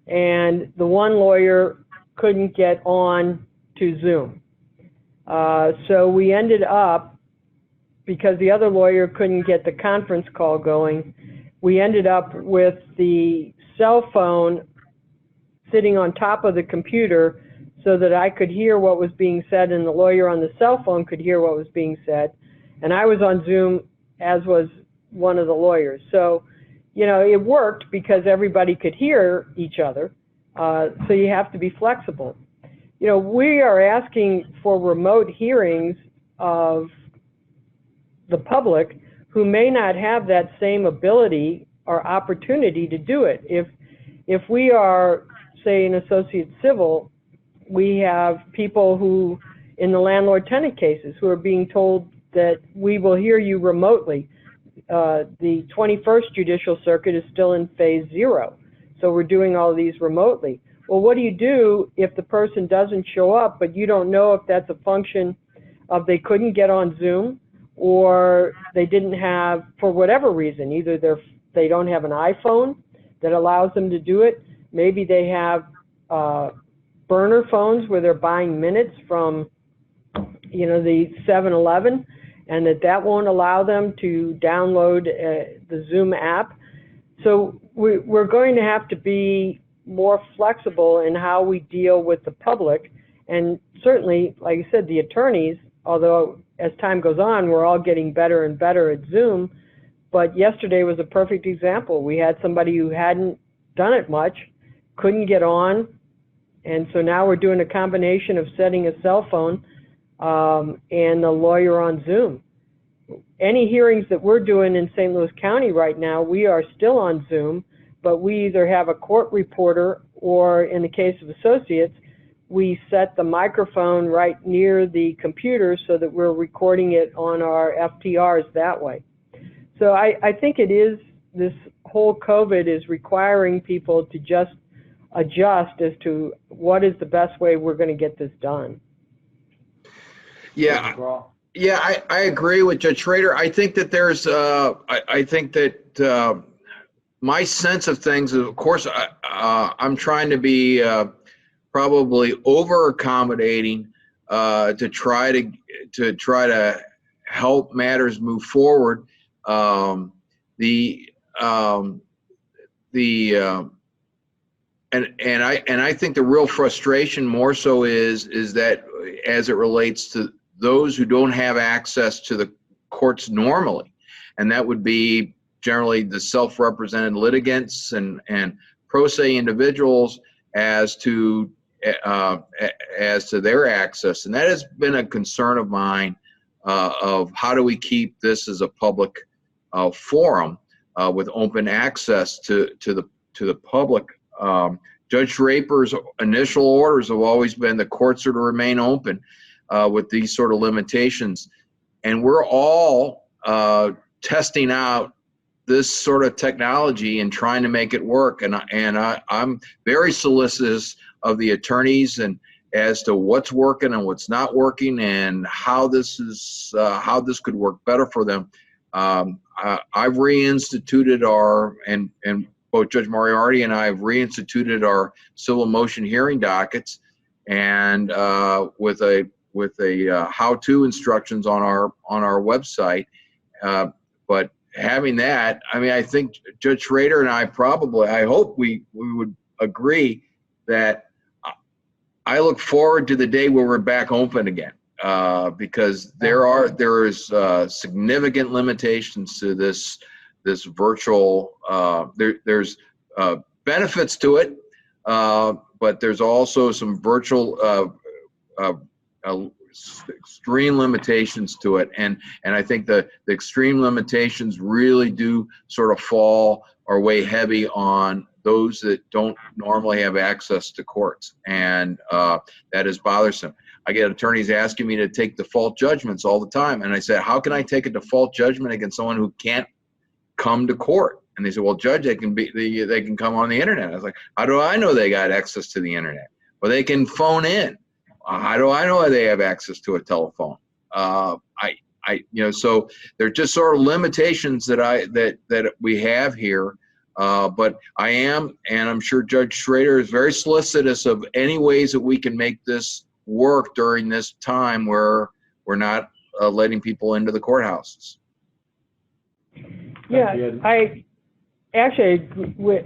and the one lawyer couldn't get on to Zoom. So we ended up, because the other lawyer couldn't get the conference call going, we ended up with the cell phone sitting on top of the computer so that I could hear what was being said and the lawyer on the cell phone could hear what was being said. And I was on Zoom, as was one of the lawyers. So, it worked because everybody could hear each other. So you have to be flexible. We are asking for remote hearings of the public who may not have that same ability or opportunity to do it. If we are, say, an associate civil, we have people who, in the landlord-tenant cases, who are being told that we will hear you remotely. The 21st Judicial Circuit is still in phase 0, so we're doing all of these remotely. Well, what do you do if the person doesn't show up, but you don't know if that's a function of they couldn't get on Zoom, or they didn't have, for whatever reason, either they don't have an iPhone that allows them to do it, maybe they have burner phones where they're buying minutes from, the 7-Eleven, and that won't allow them to download the Zoom app. So we're going to have to be more flexible in how we deal with the public. And certainly, like I said, the attorneys, although as time goes on, we're all getting better and better at Zoom. But yesterday was a perfect example. We had somebody who hadn't done it much, couldn't get on, and so now we're doing a combination of setting a cell phone and a lawyer on Zoom. Any hearings that we're doing in St. Louis County right now, we are still on Zoom, but we either have a court reporter or, in the case of associates, we set the microphone right near the computer so that we're recording it on our FTRs that way. So I think it is, this whole COVID is requiring people to just adjust as to what is the best way we're going to get this done. Yeah, I agree with Judge Schroeder. I think that there's, I think that my sense of things is, of course, I'm trying to be probably over accommodating to try to help matters move forward. And I think the real frustration more so is that as it relates to those who don't have access to the courts normally, and that would be generally the self-represented litigants and pro se individuals as to their access. And that has been a concern of mine of how do we keep this as a public forum with open access to the public. Judge Draper's initial orders have always been the courts are to remain open with these sort of limitations. And we're all testing out this sort of technology and trying to make it work. And I'm very solicitous of the attorneys and as to what's working and what's not working and how this is how this could work better for them. I've reinstituted and both Judge Moriarty and I have reinstituted our civil motion hearing dockets, and with a how-to instructions on our website. But having that, I mean, I think Judge Schroeder and I hope we would agree that I look forward to the day where we're back open again, because there is significant limitations to this virtual. There's benefits to it, but there's also some virtual extreme limitations to it, and I think the extreme limitations really do sort of fall or weigh heavy on those that don't normally have access to courts, and that is bothersome. I get attorneys asking me to take default judgments all the time, and I said, how can I take a default judgment against someone who can't come to court? And they said, well, Judge, they can come on the internet. I was like, how do I know they got access to the internet? Well, they can phone in. How do I know they have access to a telephone? So they're just sort of limitations that we have here. But I am, and I'm sure Judge Schroeder is very solicitous of any ways that we can make this work during this time where we're not letting people into the courthouses. Yeah,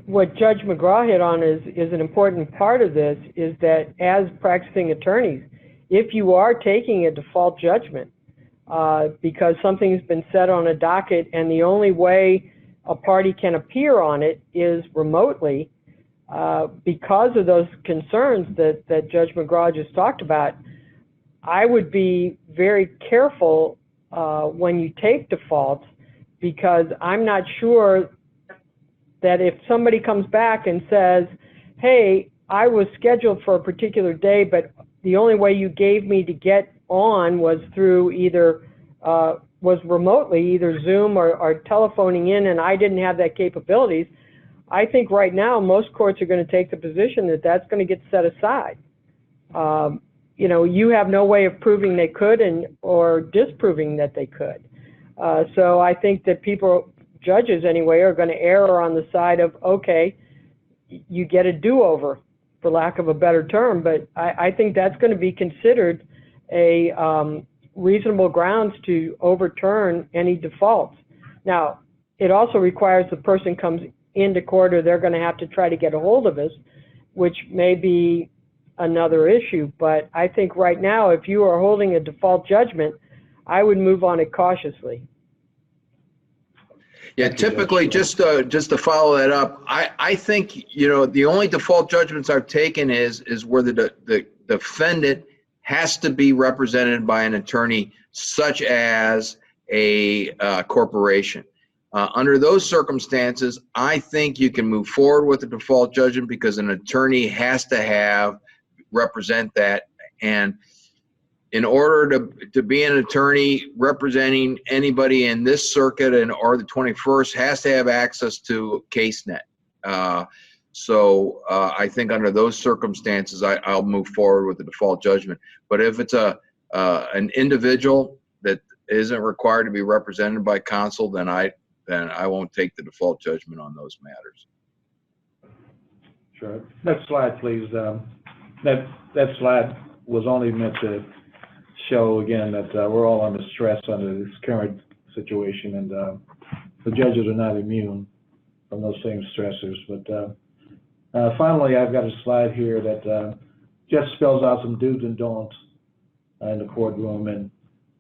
what Judge McGraugh hit on is an important part of this, is that as practicing attorneys, if you are taking a default judgment because something's been set on a docket and the only way a party can appear on it is remotely, because of those concerns that Judge McGraugh just talked about, I would be very careful when you take defaults, because I'm not sure that if somebody comes back and says, hey, I was scheduled for a particular day, but the only way you gave me to get on was through either, was remotely, either Zoom or telephoning in, and I didn't have that capabilities. I think right now most courts are going to take the position that that's going to get set aside. You know, you have no way of proving they could or disproving that they could. So I think that judges anyway, are going to err on the side of, okay, you get a do-over, for lack of a better term, but I think that's going to be considered a reasonable grounds to overturn any defaults. Now, it also requires the person comes into court, or they're going to have to try to get a hold of us, which may be another issue. But I think right now, if you are holding a default judgment, I would move on it cautiously. Yeah, typically, just to follow that up, I think, you know, the only default judgments I've taken is where the defendant has to be represented by an attorney, such as a corporation. Under those circumstances, I think you can move forward with the default judgment, because an attorney has to represent that. And in order to be an attorney representing anybody in this circuit or the 21st, has to have access to CaseNet. So I think under those circumstances, I'll move forward with the default judgment. But if it's an individual that isn't required to be represented by counsel, then I won't take the default judgment on those matters. Sure. Next slide, please. That slide was only meant to show again that we're all under stress under this current situation, and the judges are not immune from those same stressors. But finally, I've got a slide here that just spells out some do's and don'ts in the courtroom, and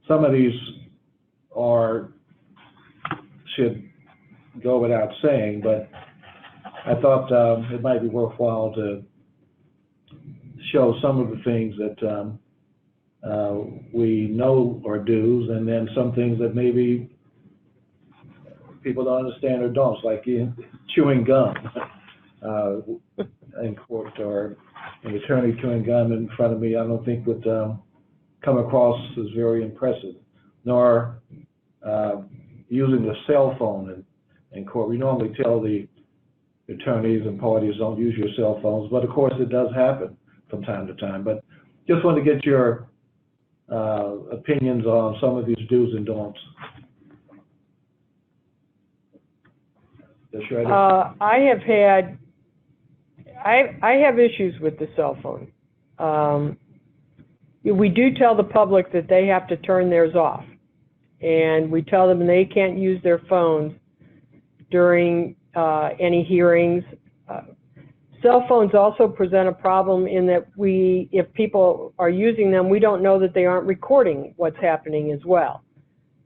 some of these should go without saying, but I thought it might be worthwhile to show some of the things that we know are do's, and then some things that maybe people don't understand or don't, like chewing gum in court, or an attorney chewing gum in front of me. I don't think would come across as very impressive, nor using the cell phone in court. We normally tell the attorneys and parties, don't use your cell phones, but of course it does happen from time to time. But just want to get your opinions on some of these do's and don'ts. I have issues with the cell phone. We do tell the public that they have to turn theirs off, and we tell them they can't use their phones during any hearings. Cell phones also present a problem in that if people are using them, we don't know that they aren't recording what's happening as well.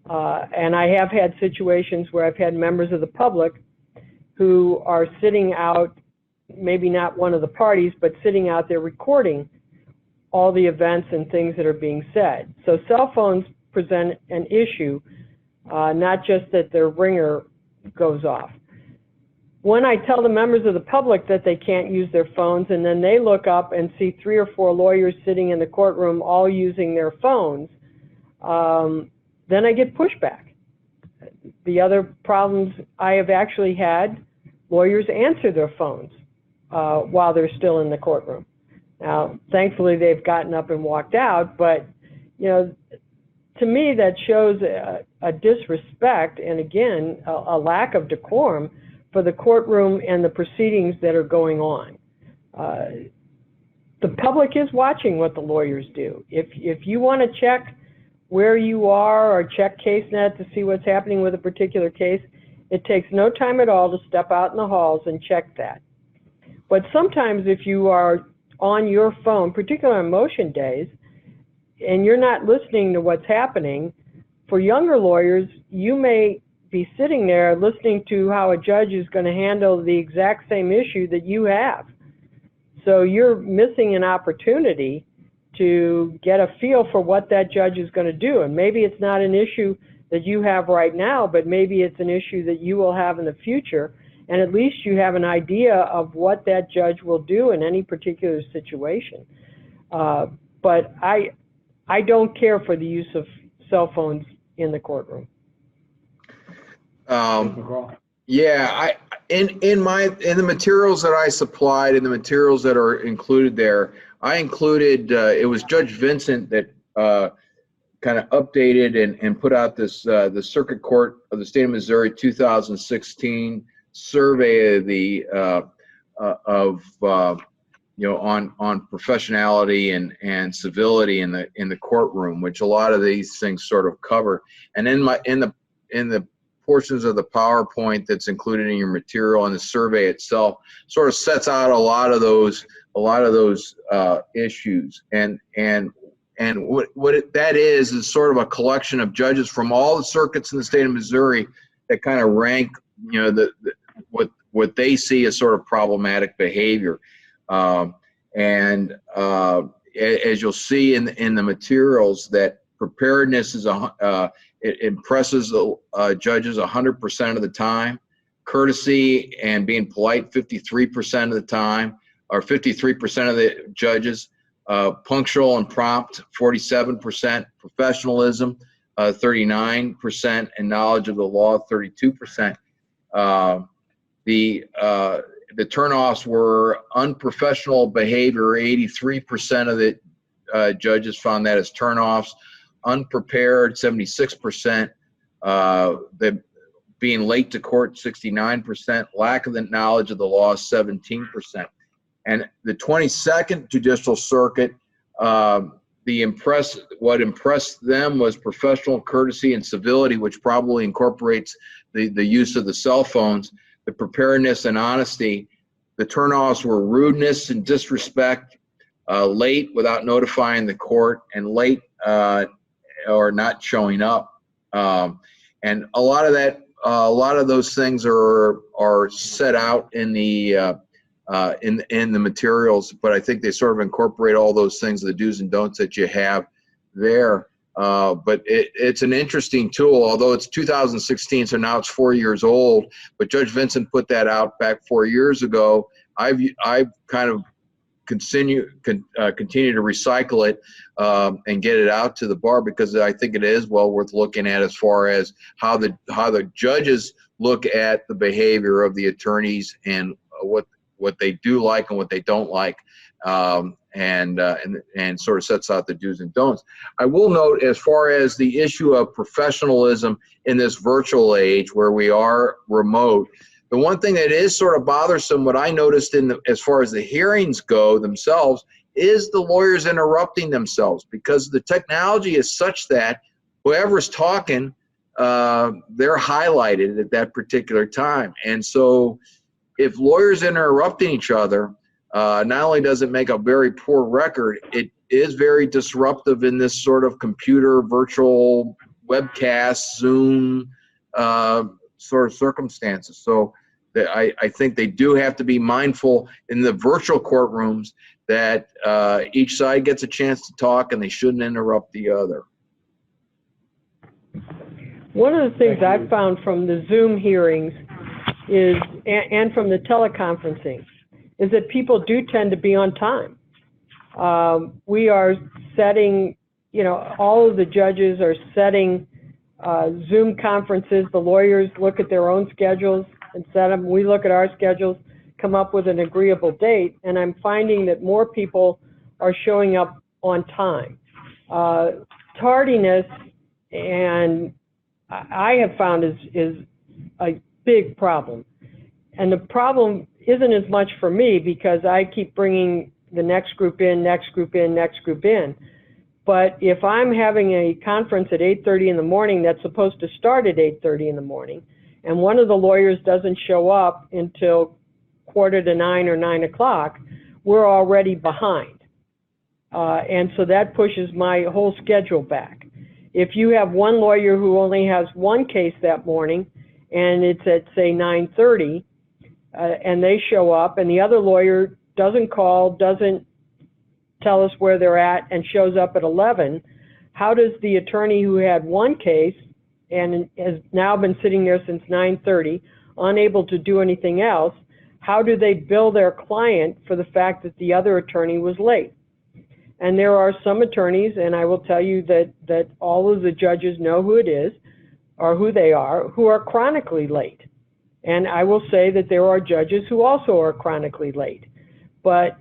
And I have had situations where I've had members of the public who are sitting out, maybe not one of the parties, but sitting out there recording all the events and things that are being said. So cell phones present an issue, not just that their ringer goes off. When I tell the members of the public that they can't use their phones, and then they look up and see 3 or 4 lawyers sitting in the courtroom all using their phones, then I get pushback. The other problems I have actually had, lawyers answer their phones while they're still in the courtroom. Now, thankfully, they've gotten up and walked out, but, you know, to me, that shows a disrespect and, again, a lack of decorum for the courtroom and the proceedings that are going on. The public is watching what the lawyers do. If you want to check where you are or check CaseNet to see what's happening with a particular case, it takes no time at all to step out in the halls and check that. But sometimes if you are on your phone, particularly on motion days, and you're not listening to what's happening, for younger lawyers, you may be sitting there listening to how a judge is going to handle the exact same issue that you have. So you're missing an opportunity to get a feel for what that judge is going to do. And maybe it's not an issue that you have right now, but maybe it's an issue that you will have in the future. And at least you have an idea of what that judge will do in any particular situation. But I don't care for the use of cell phones in the courtroom. Yeah, in the materials that I supplied, in the materials that are included there, I included, it was Judge Vincent that kind of updated and put out this, the Circuit Court of the State of Missouri 2016 survey of the, on professionality and civility in the courtroom, which a lot of these things sort of cover. And in the portions of the PowerPoint that's included in your material and the survey itself sort of sets out a lot of those issues. And what that is sort of a collection of judges from all the circuits in the state of Missouri that kind of rank, what they see as sort of problematic behavior. As you'll see in the materials, that preparedness is it impresses judges 100% of the time. Courtesy and being polite 53% of the time, or 53% of the judges. Punctual and prompt 47%. Professionalism 39%, and knowledge of the law 32%. The turnoffs were unprofessional behavior. 83% of the judges found that as turnoffs. Unprepared, 76%. The being late to court, 69%. Lack of the knowledge of the law, 17%. And the 22nd Judicial Circuit, what impressed them was professional courtesy and civility, which probably incorporates the use of the cell phones. The preparedness and honesty. The turnoffs were rudeness and disrespect, late without notifying the court, and late or not showing up. And a lot of those things are set out in the materials, but I think they sort of incorporate all those things, the do's and don'ts that you have there. But it's an interesting tool, although it's 2016, so now it's 4 years old. But Judge Vincent put that out back 4 years ago. I've kind of continue to recycle it and get it out to the bar, because I think it is well worth looking at as far as how the judges look at the behavior of the attorneys and what they do like and what they don't like. And sort of sets out the do's and don'ts. I will note, as far as the issue of professionalism in this virtual age where we are remote, the one thing that is sort of bothersome, what I noticed as far as the hearings go themselves, is the lawyers interrupting themselves, because the technology is such that whoever's talking, they're highlighted at that particular time. And so if lawyers interrupting each other, not only does it make a very poor record, it is very disruptive in this sort of computer, virtual webcast, Zoom sort of circumstances. So I think they do have to be mindful in the virtual courtrooms that each side gets a chance to talk, and they shouldn't interrupt the other. One of the things I've found from the Zoom hearings is, and from the teleconferencing, is that people do tend to be on time. We are setting, all of the judges are setting Zoom conferences. The lawyers look at their own schedules and set them. We look at our schedules, come up with an agreeable date, and I'm finding that more people are showing up on time. Tardiness, and I have found is a big problem. And the problem isn't as much for me, because I keep bringing the next group in, next group in, next group in. But if I'm having a conference at 8:30 in the morning that's supposed to start at 8:30 in the morning, and one of the lawyers doesn't show up until 8:45 or 9 o'clock, we're already behind. And so that pushes my whole schedule back. If you have one lawyer who only has one case that morning, and it's at, say, 9:30, and they show up, and the other lawyer doesn't call, doesn't tell us where they're at and shows up at 11, how does the attorney who had one case and has now been sitting there since 9:30, unable to do anything else, how do they bill their client for the fact that the other attorney was late? And there are some attorneys, and I will tell you that all of the judges know who it is, or who they are, who are chronically late. And I will say that there are judges who also are chronically late. But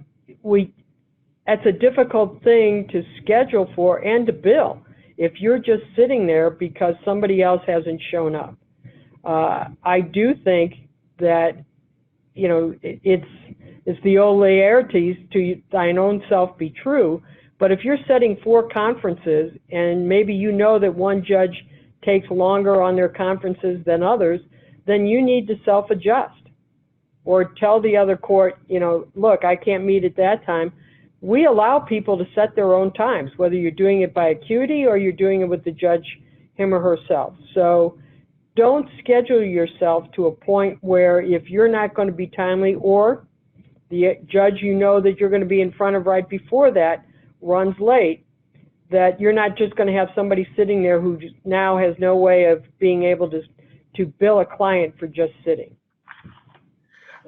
that's a difficult thing to schedule for and to bill if you're just sitting there because somebody else hasn't shown up. I do think that, you know, it's the old Laertes, to thine own self be true. But if you're setting 4 conferences and maybe you know that one judge takes longer on their conferences than others, then you need to self-adjust or tell the other court, you know, look, I can't meet at that time. We allow people to set their own times, whether you're doing it by acuity or you're doing it with the judge, him or herself. So don't schedule yourself to a point where if you're not going to be timely or the judge you know that you're going to be in front of right before that runs late, that you're not just going to have somebody sitting there who now has no way of being able to bill a client for just sitting.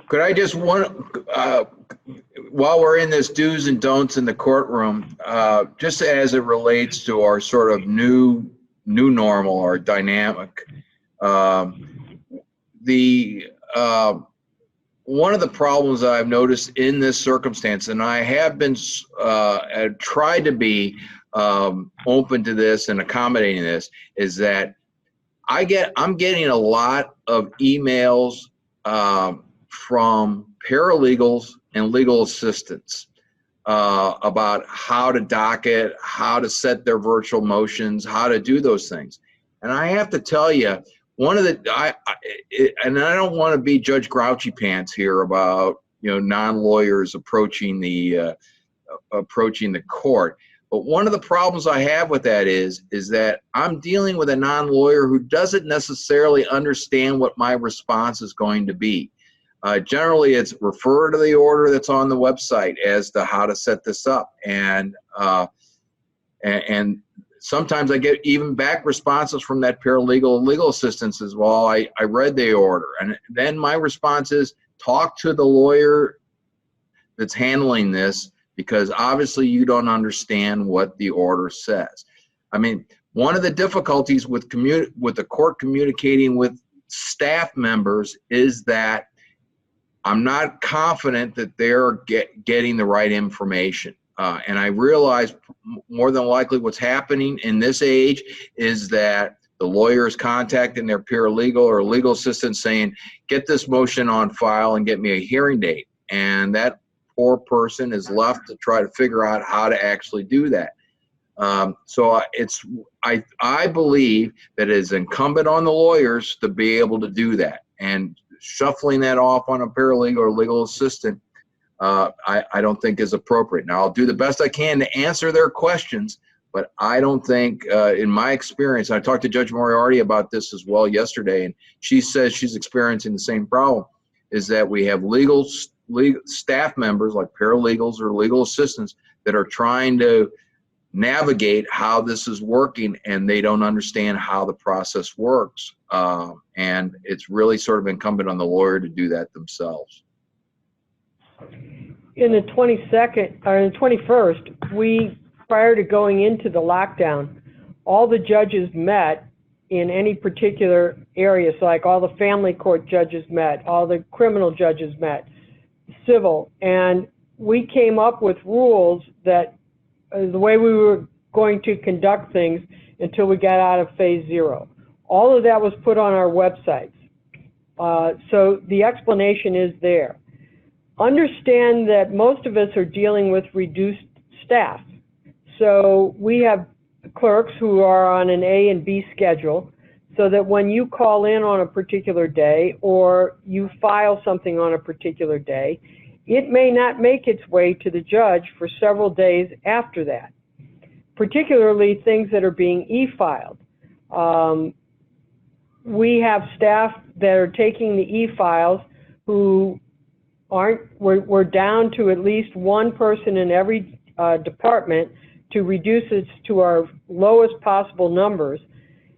Could I just while we're in this do's and don'ts in the courtroom, just as it relates to our sort of new normal or dynamic, one of the problems that I've noticed in this circumstance, and I have been tried to be open to this and accommodating this, is that I'm getting a lot of emails from paralegals and legal assistants about how to docket, how to set their virtual motions, how to do those things. And I have to tell you, and I don't want to be Judge Grouchy Pants here about, you know, non-lawyers approaching the court. But one of the problems I have with that is that I'm dealing with a non-lawyer who doesn't necessarily understand what my response is going to be. Generally, it's refer to the order that's on the website as to how to set this up. And sometimes I get even back responses from that paralegal and legal assistants as well. I read the order. And then my response is, talk to the lawyer that's handling this, because obviously you don't understand what the order says. I mean, one of the difficulties with the court communicating with staff members is that I'm not confident that they're getting the right information. And I realize more than likely what's happening in this age is that the lawyer is contacting their paralegal or legal assistant saying, get this motion on file and get me a hearing date. And that poor person is left to try to figure out how to actually do that. So I believe that it is incumbent on the lawyers to be able to do that. And shuffling that off on a paralegal or legal assistant, I don't think is appropriate. Now, I'll do the best I can to answer their questions, but I don't think, in my experience, I talked to Judge Moriarty about this as well yesterday, and she says she's experiencing the same problem, is that we have legal staff members like paralegals or legal assistants that are trying to navigate how this is working, and they don't understand how the process works. And it's really sort of incumbent on the lawyer to do that themselves. In the 22nd or in the 21st, prior to going into the lockdown, all the judges met in any particular area. So like all the family court judges met, all the criminal judges met, civil, and we came up with rules that the way we were going to conduct things until we got out of phase 0. All of that was put on our websites. So the explanation is there. Understand that most of us are dealing with reduced staff. So we have clerks who are on an A and B schedule, so that when you call in on a particular day or you file something on a particular day, it may not make its way to the judge for several days after that, particularly things that are being e-filed. We have staff that are taking the e-files who we're down to at least one person in every department to reduce it to our lowest possible numbers.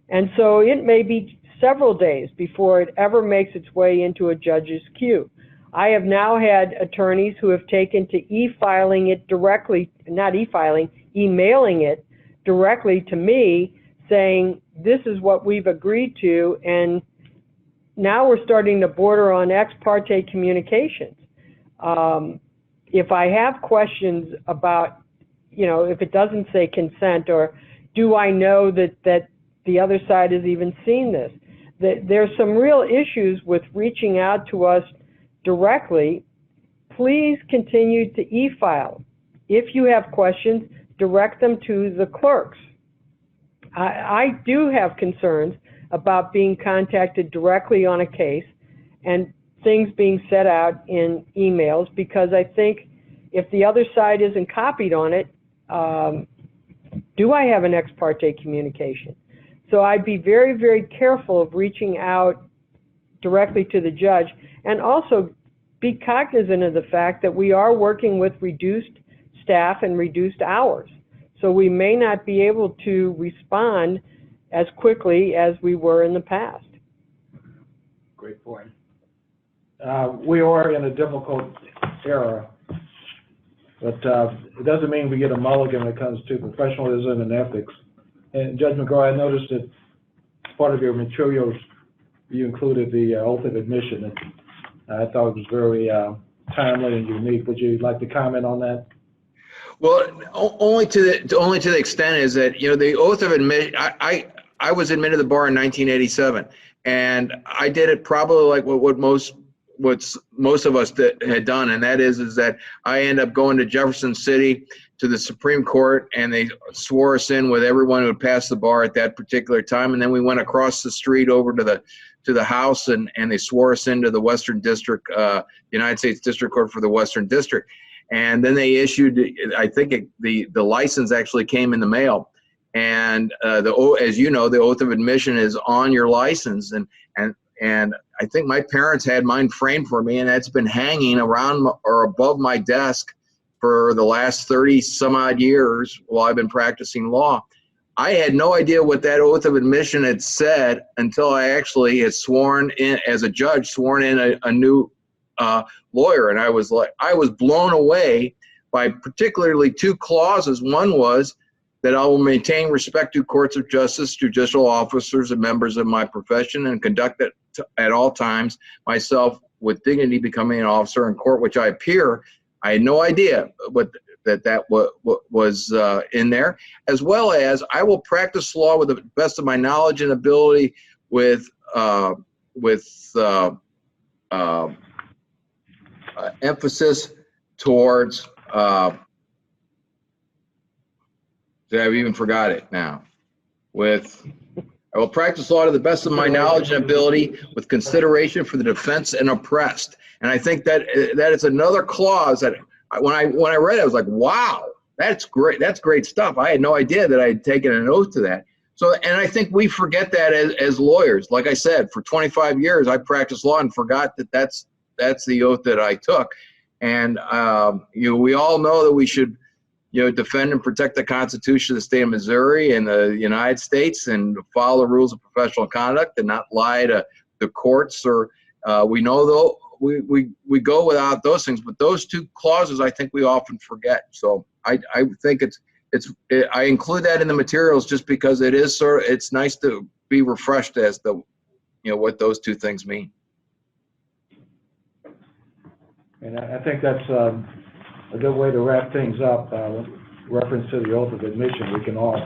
And so it may be several days before it ever makes its way into a judge's queue. I have now had attorneys who have taken to e-filing it directly, not e-filing, emailing it directly to me saying, this is what we've agreed to, and now we're starting to border on ex parte communications. If I have questions about, if it doesn't say consent, or do I know that the other side has even seen this, there's some real issues with reaching out to us directly. Please continue to e-file. If you have questions, direct them to the clerks. I do have concerns about being contacted directly on a case and things being set out in emails, because I think if the other side isn't copied on it, do I have an ex parte communication? So I'd be very, very careful of reaching out directly to the judge, and also be cognizant of the fact that we are working with reduced staff and reduced hours. So we may not be able to respond as quickly as we were in the past. Great point. We are in a difficult era, but it doesn't mean we get a mulligan when it comes to professionalism and ethics. And Judge McGraugh, I noticed that as part of your materials, you included the oath of admission. And I thought it was very timely and unique. Would you like to comment on that? Well, only to the extent is that, the oath of admission, I was admitted to the bar in 1987, and I did it probably like what most of us had done, and that is that I ended up going to Jefferson City to the Supreme Court, and they swore us in with everyone who had passed the bar at that particular time, and then we went across the street over to the House, and they swore us into the Western District, United States District Court for the Western District. And then they issued, I think the license actually came in the mail. And as you know, the oath of admission is on your license. And I think my parents had mine framed for me, and that's been hanging around or above my desk for the last 30 some odd years while I've been practicing law. I had no idea what that oath of admission had said until I actually had sworn in, as a judge, sworn in a new lawyer, and I was blown away by particularly two clauses. One was that I will maintain respect to courts of justice, judicial officers, and members of my profession, and conduct it at all times myself with dignity, becoming an officer in court which I appear. I had no idea that was in there, as well as I will practice law with the best of my knowledge and ability with emphasis towards, I've even forgot it now. I will practice law to the best of my knowledge and ability with consideration for the defense and oppressed. And I think that is another clause that when I read it, I was like, wow, that's great. That's great stuff. I had no idea that I had taken an oath to that. So, and I think we forget that as lawyers. Like I said, for 25 years, I practiced law and forgot that that's the oath that I took. And, we all know that we should, defend and protect the Constitution of the state of Missouri and the United States, and follow the rules of professional conduct and not lie to the courts. Or we know, though, we go without those things. But those two clauses, I think we often forget. So I think I include that in the materials just because it's nice to be refreshed as to, what those two things mean. And I think that's a good way to wrap things up. Reference to the oath of admission, we can all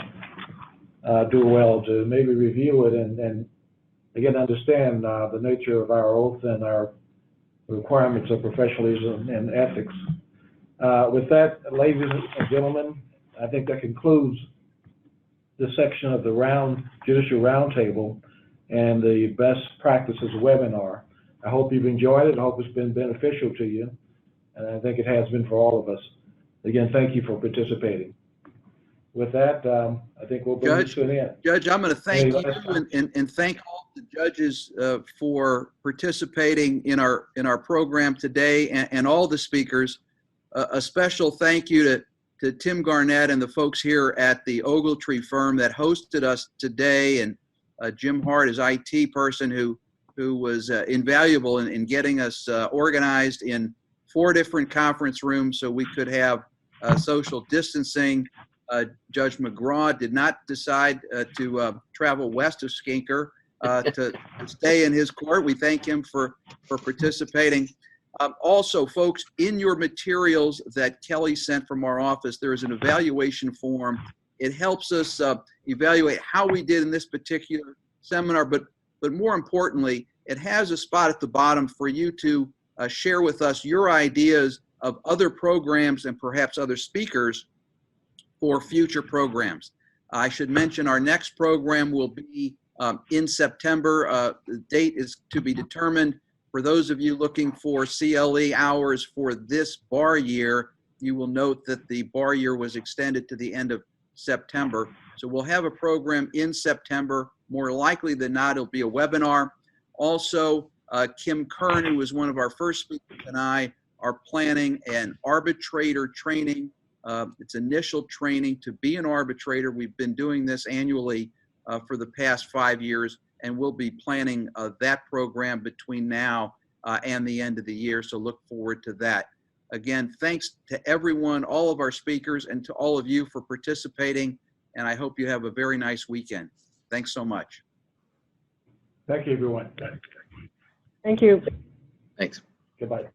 do well to maybe review it and again understand the nature of our oath and our requirements of professionalism and ethics. With that, ladies and gentlemen, I think that concludes this section of the Judicial Roundtable and the Best Practices webinar. I hope you've enjoyed it. I hope it's been beneficial to you. And I think it has been for all of us. Again, thank you for participating. With that, I think we'll bring this to an end. Judge, I'm going to thank you and thank all the judges for participating in our program today, and all the speakers. A special thank you to Tim Garnett and the folks here at the Ogletree firm that hosted us today, and Jim Hart is IT person who was invaluable in getting us organized in 4 different conference rooms so we could have social distancing. Judge McGraugh did not decide to travel west of Skinker to stay in his court. We thank him for participating. Also, folks, in your materials that Kelly sent from our office, there is an evaluation form. It helps us evaluate how we did in this particular seminar, but more importantly, it has a spot at the bottom for you to share with us your ideas of other programs and perhaps other speakers for future programs. I should mention our next program will be in September. The date is to be determined. For those of you looking for CLE hours for this bar year, you will note that the bar year was extended to the end of September. So we'll have a program in September. More likely than not, it'll be a webinar. Also, Kim Kirn, who was one of our first speakers, and I are planning an arbitrator training. It's initial training to be an arbitrator. We've been doing this annually for the past 5 years, and we'll be planning that program between now and the end of the year, so look forward to that. Again, thanks to everyone, all of our speakers, and to all of you for participating, and I hope you have a very nice weekend. Thanks so much. Thank you, everyone. Thank you. Thanks. Goodbye.